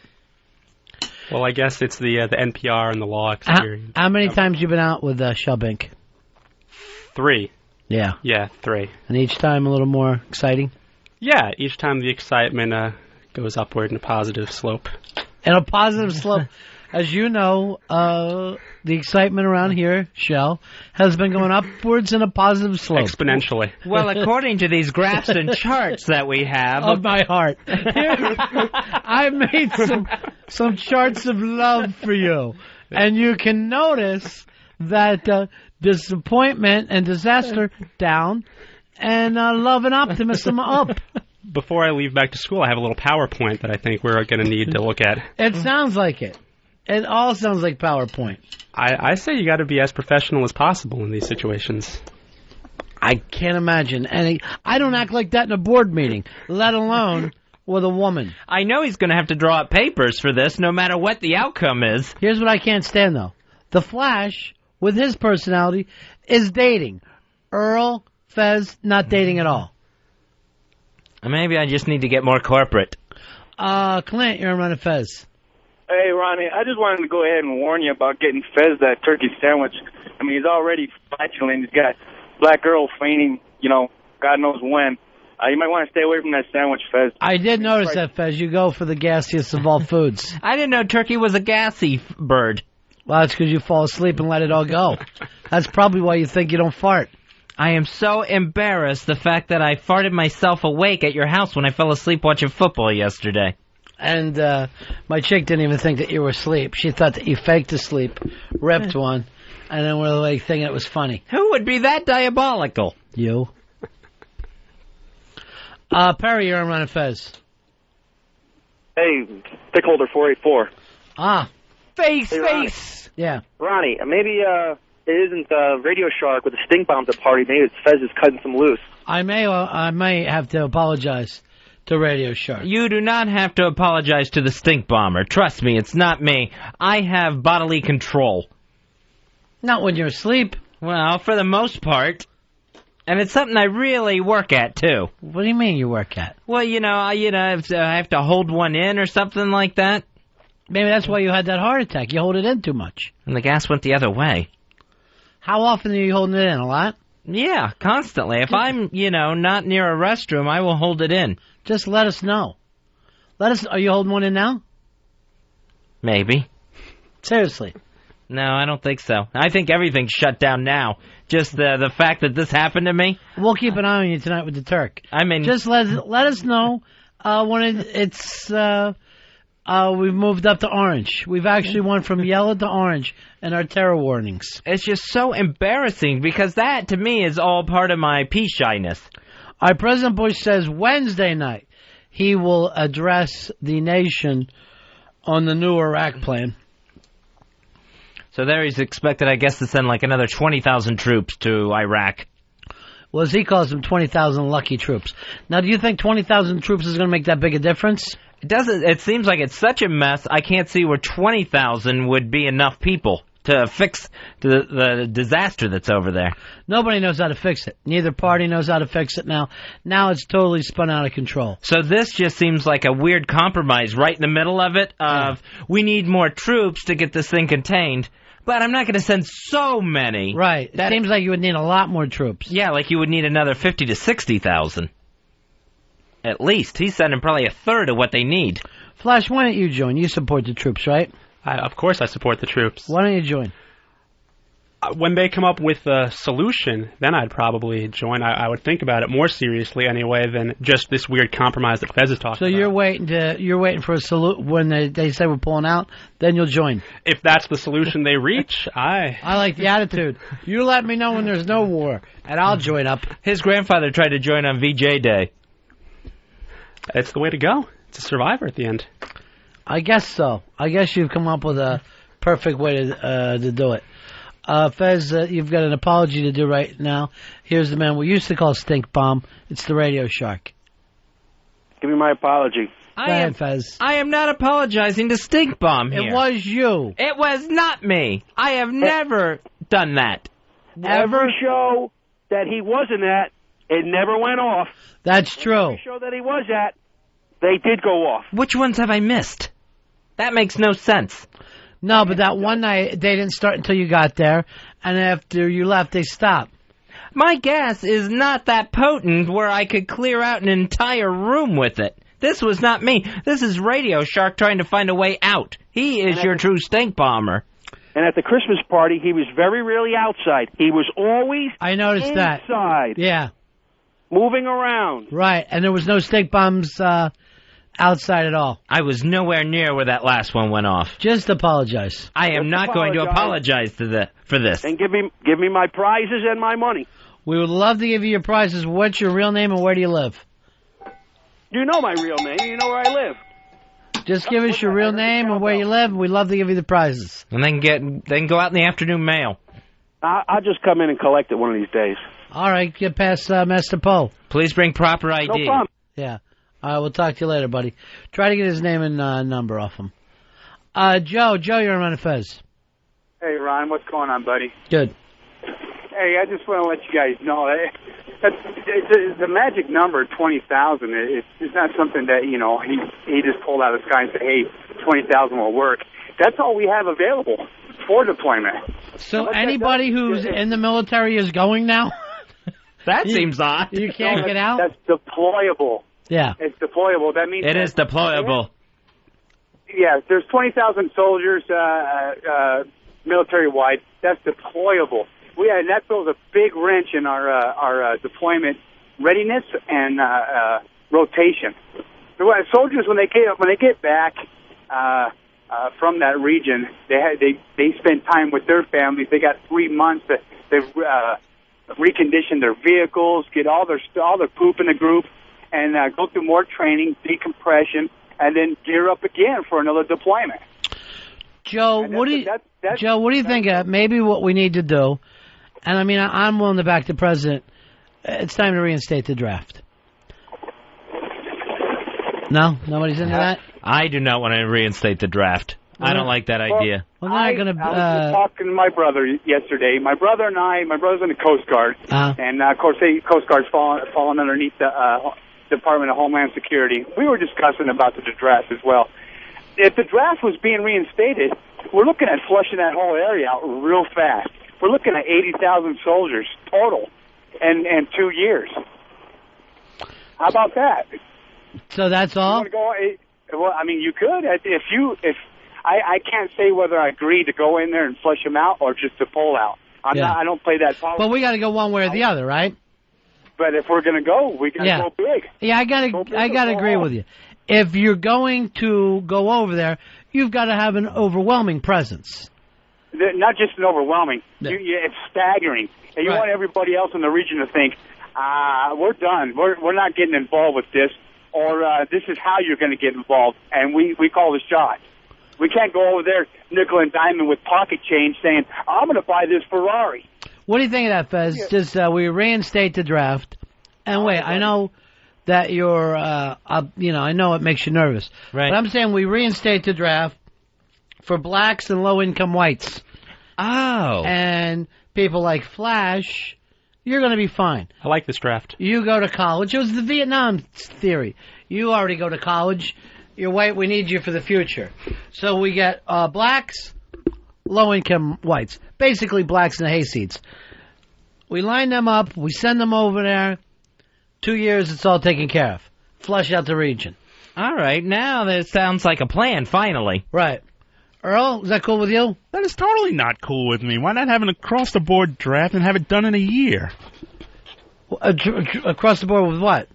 Well, I guess it's the NPR and the law experience. How many times you been out with Shellbink? 3. Yeah. Yeah, 3. And each time a little more exciting? Yeah, each time the excitement goes upward in a positive slope. In a positive slope. As you know, the excitement around here, Shell, has been going upwards in a positive slope. Exponentially. Well, according to these graphs and charts that we have... Of my heart. Here, I made some charts of love for you. And you can notice that disappointment and disaster down, and love and optimism up. Before I leave back to school, I have a little PowerPoint that I think we're going to need to look at. It sounds like it. It all sounds like PowerPoint. I say you got to be as professional as possible in these situations. I can't imagine. And I don't act like that in a board meeting, let alone with a woman. I know he's going to have to draw up papers for this, no matter what the outcome is. Here's what I can't stand, though. The Flash, with his personality, is dating. Earl, Fez, not dating at all. Maybe I just need to get more corporate. Clint, you're on Ron and Fez. Hey, Ronnie, I just wanted to go ahead and warn you about getting Fez that turkey sandwich. I mean, he's already flatulent. He's got black girl fainting, God knows when. You might want to stay away from that sandwich, Fez. I did notice that, Fez. You go for the gassiest of all foods. I didn't know turkey was a gassy bird. Well, that's because you fall asleep and let it all go. That's probably why you think you don't fart. I am so embarrassed the fact that I farted myself awake at your house when I fell asleep watching football yesterday. And my chick didn't even think that you were asleep. She thought that you faked asleep, ripped one, and then we're like thinking it was funny. Who would be that diabolical? You. Perry, you're on Ron and Fez. Hey, stickholder 484. Face. Yeah. Ronnie, maybe it isn't Radio Shark with the stink bombs at party. Maybe it's Fez is cutting some loose. I may have to apologize to Radio Shark. You do not have to apologize to the stink bomber. Trust me, it's not me. I have bodily control. Not when you're asleep. Well, for the most part. And it's something I really work at, too. What do you mean you work at? Well, I have to hold one in or something like that. Maybe that's why you had that heart attack. You hold it in too much. And the gas went the other way. How often are you holding it in? A lot? Yeah, constantly. If I'm, not near a restroom, I will hold it in. Just let us know. Are you holding one in now? Maybe. Seriously. No, I don't think so. I think everything's shut down now. Just the fact that this happened to me. We'll keep an eye on you tonight with the Turk. I mean, just let us know when we've moved up to orange. We've actually went from yellow to orange in our terror warnings. It's just so embarrassing because that, to me, is all part of my pea shyness. President Bush says Wednesday night he will address the nation on the new Iraq plan. So there he's expected, I guess, to send like another 20,000 troops to Iraq. Well, as he calls them, 20,000 lucky troops. Now, do you think 20,000 troops is going to make that big a difference? It doesn't. It seems like it's such a mess, I can't see where 20,000 would be enough people to fix the disaster that's over there. Nobody knows how to fix it. Neither party knows how to fix it now. Now it's totally spun out of control. So this just seems like a weird compromise right in the middle of it we need more troops to get this thing contained. But I'm not going to send so many. Right. It seems like you would need a lot more troops. Yeah, like you would need another 50 to 60,000. At least. He's sending probably a third of what they need. Flash, why don't you join? You support the troops, right? Of course I support the troops. Why don't you join? When they come up with a solution, then I'd probably join. I would think about it more seriously anyway than just this weird compromise that Fez is talking about. So you're waiting for a solution when they say we're pulling out, then you'll join. If that's the solution they reach, I like the attitude. You let me know when there's no war, and I'll join up. His grandfather tried to join on VJ Day. It's the way to go. It's a survivor at the end. I guess so. I guess you've come up with a perfect way to do it. Fez, you've got an apology to do right now. Here's the man we used to call Stink Bomb. It's the Radio Shark. Give me my apology. Go ahead, Fez. I am not apologizing to Stink Bomb here. It was you. It was not me. I have never done that. Every show that he wasn't at, it never went off. That's true. Every show that he was at, they did go off. Which ones have I missed? That makes no sense. No, but that one night, they didn't start until you got there, and after you left, they stopped. My gas is not that potent where I could clear out an entire room with it. This was not me. This is Radio Shark trying to find a way out. He is your true stink bomber. And at the Christmas party, he was very rarely outside. He was always inside. Yeah. Moving around. Right, and there was no stink bombs outside at all. I was nowhere near where that last one went off. Just apologize. I am not going to apologize for this. And give me my prizes and my money. We would love to give you your prizes. What's your real name and where do you live? You know my real name. You know where I live. Just give us your real name and where you live, and we'd love to give you the prizes. And then go out in the afternoon mail. I'll just come in and collect it one of these days. All right, get past Master Poe. Please bring proper ID. No problem. Yeah. All right, we'll talk to you later, buddy. Try to get his name and number off him. Joe, you're on Ron and Fez. Hey, Ron, what's going on, buddy? Good. Hey, I just want to let you guys know the magic number 20,000. It's not something that he just pulled out of the sky and said, "Hey, 20,000 will work." That's all we have available for deployment. So anybody who's in the military is going now? That seems odd. You can't get out? That's deployable. Yeah. It's deployable. That means it is deployable. Yeah, there's 20,000 soldiers military-wide. That's deployable. that throws a big wrench in our deployment readiness and rotation. So soldiers, when they get back from that region, they spend time with their families. They got 3 months to recondition their vehicles, get all their poop in the group, and go through more training, decompression, and then gear up again for another deployment. Joe, what do you think? Maybe what we need to do, and I mean, I'm willing to back the president. It's time to reinstate the draft. No, nobody's into that. I do not want to reinstate the draft. I don't like that idea. Well, I was just talking to my brother yesterday. My brot's in the Coast Guard, and of course, Coast Guard's falling underneath the Department of Homeland Security. We were discussing about the draft as well. If the draft was being reinstated, we're looking at flushing that whole area out real fast. We're looking at 80,000 soldiers total in 2 years. How about that? So that's all? Well, I mean, you could. If I can't say whether I agree to go in there and flush them out or just to pull out. I don't play that politics. But we got to go one way or the other, right? But if we're going to go, we got to go big. Yeah, I got to agree with you. If you're going to go over there, you've got to have an overwhelming presence. Not just an overwhelming. It's staggering. And you want everybody else in the region to think, we're done. We're not getting involved with this, or this is how you're going to get involved, and we call the shot. We can't go over there nickel and diamond with pocket change saying, I'm going to buy this Ferrari. What do you think of that, Fez? Yeah. Just we reinstate the draft. And wait, I know that you're, I know it makes you nervous. Right. But I'm saying we reinstate the draft for blacks and low-income whites. Oh. And people like Flash, you're going to be fine. I like this draft. You go to college. It was the Vietnam theory. You already go to college. You're white. We need you for the future. So we get blacks, low-income whites. Basically blacks and hayseeds. We line them up. We send them over there. 2 years, it's all taken care of. Flush out the region. All right. Now that sounds like a plan, finally. Right. Earl, is that cool with you? That is totally not cool with me. Why not have an across-the-board draft and have it done in a year? Across the board with what?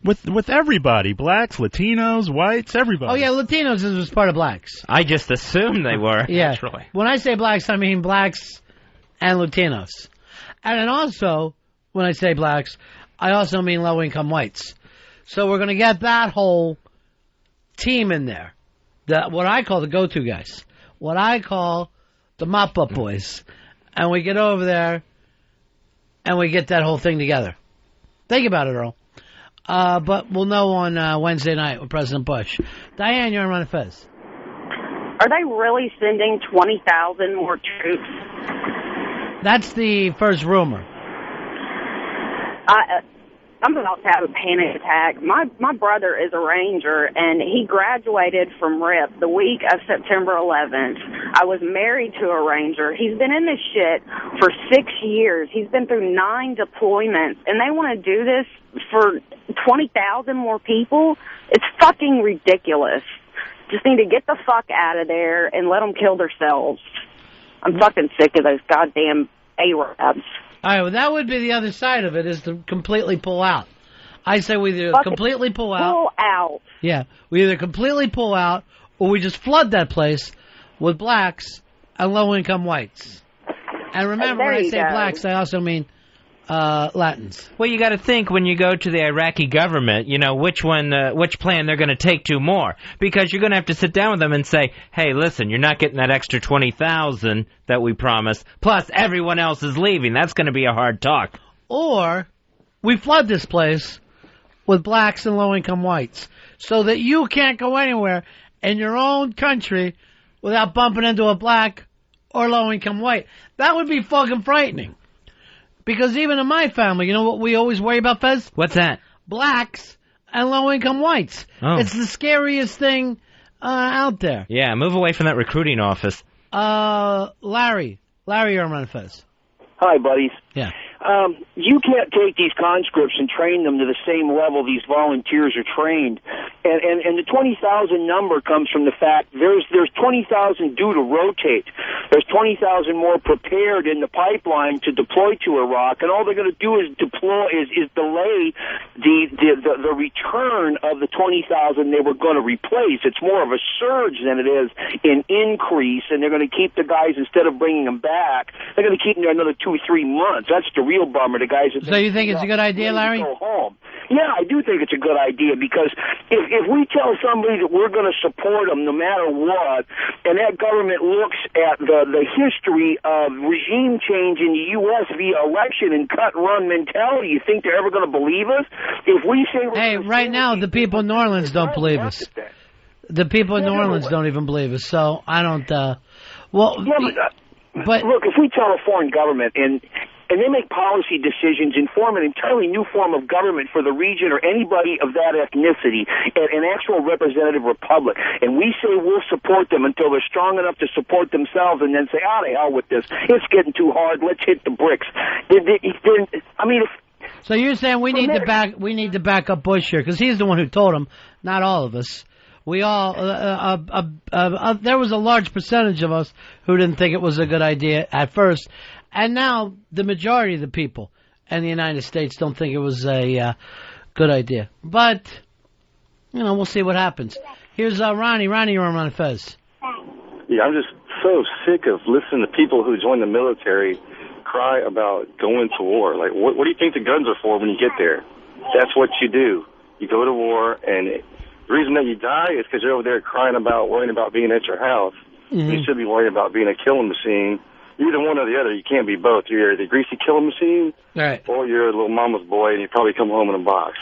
With everybody. Blacks, Latinos, whites, everybody. Oh, yeah, Latinos was part of blacks. I just assumed they were. Yeah. Naturally. When I say blacks, I mean blacks and Latinos. And then also, when I say blacks, I also mean low-income whites. So we're going to get that whole team in there. What I call the go-to guys. What I call the mop-up boys. And we get over there, and we get that whole thing together. Think about it, Earl. But we'll know on Wednesday night with President Bush. Diane, you're on Ron and Fez. Are they really sending 20,000 more troops? That's the first rumor. I'm about to have a panic attack. My brother is a Ranger, and he graduated from RIP the week of September 11th. I was married to a Ranger. He's been in this shit for 6 years. He's been through 9 deployments, and they want to do this for 20,000 more people? It's fucking ridiculous. Just need to get the fuck out of there and let them kill themselves. I'm fucking sick of those goddamn Arabs. All right, well, that would be the other side of it, is to completely pull out. I say we either completely pull out. Pull out. Yeah, we either completely pull out, or we just flood that place with blacks and low-income whites. And remember, when I say blacks, I also mean Latins. Well, you got to think when you go to the Iraqi government, which plan they're going to take to more, because you're going to have to sit down with them and say, "Hey, listen, you're not getting that extra 20,000 that we promised. Plus, everyone else is leaving. That's going to be a hard talk." Or we flood this place with blacks and low-income whites, so that you can't go anywhere in your own country without bumping into a black or low-income white. That would be fucking frightening. Because even in my family, you know what we always worry about, Fez? What's that? Blacks and low-income whites. Oh. It's the scariest thing out there. Yeah, move away from that recruiting office. Larry, you're on Fez. Hi, buddies. Yeah. You can't take these conscripts and train them to the same level these volunteers are trained And the 20,000 number comes from the fact there's 20,000 due to rotate. There's 20,000 more prepared in the pipeline to deploy to Iraq, and all they're going to do is delay the return of the 20,000 they were going to replace. It's more of a surge than it is an increase, and they're going to keep the guys, instead of bringing them back, they're going to keep them there another 2 or 3 months. That's the real bummer. The guys. So you think it's a good idea, Larry? Go home. Yeah, I do think it's a good idea, because if we tell somebody that we're going to support them no matter what, and that government looks at the history of regime change in the U.S. via election and cut-and-run mentality, you think they're ever going to believe us? If we say... Hey, right now, the people in New Orleans don't believe us. The people in New Orleans don't even believe us, so I don't... But look, if we tell a foreign government and they make policy decisions and form an entirely new form of government for the region or anybody of that ethnicity, an actual representative republic, and we say we'll support them until they're strong enough to support themselves, and then say, the hell with this, it's getting too hard, let's hit the bricks. So you're saying we need to back up Bush here, because he's the one who told him, not all of us. We all, there was a large percentage of us who didn't think it was a good idea at first, and now the majority of the people in the United States don't think it was a good idea. But, we'll see what happens. Here's Ronnie. Ronnie, you're on Ron and Fez. Yeah, I'm just so sick of listening to people who join the military cry about going to war. Like, what do you think the guns are for when you get there? That's what you do. You go to war, and the reason that you die is because you're over there worrying about being at your house. Mm-hmm. You should be worrying about being a killing machine. You're either one or the other. You can't be both. You're the greasy killing machine, right, or you're a little mama's boy, and you probably come home in a box.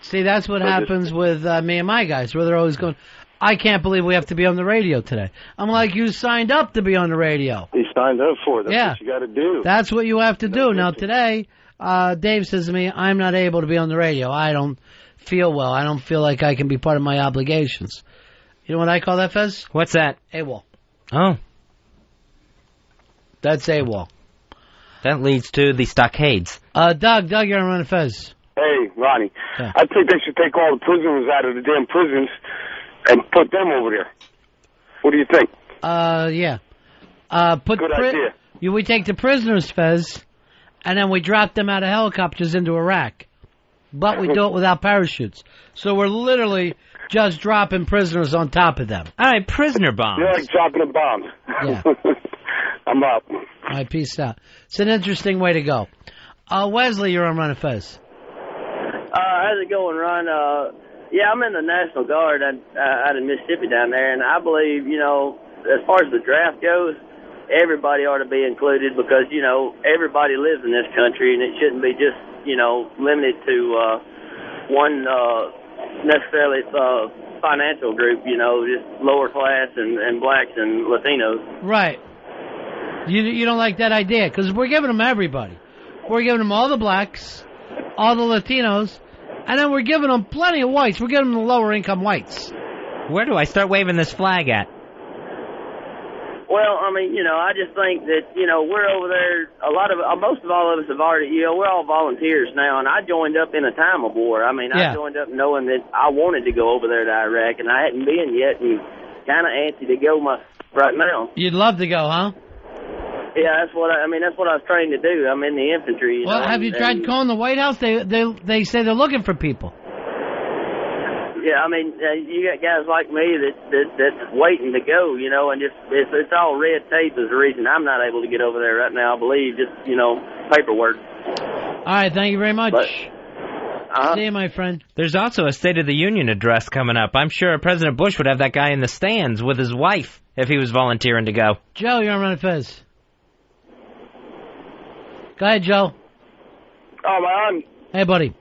See, that's what happens with me and my guys, where they're always going, I can't believe we have to be on the radio today. I'm like, you signed up to be on the radio. You signed up for it. That's what you got to do. That's what you have to do. Now, today, Dave says to me, I'm not able to be on the radio. I don't feel well. I don't feel like I can be part of my obligations. You know what I call that, Fez? What's that? AWOL. Oh. That's AWOL. That leads to the stockades. Doug, you're on Ron and Fez. Hey, Ronnie. Yeah. I think they should take all the prisoners out of the damn prisons and put them over there. What do you think? Yeah. Good idea. We take the prisoners, Fez, and then we drop them out of helicopters into Iraq. But we do it without parachutes. So we're literally just dropping prisoners on top of them. All right, prisoner bombs. Yeah, like dropping a bomb. Yeah. I'm up. All right, peace out. It's an interesting way to go. Wesley, you're on Ron and Fez. How's it going, Ron? Yeah, I'm in the National Guard out in Mississippi down there, and I believe, as far as the draft goes, everybody ought to be included because, everybody lives in this country, and it shouldn't be just, limited to one necessarily financial group, just lower class and blacks and Latinos. Right. You don't like that idea because we're giving them everybody. We're giving them all the blacks, all the Latinos, and then we're giving them plenty of whites. We're giving them the lower income whites. Where do I start waving this flag at? Well, I just think that, we're over there, most of all of us have already, we're all volunteers now, and I joined up in a time of war. I joined up knowing that I wanted to go over there to Iraq, and I hadn't been yet, and kind of antsy to go right now. You'd love to go, huh? Yeah, that's what I was trained to do. I'm in the infantry. Well, have you tried calling the White House? They say they're looking for people. Yeah, you got guys like me that's waiting to go, and just it's all red tape is the reason I'm not able to get over there right now. I believe just paperwork. All right, thank you very much. See you, my friend. There's also a State of the Union address coming up. I'm sure President Bush would have that guy in the stands with his wife if he was volunteering to go. Joe, you're on Ron and Fez. Go ahead, Joe. Oh, am I on? Hey, buddy.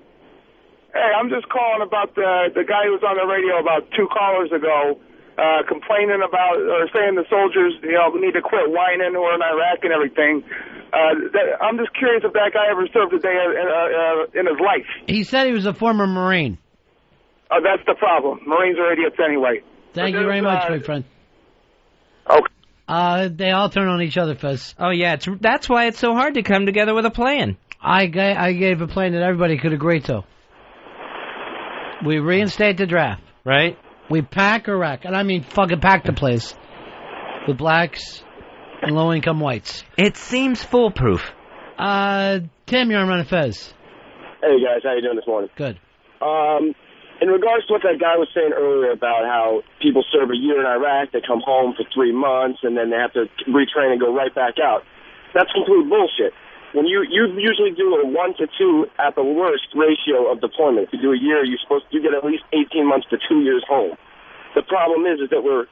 Hey, I'm just calling about the guy who was on the radio about 2 callers ago, complaining about or saying the soldiers, need to quit whining who are in Iraq and everything. I'm just curious if that guy ever served a day in his life. He said he was a former Marine. Oh, that's the problem. Marines are idiots anyway. Thank you very much, my friend. Okay. They all turn on each other, Fez. Oh, yeah, that's why it's so hard to come together with a plan. I gave a plan that everybody could agree to. We reinstate the draft. Right? We pack Iraq, and I mean fucking pack the place with blacks and low-income whites. It seems foolproof. Tim, you're on Ron and Fez. Hey, guys. How you doing this morning? Good. In regards to what that guy was saying earlier about how people serve a year in Iraq, they come home for 3 months, and then they have to retrain and go right back out. That's complete bullshit. When you usually do a 1 to 2 at the worst ratio of deployment. If you do a year, you get at least 18 months to 2 years home. The problem is that the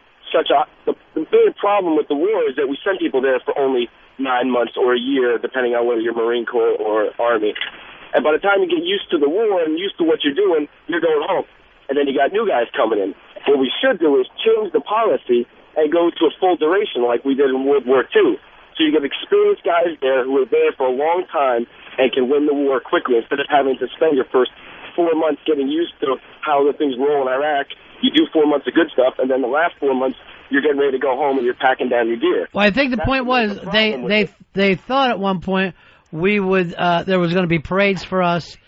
big problem with the war is that we send people there for only 9 months or a year, depending on whether you're Marine Corps or Army. And by the time you get used to the war and used to what you're doing, you're going home. And then you got new guys coming in. What we should do is change the policy and go to a full duration like we did in World War II. So you get experienced guys there who are there for a long time and can win the war quickly instead of having to spend your first 4 months getting used to how the things roll in Iraq. You do 4 months of good stuff, and then the last 4 months you're getting ready to go home and you're packing down your gear. Well, I think the point was they thought at one point we would there was going to be parades for us,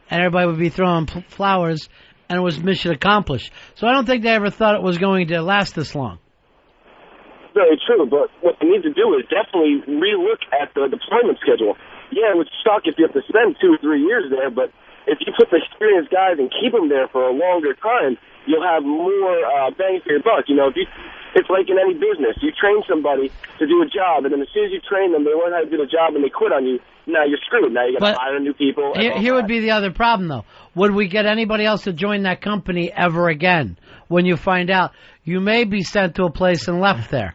and everybody would be throwing flowers, and it was mission accomplished. So I don't think they ever thought it was going to last this long. Very true, but what they need to do is definitely relook at the deployment schedule. Yeah, it would suck if you have to spend 2 or 3 years there, but if you put the experienced guys and keep them there for a longer time, you'll have more bang for your buck. You know, it's like in any business. You train somebody to do a job, and then as soon as you train them, they learn how to do the job, and they quit on you. Now you're screwed. Now you got to hire new people. Here would be the other problem, though. Would we get anybody else to join that company ever again? When you find out, you may be sent to a place and left there.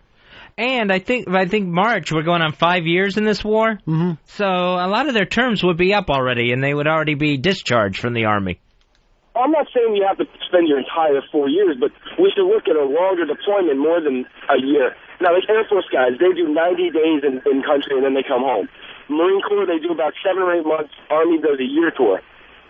And I think March, we're going on 5 years in this war. Mm-hmm. So a lot of their terms would be up already, and they would already be discharged from the Army. I'm not saying you have to spend your entire 4 years, but we should look at a longer deployment more than a year. Now, like Air Force guys, they do 90 days in country, and then they come home. Marine Corps, they do about 7 or 8 months. Army does a year tour.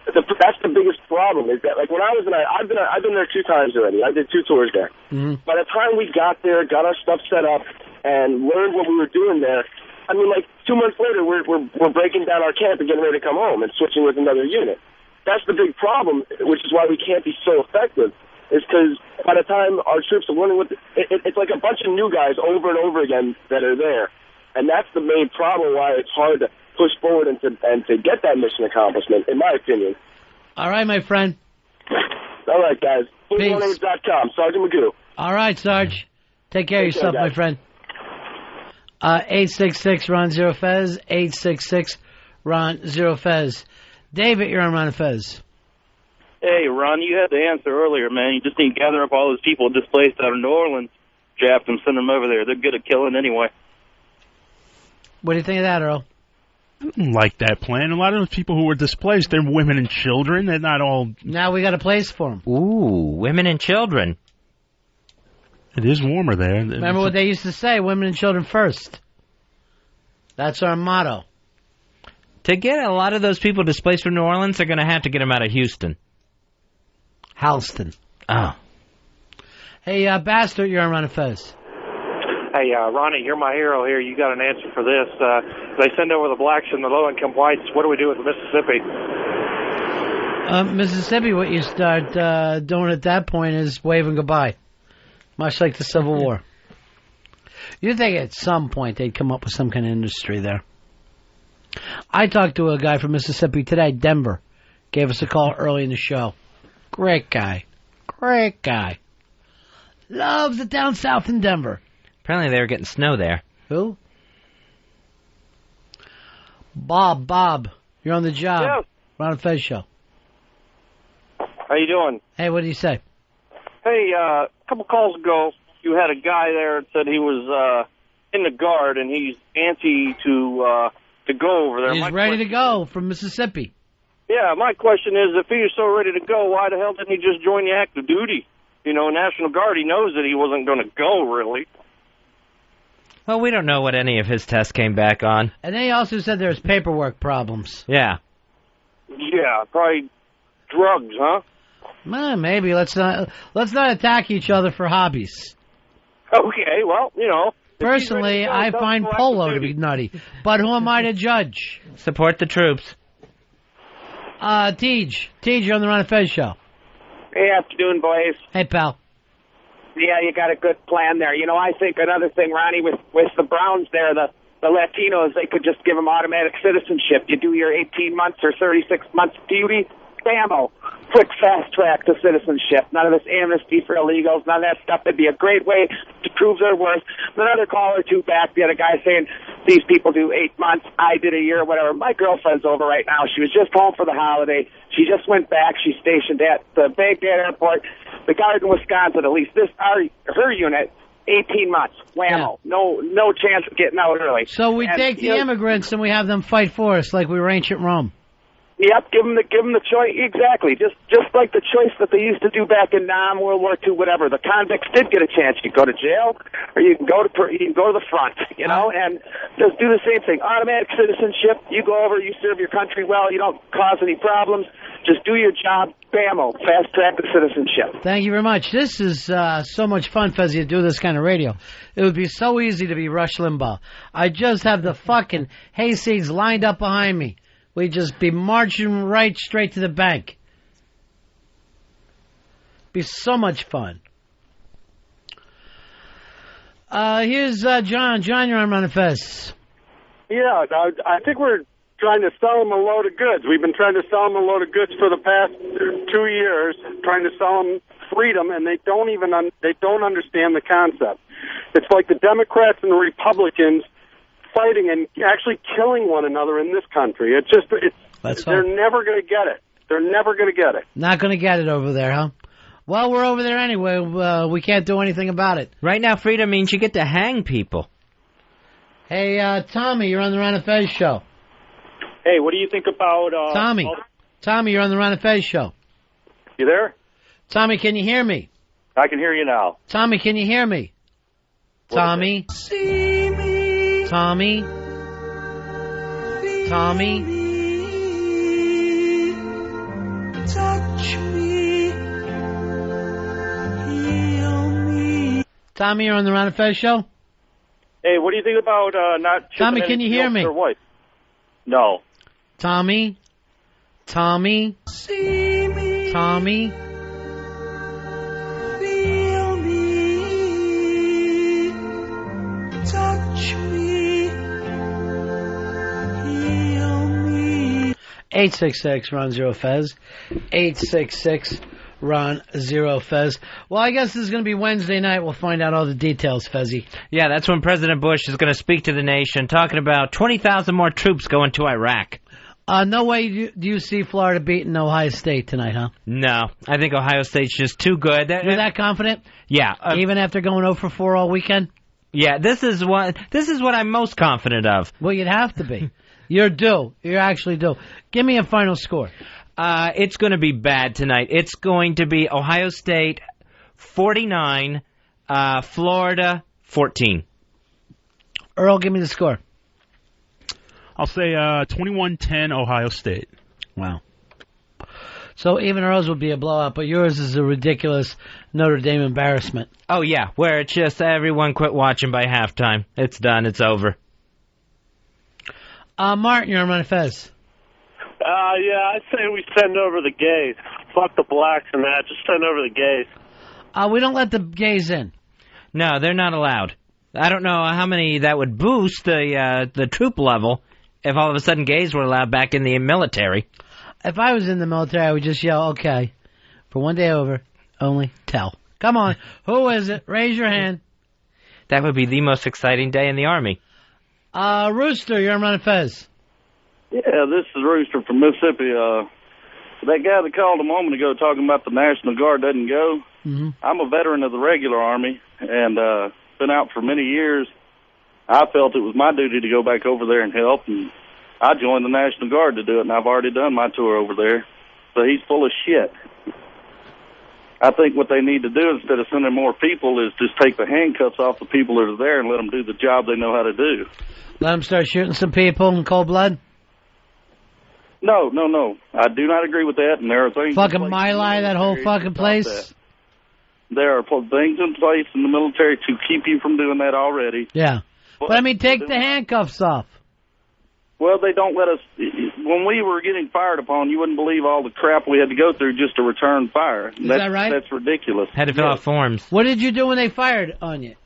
That's the biggest problem, is that, like, when I was in I've been there 2 times already. I did 2 tours there. Mm-hmm. By the time we got there, got our stuff set up, and learned what we were doing there, I mean, like, 2 months later, we're breaking down our camp and getting ready to come home and switching with another unit. That's the big problem, which is why we can't be so effective, is because by the time our troops are learning it's like a bunch of new guys over and over again that are there. And that's the main problem why it's hard to push forward and to get that mission accomplishment, in my opinion. All right, my friend. All right, guys. BlueWarnings.com, Sergeant Magoo. All right, Sarge. Take care of yourself, my friend. 866-RON-0-FEZ, 866-RON-0-FEZ. David, you're on Ron and Fez. Hey, Ron, you had the answer earlier, man. You just need to gather up all those people displaced out of New Orleans, draft them, send them over there. They're good at killing anyway. What do you think of that, Earl? I don't like that plan. A lot of those people who were displaced, they're women and children. They're not all... Now we got a place for them. Ooh, women and children. It is warmer there. Remember what they used to say, women and children first. That's our motto. To get a lot of those people displaced from New Orleans, they're going to have to get them out of Houston. Halston. Oh. Hey, Bastard, you're on Ron and Fez. Hey, Ronnie, you're my hero here. You got an answer for this. They send over the blacks and the low-income whites. What do we do with Mississippi? Mississippi, what you start doing at that point is waving goodbye. Much like the Civil War. You'd think at some point they'd come up with some kind of industry there. I talked to a guy from Mississippi today, Denver. Gave us a call early in the show. Great guy. Great guy. Loves it down south in Denver. Apparently they were getting snow there. Who? Bob, you're on the job. Yeah. Ron and Fez show. How you doing? Hey, what did he say? Hey, a couple calls ago, you had a guy there that said he was in the Guard, and he's antsy to go over there. He's ready to go from Mississippi. Yeah, my question is, if he was so ready to go, why the hell didn't he just join the active duty? You know, National Guard, he knows that he wasn't going to go, really. Well, we don't know what any of his tests came back on. And then he also said there's paperwork problems. Yeah. Yeah, probably drugs, huh? Well, maybe. Let's not attack each other for hobbies. Okay, well, you know. Personally, I find polo to be nutty. But who am I to judge? Support the troops. Tej, you're on the Ron and Fez show. Hey, afternoon, boys. Hey, pal. Yeah, you got a good plan there. You know, I think another thing, Ronnie, with the Browns there, the Latinos, they could just give them automatic citizenship. You do your 18 months or 36 months duty, bammo, quick fast track to citizenship. None of this amnesty for illegals, none of that stuff. It'd be a great way to prove their worth. Another call or two back, the other guy saying, these people do 8 months, I did a year, whatever. My girlfriend's over right now. She was just home for the holiday. She just went back. She's stationed at the Baghdad airport. The guard in Wisconsin, at least her unit, 18 months. Whammo. Yeah. No chance of getting out early. So we take the immigrants and we have them fight for us like we were ancient Rome. Yep, give them the choice. Exactly. Just like the choice that they used to do back in World War II, whatever. The convicts did get a chance. You can go to jail, or you can go to the front. You know, and just do the same thing. Automatic citizenship. You go over, you serve your country well. You don't cause any problems. Just do your job. Bammo. Fast track to citizenship. Thank you very much. This is so much fun, Fezzy, to do this kind of radio. It would be so easy to be Rush Limbaugh. I just have the fucking hayseeds lined up behind me. We'd just be marching right straight to the bank. Be so much fun. Here's John. John, you're on Ron and Fez. Yeah, I think we're trying to sell them a load of goods. We've been trying to sell them a load of goods for the past 2 years, trying to sell them freedom, and they don't understand the concept. It's like the Democrats and the Republicans fighting and actually killing one another in this country. They're never going to get it. They're never going to get it. Not going to get it over there, huh? Well, we're over there anyway. We can't do anything about it. Right now, freedom means you get to hang people. Hey, Tommy, you're on the Ron and Fez show. Hey, what do you think about... Tommy, you're on the Ron and Fez show. You there? Tommy, can you hear me? I can hear you now. Tommy, can you hear me? Tommy? Tommy? Tommy? Touch me. Heal me. Tommy, you're on the Ron and Fez show? Hey, what do you think about not... Tommy, can you hear me? Wife? No. Tommy? Tommy? See me. Tommy? Feel me. Touch me. Heal me. 866-RON-0-FEZ. 866-RON-0-FEZ. Well, I guess this is going to be Wednesday night. We'll find out all the details, Fezzy. Yeah, that's when President Bush is going to speak to the nation, talking about 20,000 more troops going to Iraq. No way do you see Florida beating Ohio State tonight, huh? No, I think Ohio State's just too good. You're that confident? Yeah. Even after going 0 for 4 all weekend? Yeah, this is what I'm most confident of. Well, you'd have to be. You're due. You're actually due. Give me a final score. It's going to be bad tonight. It's going to be Ohio State 49, Florida 14. Earl, give me the score. I'll say 21-10 Ohio State. Wow. So even Earl's would be a blowout, but yours is a ridiculous Notre Dame embarrassment. Oh, yeah, where it's just everyone quit watching by halftime. It's done. It's over. Martin, you're on Ron and Fez. Yeah, I'd say we send over the gays. Fuck the blacks and that. Just send over the gays. We don't let the gays in. No, they're not allowed. I don't know how many that would boost the troop level if all of a sudden gays were allowed back in the military. If I was in the military, I would just yell, okay, for one day over, only tell. Come on, who is it? Raise your hand. That would be the most exciting day in the Army. Rooster, you're on Ron and Fez. Yeah, this is Rooster from Mississippi. That guy that called a moment ago talking about the National Guard doesn't go. Mm-hmm. I'm a veteran of the regular Army and been out for many years. I felt it was my duty to go back over there and help, and I joined the National Guard to do it, and I've already done my tour over there. So he's full of shit. I think what they need to do instead of sending more people is just take the handcuffs off the people that are there and let them do the job they know how to do. Let them start shooting some people in cold blood? No. I do not agree with that, and there are things... Fucking My Lai, that whole fucking place? There are things in place in the military to keep you from doing that already. Yeah. But I mean, take the handcuffs off. Well, they don't let us. When we were getting fired upon, you wouldn't believe all the crap we had to go through just to return fire. Is that right? That's ridiculous. Had to fill out forms. What did you do when they fired on you?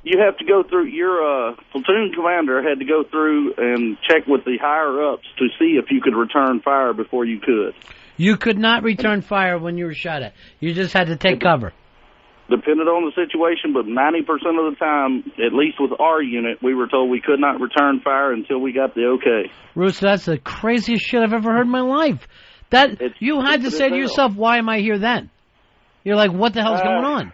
You have to go through. Your platoon commander had to go through and check with the higher ups to see if you could return fire before you could. You could not return fire when you were shot at. You just had to take cover. Depended on the situation, but 90% of the time, at least with our unit, we were told we could not return fire until we got the okay. Rooster, that's the craziest shit I've ever heard in my life. You had to say to yourself, why am I here then? You're like, what the hell's going on?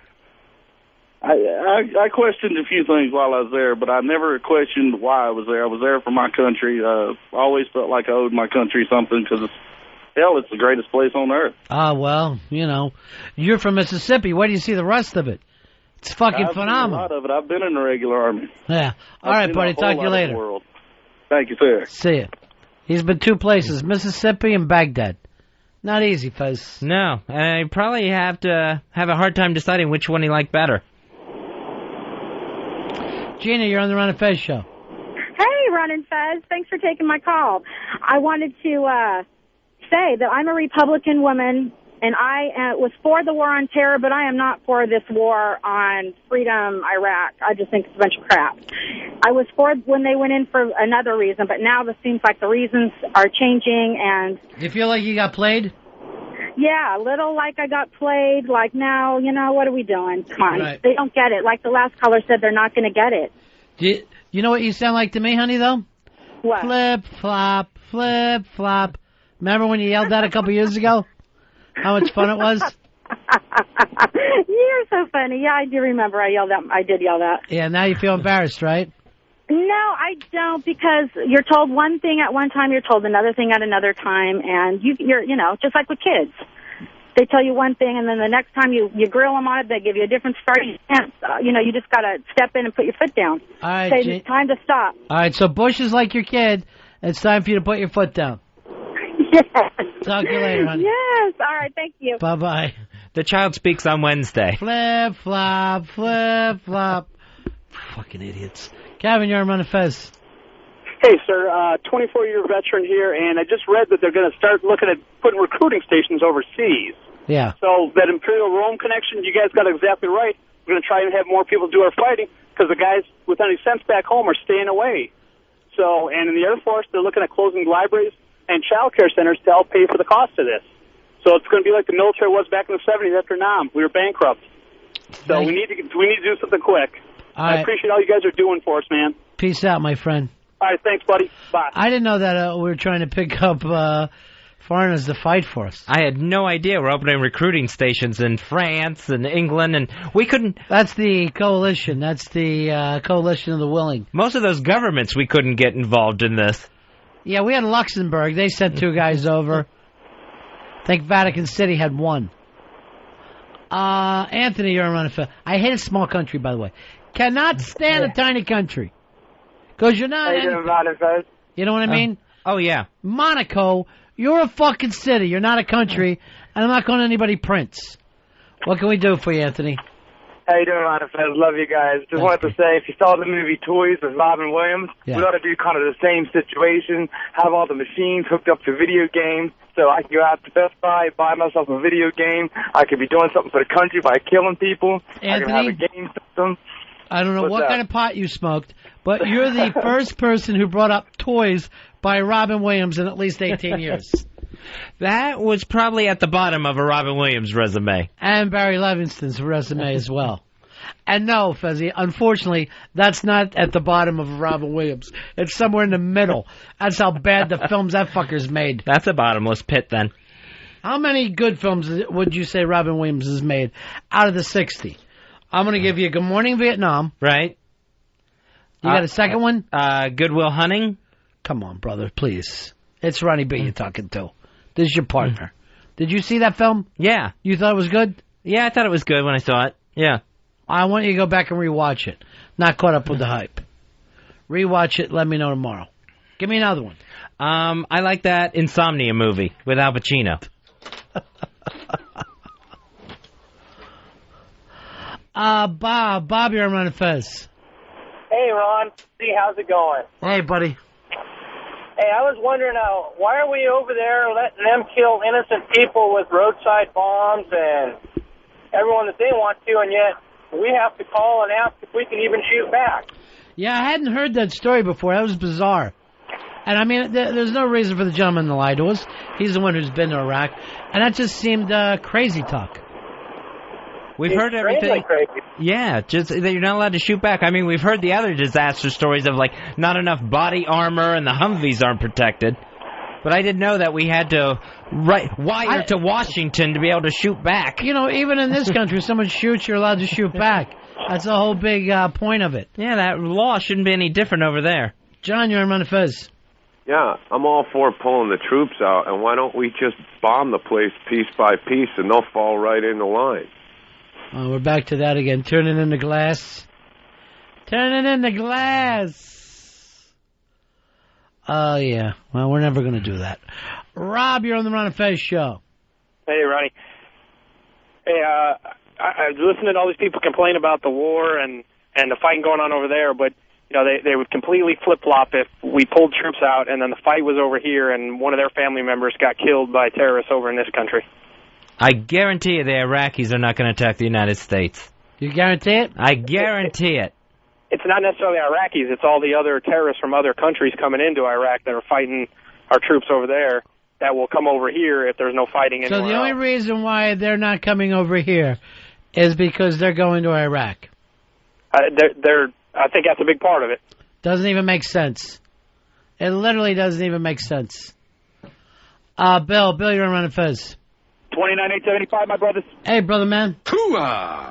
I questioned a few things while I was there, but I never questioned why I was there. I was there for my country. I always felt like I owed my country something because hell, it's the greatest place on earth. Ah, well, you're from Mississippi. Where do you see the rest of it? It's fucking phenomenal. I've seen a lot of it. I've been in the regular army. Yeah. All right, buddy. Talk to you later. Thank you, sir. See ya. He's been 2 places, Mississippi and Baghdad. Not easy, Fez. No, I probably have to have a hard time deciding which one he liked better. Gina, you're on the Ron and Fez show. Hey, Ron and Fez. Thanks for taking my call. I wanted to say that I'm a Republican woman, and I was for the war on terror, but I am not for this war on freedom, Iraq. I just think it's a bunch of crap. I was for it when they went in for another reason, but now it seems like the reasons are changing. And do you feel like you got played? Yeah, a little like I got played. Like, now, what are we doing? Come on. Right. They don't get it. Like the last caller said, they're not going to get it. You know what you sound like to me, honey, though? What? Flip, flop, flip, flop. Remember when you yelled that a couple years ago? How much fun it was? You're so funny. Yeah, I do remember. I did yell that. Yeah, now you feel embarrassed, right? No, I don't, because you're told one thing at one time, you're told another thing at another time, and you're just like with kids. They tell you one thing, and then the next time you grill them on it, they give you a different story. You can't, you just got to step in and put your foot down. All right, say it's time to stop. All right, so Bush is like your kid. It's time for you to put your foot down. Yes. Talk to you later, honey. Yes. All right. Thank you. Bye-bye. The child speaks on Wednesday. Flip, flop, flip, flop. Fucking idiots. Kevin, you're on Ron and Fez. Hey, sir. 24-year veteran here, and I just read that they're going to start looking at putting recruiting stations overseas. Yeah. So that Imperial Rome connection, you guys got it exactly right. We're going to try and have more people do our fighting because the guys with any sense back home are staying away. So, and in the Air Force, they're looking at closing libraries and child care centers to help pay for the cost of this. So it's going to be like the military was back in the 70s after Nam. We were bankrupt. So we need to do something quick. I appreciate all you guys are doing for us, man. Peace out, my friend. All right, thanks, buddy. Bye. I didn't know that we were trying to pick up foreigners to fight for us. I had no idea we're opening recruiting stations in France and England, and we couldn't... That's the coalition. That's the coalition of the willing. Most of those governments, we couldn't get involved in this. Yeah, we had Luxembourg. They sent 2 guys over. I think Vatican City had 1. Anthony, you're on a... I hate a small country, by the way. Cannot stand a tiny country. Because you're not... You know what I mean? Oh, yeah. Monaco, you're a fucking city. You're not a country. And I'm not calling anybody Prince. What can we do for you, Anthony? How you doing, Ron and Fez? Love you guys. Just wanted to say, if you saw the movie Toys with Robin Williams, we ought to do kind of the same situation, have all the machines hooked up to video games, so I can go out to Best Buy, buy myself a video game. I could be doing something for the country by killing people. Anthony? I can have a game system. I don't know what kind of pot you smoked, but you're the first person who brought up Toys by Robin Williams in at least 18 years. That was probably at the bottom of a Robin Williams resume. And Barry Levinson's resume as well. And no, Fezzi, unfortunately, that's not at the bottom of Robin Williams. It's somewhere in the middle. That's how bad the films that fucker's made. That's a bottomless pit, then. How many good films would you say Robin Williams has made out of the 60? I'm going to give you Good Morning Vietnam. Right. You got a second one? Good Will Hunting. Come on, brother, please. It's Ronnie B you're talking to. This is your partner. Did you see that film? Yeah. You thought it was good? Yeah, I thought it was good when I saw it. Yeah. I want you to go back and rewatch it. Not caught up with the hype. Rewatch it. Let me know tomorrow. Give me another one. I like that Insomnia movie with Al Pacino. Bob, you're on Ron and Fez. Hey, Ron. See, how's it going? Hey, buddy. Hey, I was wondering, why are we over there letting them kill innocent people with roadside bombs and everyone that they want to, and yet we have to call and ask if we can even shoot back? Yeah, I hadn't heard that story before. That was bizarre. And, I mean, there's no reason for the gentleman to lie to us. He's the one who's been to Iraq. And that just seemed crazy talk. We've heard everything. Yeah, just that you're not allowed to shoot back. I mean, we've heard the other disaster stories of, like, not enough body armor and the Humvees aren't protected. But I didn't know that we had to wire to Washington to be able to shoot back. You know, even in this country, if someone shoots, you're allowed to shoot back. That's the whole big point of it. Yeah, that law shouldn't be any different over there. John, you're on Ron and Fez. Yeah, I'm all for pulling the troops out, and why don't we just bomb the place piece by piece, and they'll fall right into line. We're back to that again. Turning into glass. Turning into glass. Oh, yeah. Well, we're never going to do that. Rob, you're on the Ron and Fez show. Hey, Ronnie. Hey, I listening to all these people complain about the war and the fighting going on over there, but you know they would completely flip-flop if we pulled troops out and then the fight was over here and one of their family members got killed by terrorists over in this country. I guarantee you the Iraqis are not going to attack the United States. You guarantee it? I guarantee it. It's not necessarily Iraqis. It's all the other terrorists from other countries coming into Iraq that are fighting our troops over there that will come over here if there's no fighting anywhere. So the only reason why they're not coming over here is because they're going to Iraq. I think that's a big part of it. Doesn't even make sense. It literally doesn't even make sense. Bill, you're on Ron and Fez. 29,875, my brothers. Hey, brother man. Hooah!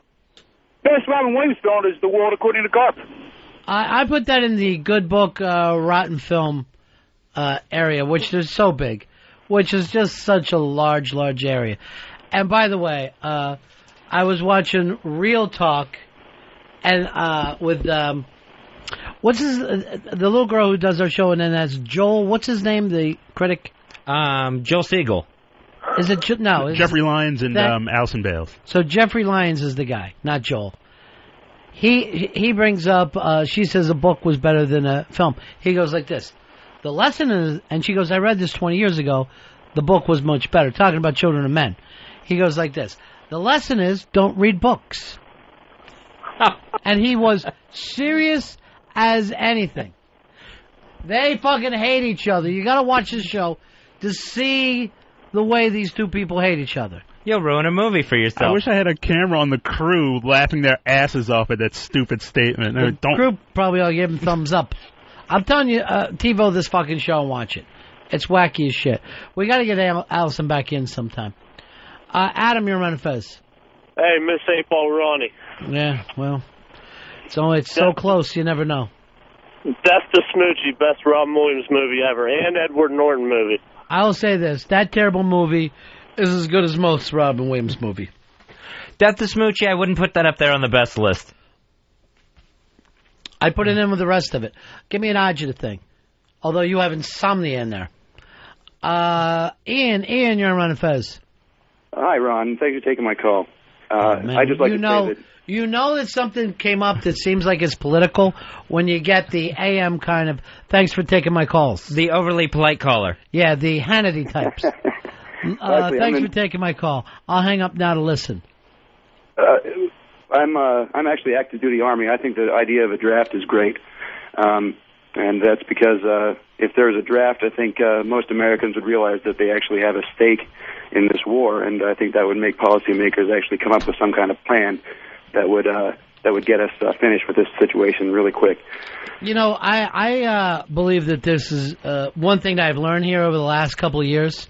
Best Robin Williams film is The World According to Garp. I put that in the good book, rotten film area, which is so big, which is just such a large area. And by the way, I was watching Real Talk, and with what's the little girl who does our show, and then that's Joel. What's his name? The critic. Joel Siegel. Is it no? Jeffrey Lyons and Allison Bales. So Jeffrey Lyons is the guy, not Joel. He brings up. She says a book was better than a film. He goes like this: the lesson is, and she goes, I read this 20 years ago. The book was much better. Talking about Children of Men. He goes like this: the lesson is, don't read books. And he was serious as anything. They fucking hate each other. You got to watch this show to see the way these two people hate each other. You'll ruin a movie for yourself. I wish I had a camera on the crew laughing their asses off at that stupid statement. The crew probably ought to give him thumbs up. I'm telling you, TiVo this fucking show and watch it. It's wacky as shit. We got to get Allison back in sometime. Adam, you're on Fez. Hey, Miss St. Paul Ronnie. Yeah, well, it's so close, you never know. That's the Smoochie, best Robin Williams movie ever, and Edward Norton movie. I'll say this, that terrible movie is as good as most Robin Williams movie. Death to Smoochie, I wouldn't put that up there on the best list. I put it in with the rest of it. Give me an agita thing. Although you have insomnia in there. Ian, you're on Ron and Fez. Hi, Ron. Thanks for taking my call. I just like to say that... You know that something came up that seems like it's political when you get the AM kind of, thanks for taking my calls. The overly polite caller. Yeah, the Hannity types. Thanks for taking my call. I'll hang up now to listen. I'm actually active duty Army. I think the idea of a draft is great. And that's because if there's a draft, I think most Americans would realize that they actually have a stake in this war, and I think that would make policymakers actually come up with some kind of plan that would get us finished with this situation really quick. You know, I believe that this is one thing that I've learned here over the last couple of years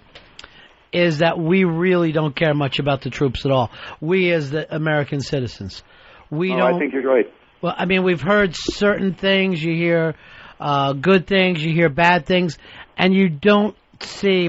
is that we really don't care much about the troops at all. We as the American citizens. I think you're right. Well, I mean, we've heard certain things. You hear good things, you hear bad things, and you don't see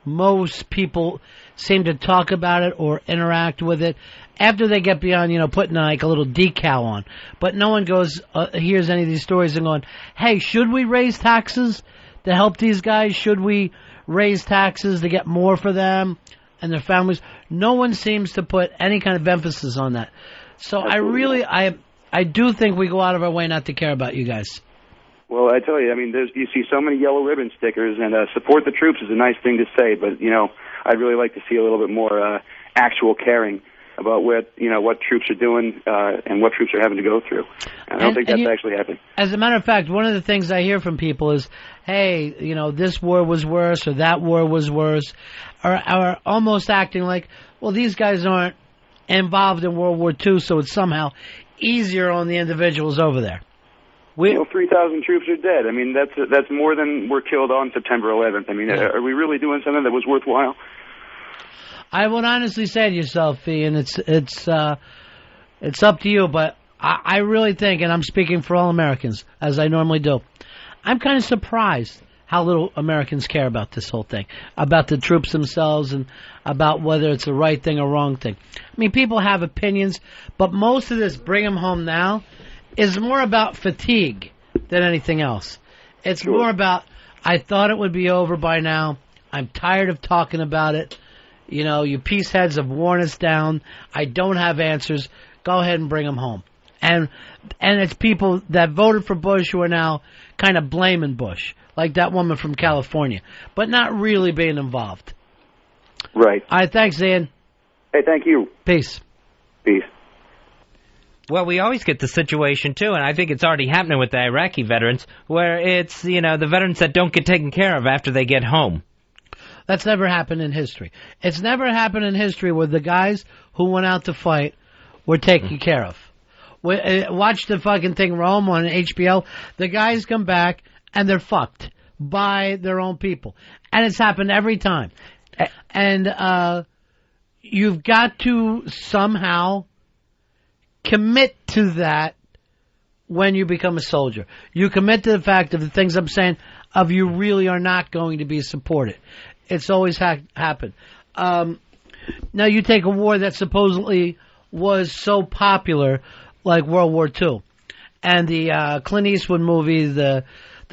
most people seem to talk about it or interact with it after they get beyond, putting like a little decal on. But no one goes, hears any of these stories and going, hey, should we raise taxes to help these guys? Should we raise taxes to get more for them and their families? No one seems to put any kind of emphasis on that. So absolutely. I do think we go out of our way not to care about you guys. Well, I tell you, I mean, you see so many yellow ribbon stickers, and support the troops is a nice thing to say, but, I'd really like to see a little bit more actual caring about what troops are doing and what troops are having to go through. And I don't think that's actually happening. As a matter of fact, one of the things I hear from people is, hey, this war was worse or that war was worse, or almost acting like, well, these guys aren't involved in World War II, so it's somehow easier on the individuals over there. 3,000 troops are dead. I mean, that's more than were killed on September 11th. I mean, are we really doing something that was worthwhile? I would honestly say to yourself, Ian, it's up to you, but I really think, and I'm speaking for all Americans, as I normally do, I'm kind of surprised how little Americans care about this whole thing, about the troops themselves and about whether it's the right thing or wrong thing. I mean, people have opinions, but most of this bring them home now is more about fatigue than anything else. It's more about, I thought it would be over by now. I'm tired of talking about it. You peace heads have worn us down. I don't have answers. Go ahead and bring them home. And it's people that voted for Bush who are now kind of blaming Bush, like that woman from California, but not really being involved. Right. All right, thanks, Ian. Hey, thank you. Peace. Peace. Well, we always get the situation, too, and I think it's already happening with the Iraqi veterans, where it's, the veterans that don't get taken care of after they get home. That's never happened in history. It's never happened in history where the guys who went out to fight were taken care of. Watch the fucking thing Rome on HBO. The guys come back and they're fucked by their own people. And it's happened every time. And you've got to somehow commit to that when you become a soldier. You commit to the fact of the things I'm saying of you really are not going to be supported. It's always happened. Now you take a war that supposedly was so popular, like World War II, and the Clint Eastwood movie, the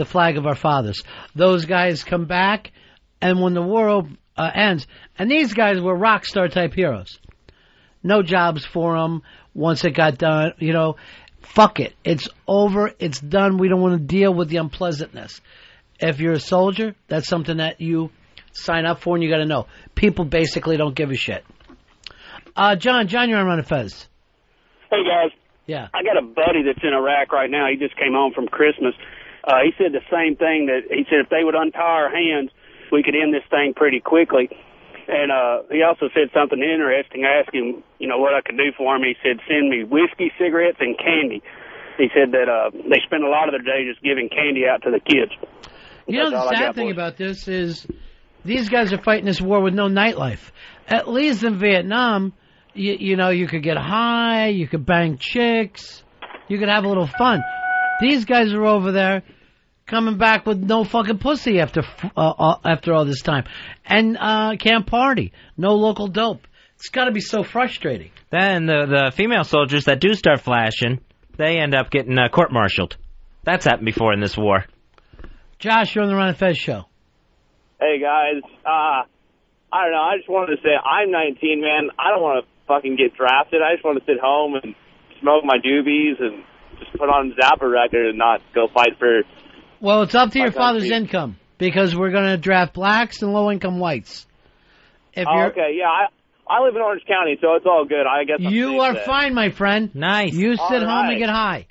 Flag of Our Fathers. Those guys come back, and when the war ends, and these guys were rock star type heroes. No jobs for them once it got done. Fuck it. It's over. It's done. We don't want to deal with the unpleasantness. If you're a soldier, that's something that you sign up for, and you got to know. People basically don't give a shit. John, you're on Ron and Fez. Hey, guys. Yeah. I got a buddy that's in Iraq right now. He just came home from Christmas. He said the same thing, that he said if they would untie our hands, we could end this thing pretty quickly. And he also said something interesting. I asked him, what I could do for him. He said, send me whiskey, cigarettes, and candy. He said that they spend a lot of their day just giving candy out to the kids. The sad thing about this is these guys are fighting this war with no nightlife. At least in Vietnam, you could get high, you could bang chicks, you could have a little fun. These guys are over there coming back with no fucking pussy after all this time, and can't party, no local dope. It's got to be so frustrating. Then the female soldiers that do start flashing, they end up getting court-martialed. That's happened before in this war. Josh, you're on the Ron and Fez show. Hey, guys. I don't know. I just wanted to say I'm 19, man. I don't want to fucking get drafted. I just want to sit home and smoke my doobies and just put on a Zappa record and not go fight for... Well, it's up to your father's income, because we're going to draft blacks and low-income whites. Okay, yeah. I live in Orange County, so it's all good. I guess you are fine, my friend. Nice. You sit home and get high.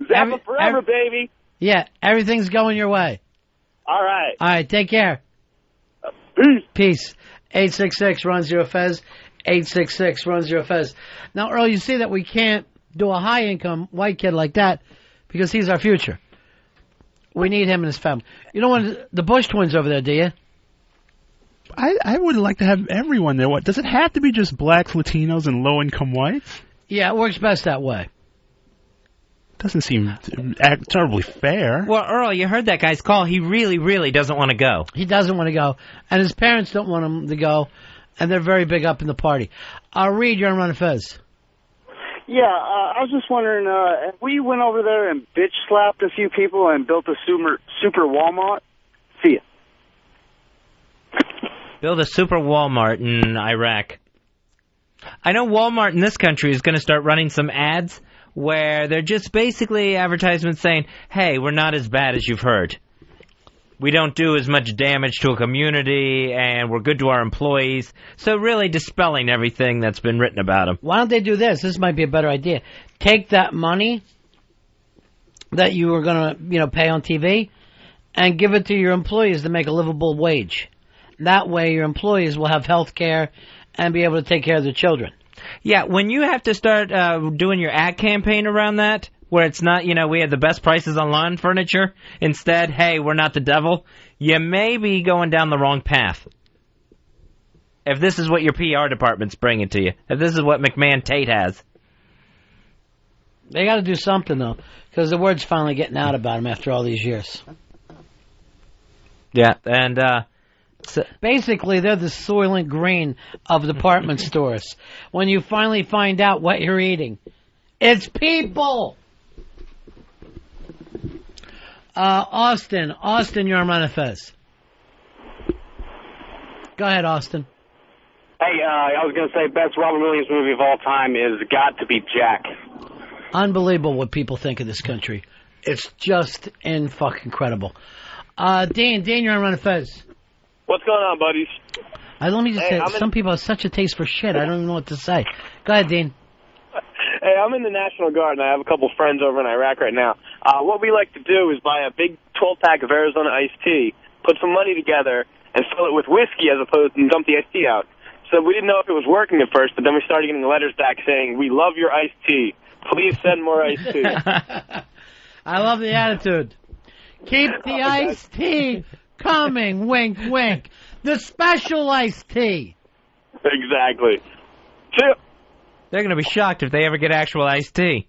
Zappa forever, baby. Yeah, everything's going your way. All right. All right, take care. Peace. 866-RUN-0-FEZ. 866-RUN-0-FEZ. Now, Earl, you see that we can't do a high-income white kid like that because he's our future. We need him and his family. You don't want the Bush twins over there, do you? I would like to have everyone there. What, does it have to be just blacks, Latinos, and low-income whites? Yeah, it works best that way. Doesn't seem terribly fair. Well, Earl, you heard that guy's call. He really, really doesn't want to go. He doesn't want to go. And his parents don't want him to go. And they're very big up in the party. Reed, you're on Ron and Fez. Yeah, I was just wondering, if we went over there and bitch-slapped a few people and built a super Walmart, see ya. Build a super Walmart in Iraq. I know Walmart in this country is going to start running some ads where they're just basically advertisements saying, hey, we're not as bad as you've heard. We don't do as much damage to a community, and we're good to our employees. So really dispelling everything that's been written about them. Why don't they do this? This might be a better idea. Take that money that you were going to, pay on TV and give it to your employees to make a livable wage. That way your employees will have health care and be able to take care of their children. Yeah, when you have to start doing your ad campaign around that, where it's not, we have the best prices on lawn furniture, instead, hey, we're not the devil, you may be going down the wrong path. If this is what your PR department's bringing to you, if this is what McMahon Tate has. They got to do something, though, because the word's finally getting out about them after all these years. Yeah, and basically, they're the Soylent Green of department stores. When you finally find out what you're eating, it's people. Austin, you're on Ron and Fez. Go ahead, Austin. Hey, I was going to say best Robin Williams movie of all time is got to be Jack. Unbelievable what people think of this country. It's just fucking incredible. Dean, you're on Ron and Fez. What's going on, buddies? Let me just say, some people have such a taste for shit, I don't even know what to say. Go ahead, Dean. Hey, I'm in the National Guard, and I have a couple friends over in Iraq right now. What we like to do is buy a big 12-pack of Arizona iced tea, put some money together, and fill it with whiskey as opposed to dump the iced tea out. So we didn't know if it was working at first, but then we started getting letters back saying, we love your iced tea. Please send more iced tea. I love the attitude. Keep the iced tea coming, wink, wink. The special iced tea. Exactly. Chip. They're going to be shocked if they ever get actual iced tea.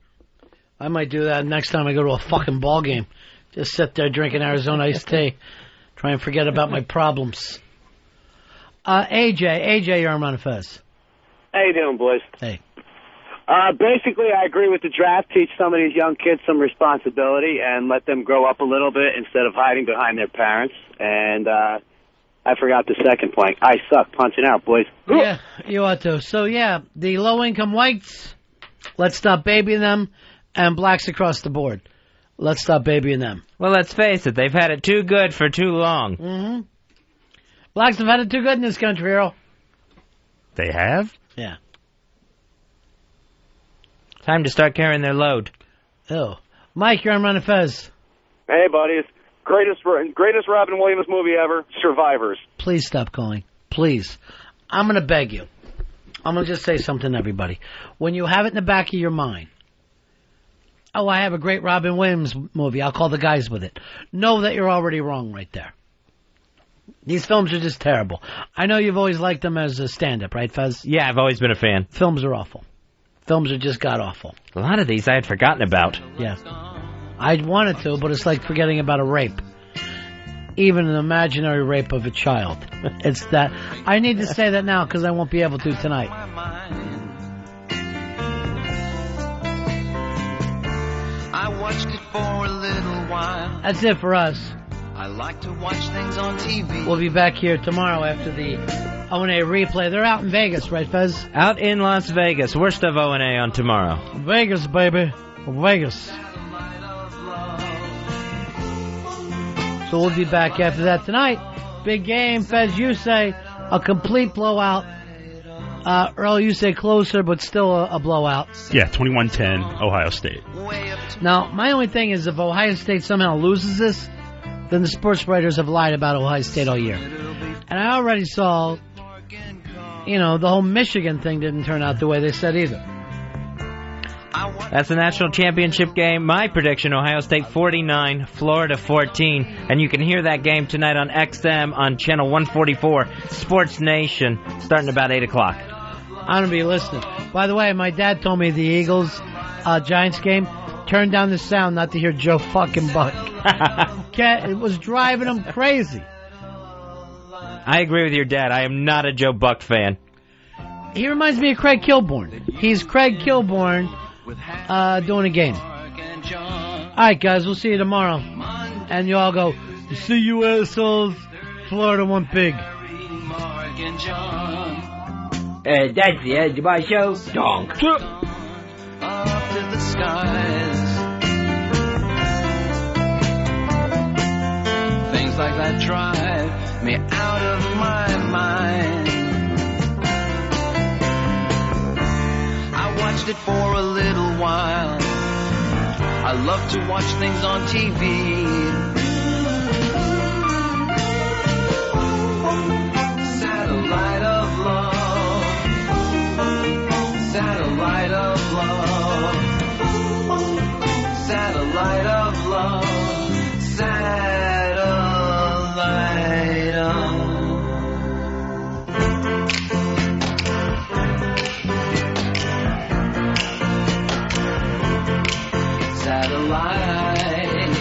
I might do that next time I go to a fucking ball game. Just sit there drinking Arizona iced tea. Try and forget about my problems. AJ, you're on Ron and Fez. How you doing, boys? Hey. Basically, I agree with the draft. Teach some of these young kids some responsibility and let them grow up a little bit instead of hiding behind their parents. And I forgot the second point. I suck. Punching out, boys. Yeah, you ought to. So, yeah, the low-income whites, let's stop babying them, and blacks across the board. Let's stop babying them. Well, let's face it. They've had it too good for too long. Mm-hmm. Blacks have had it too good in this country, Earl. They have? Yeah. Time to start carrying their load. Oh. Mike, you're on Ron and Fez. Hey, buddies. Greatest Robin Williams movie ever, Survivors. Please stop calling. Please. I'm going to beg you. I'm going to just say something to everybody. When you have it in the back of your mind, oh, I have a great Robin Williams movie, I'll call the guys with it. Know that you're already wrong right there. These films are just terrible. I know you've always liked them as a stand-up, right, Fez? Yeah, I've always been a fan. Films are awful. Films are just god-awful. A lot of these I had forgotten about. Yeah. I wanted to, but it's like forgetting about a rape. Even an imaginary rape of a child. It's that. I need to say that now because I won't be able to tonight. I watched it for a little while. That's it for us. I like to watch things on TV. We'll be back here tomorrow after the O&A replay. They're out in Vegas, right, Fez? Out in Las Vegas. Worst of O&A on tomorrow. Vegas, baby. Vegas. So we'll be back after that tonight. Big game, Fez, you say a complete blowout. Earl, you say closer, but still a blowout. Yeah, 21-10, Ohio State. Now, my only thing is if Ohio State somehow loses this, then the sports writers have lied about Ohio State all year. And I already saw, the whole Michigan thing didn't turn out the way they said either. That's the national championship game. My prediction, Ohio State 49, Florida 14. And you can hear that game tonight on XM on channel 144, Sports Nation, starting about 8 o'clock. I'm going to be listening. By the way, my dad told me the Eagles-Giants game, turned down the sound not to hear Joe fucking Buck. It was driving him crazy. I agree with your dad. I am not a Joe Buck fan. He reminds me of Craig Kilborn. He's Craig Kilborn doing a game. All right, guys, we'll see you tomorrow. And you all go, see you assholes. Florida won big. That's the end of my show. Donk. skies. Things like that drive me out of my mind. I watched it for a little while. I love to watch things on TV. Satellite of love. Satellite of love. Satellite of love. Satellite of satellite of love.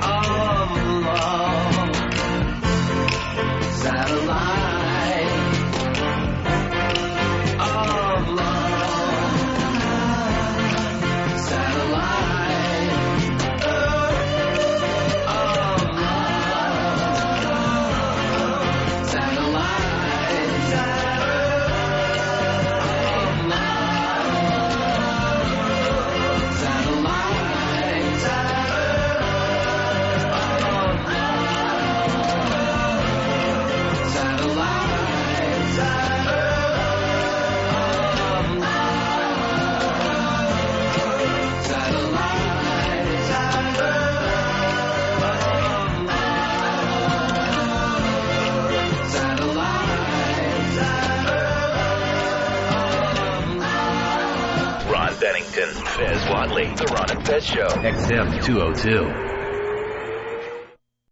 Satellite of love. Satellite of love. Ron Bennington, Fez Watley, The Ron and Fez Show. XM 202.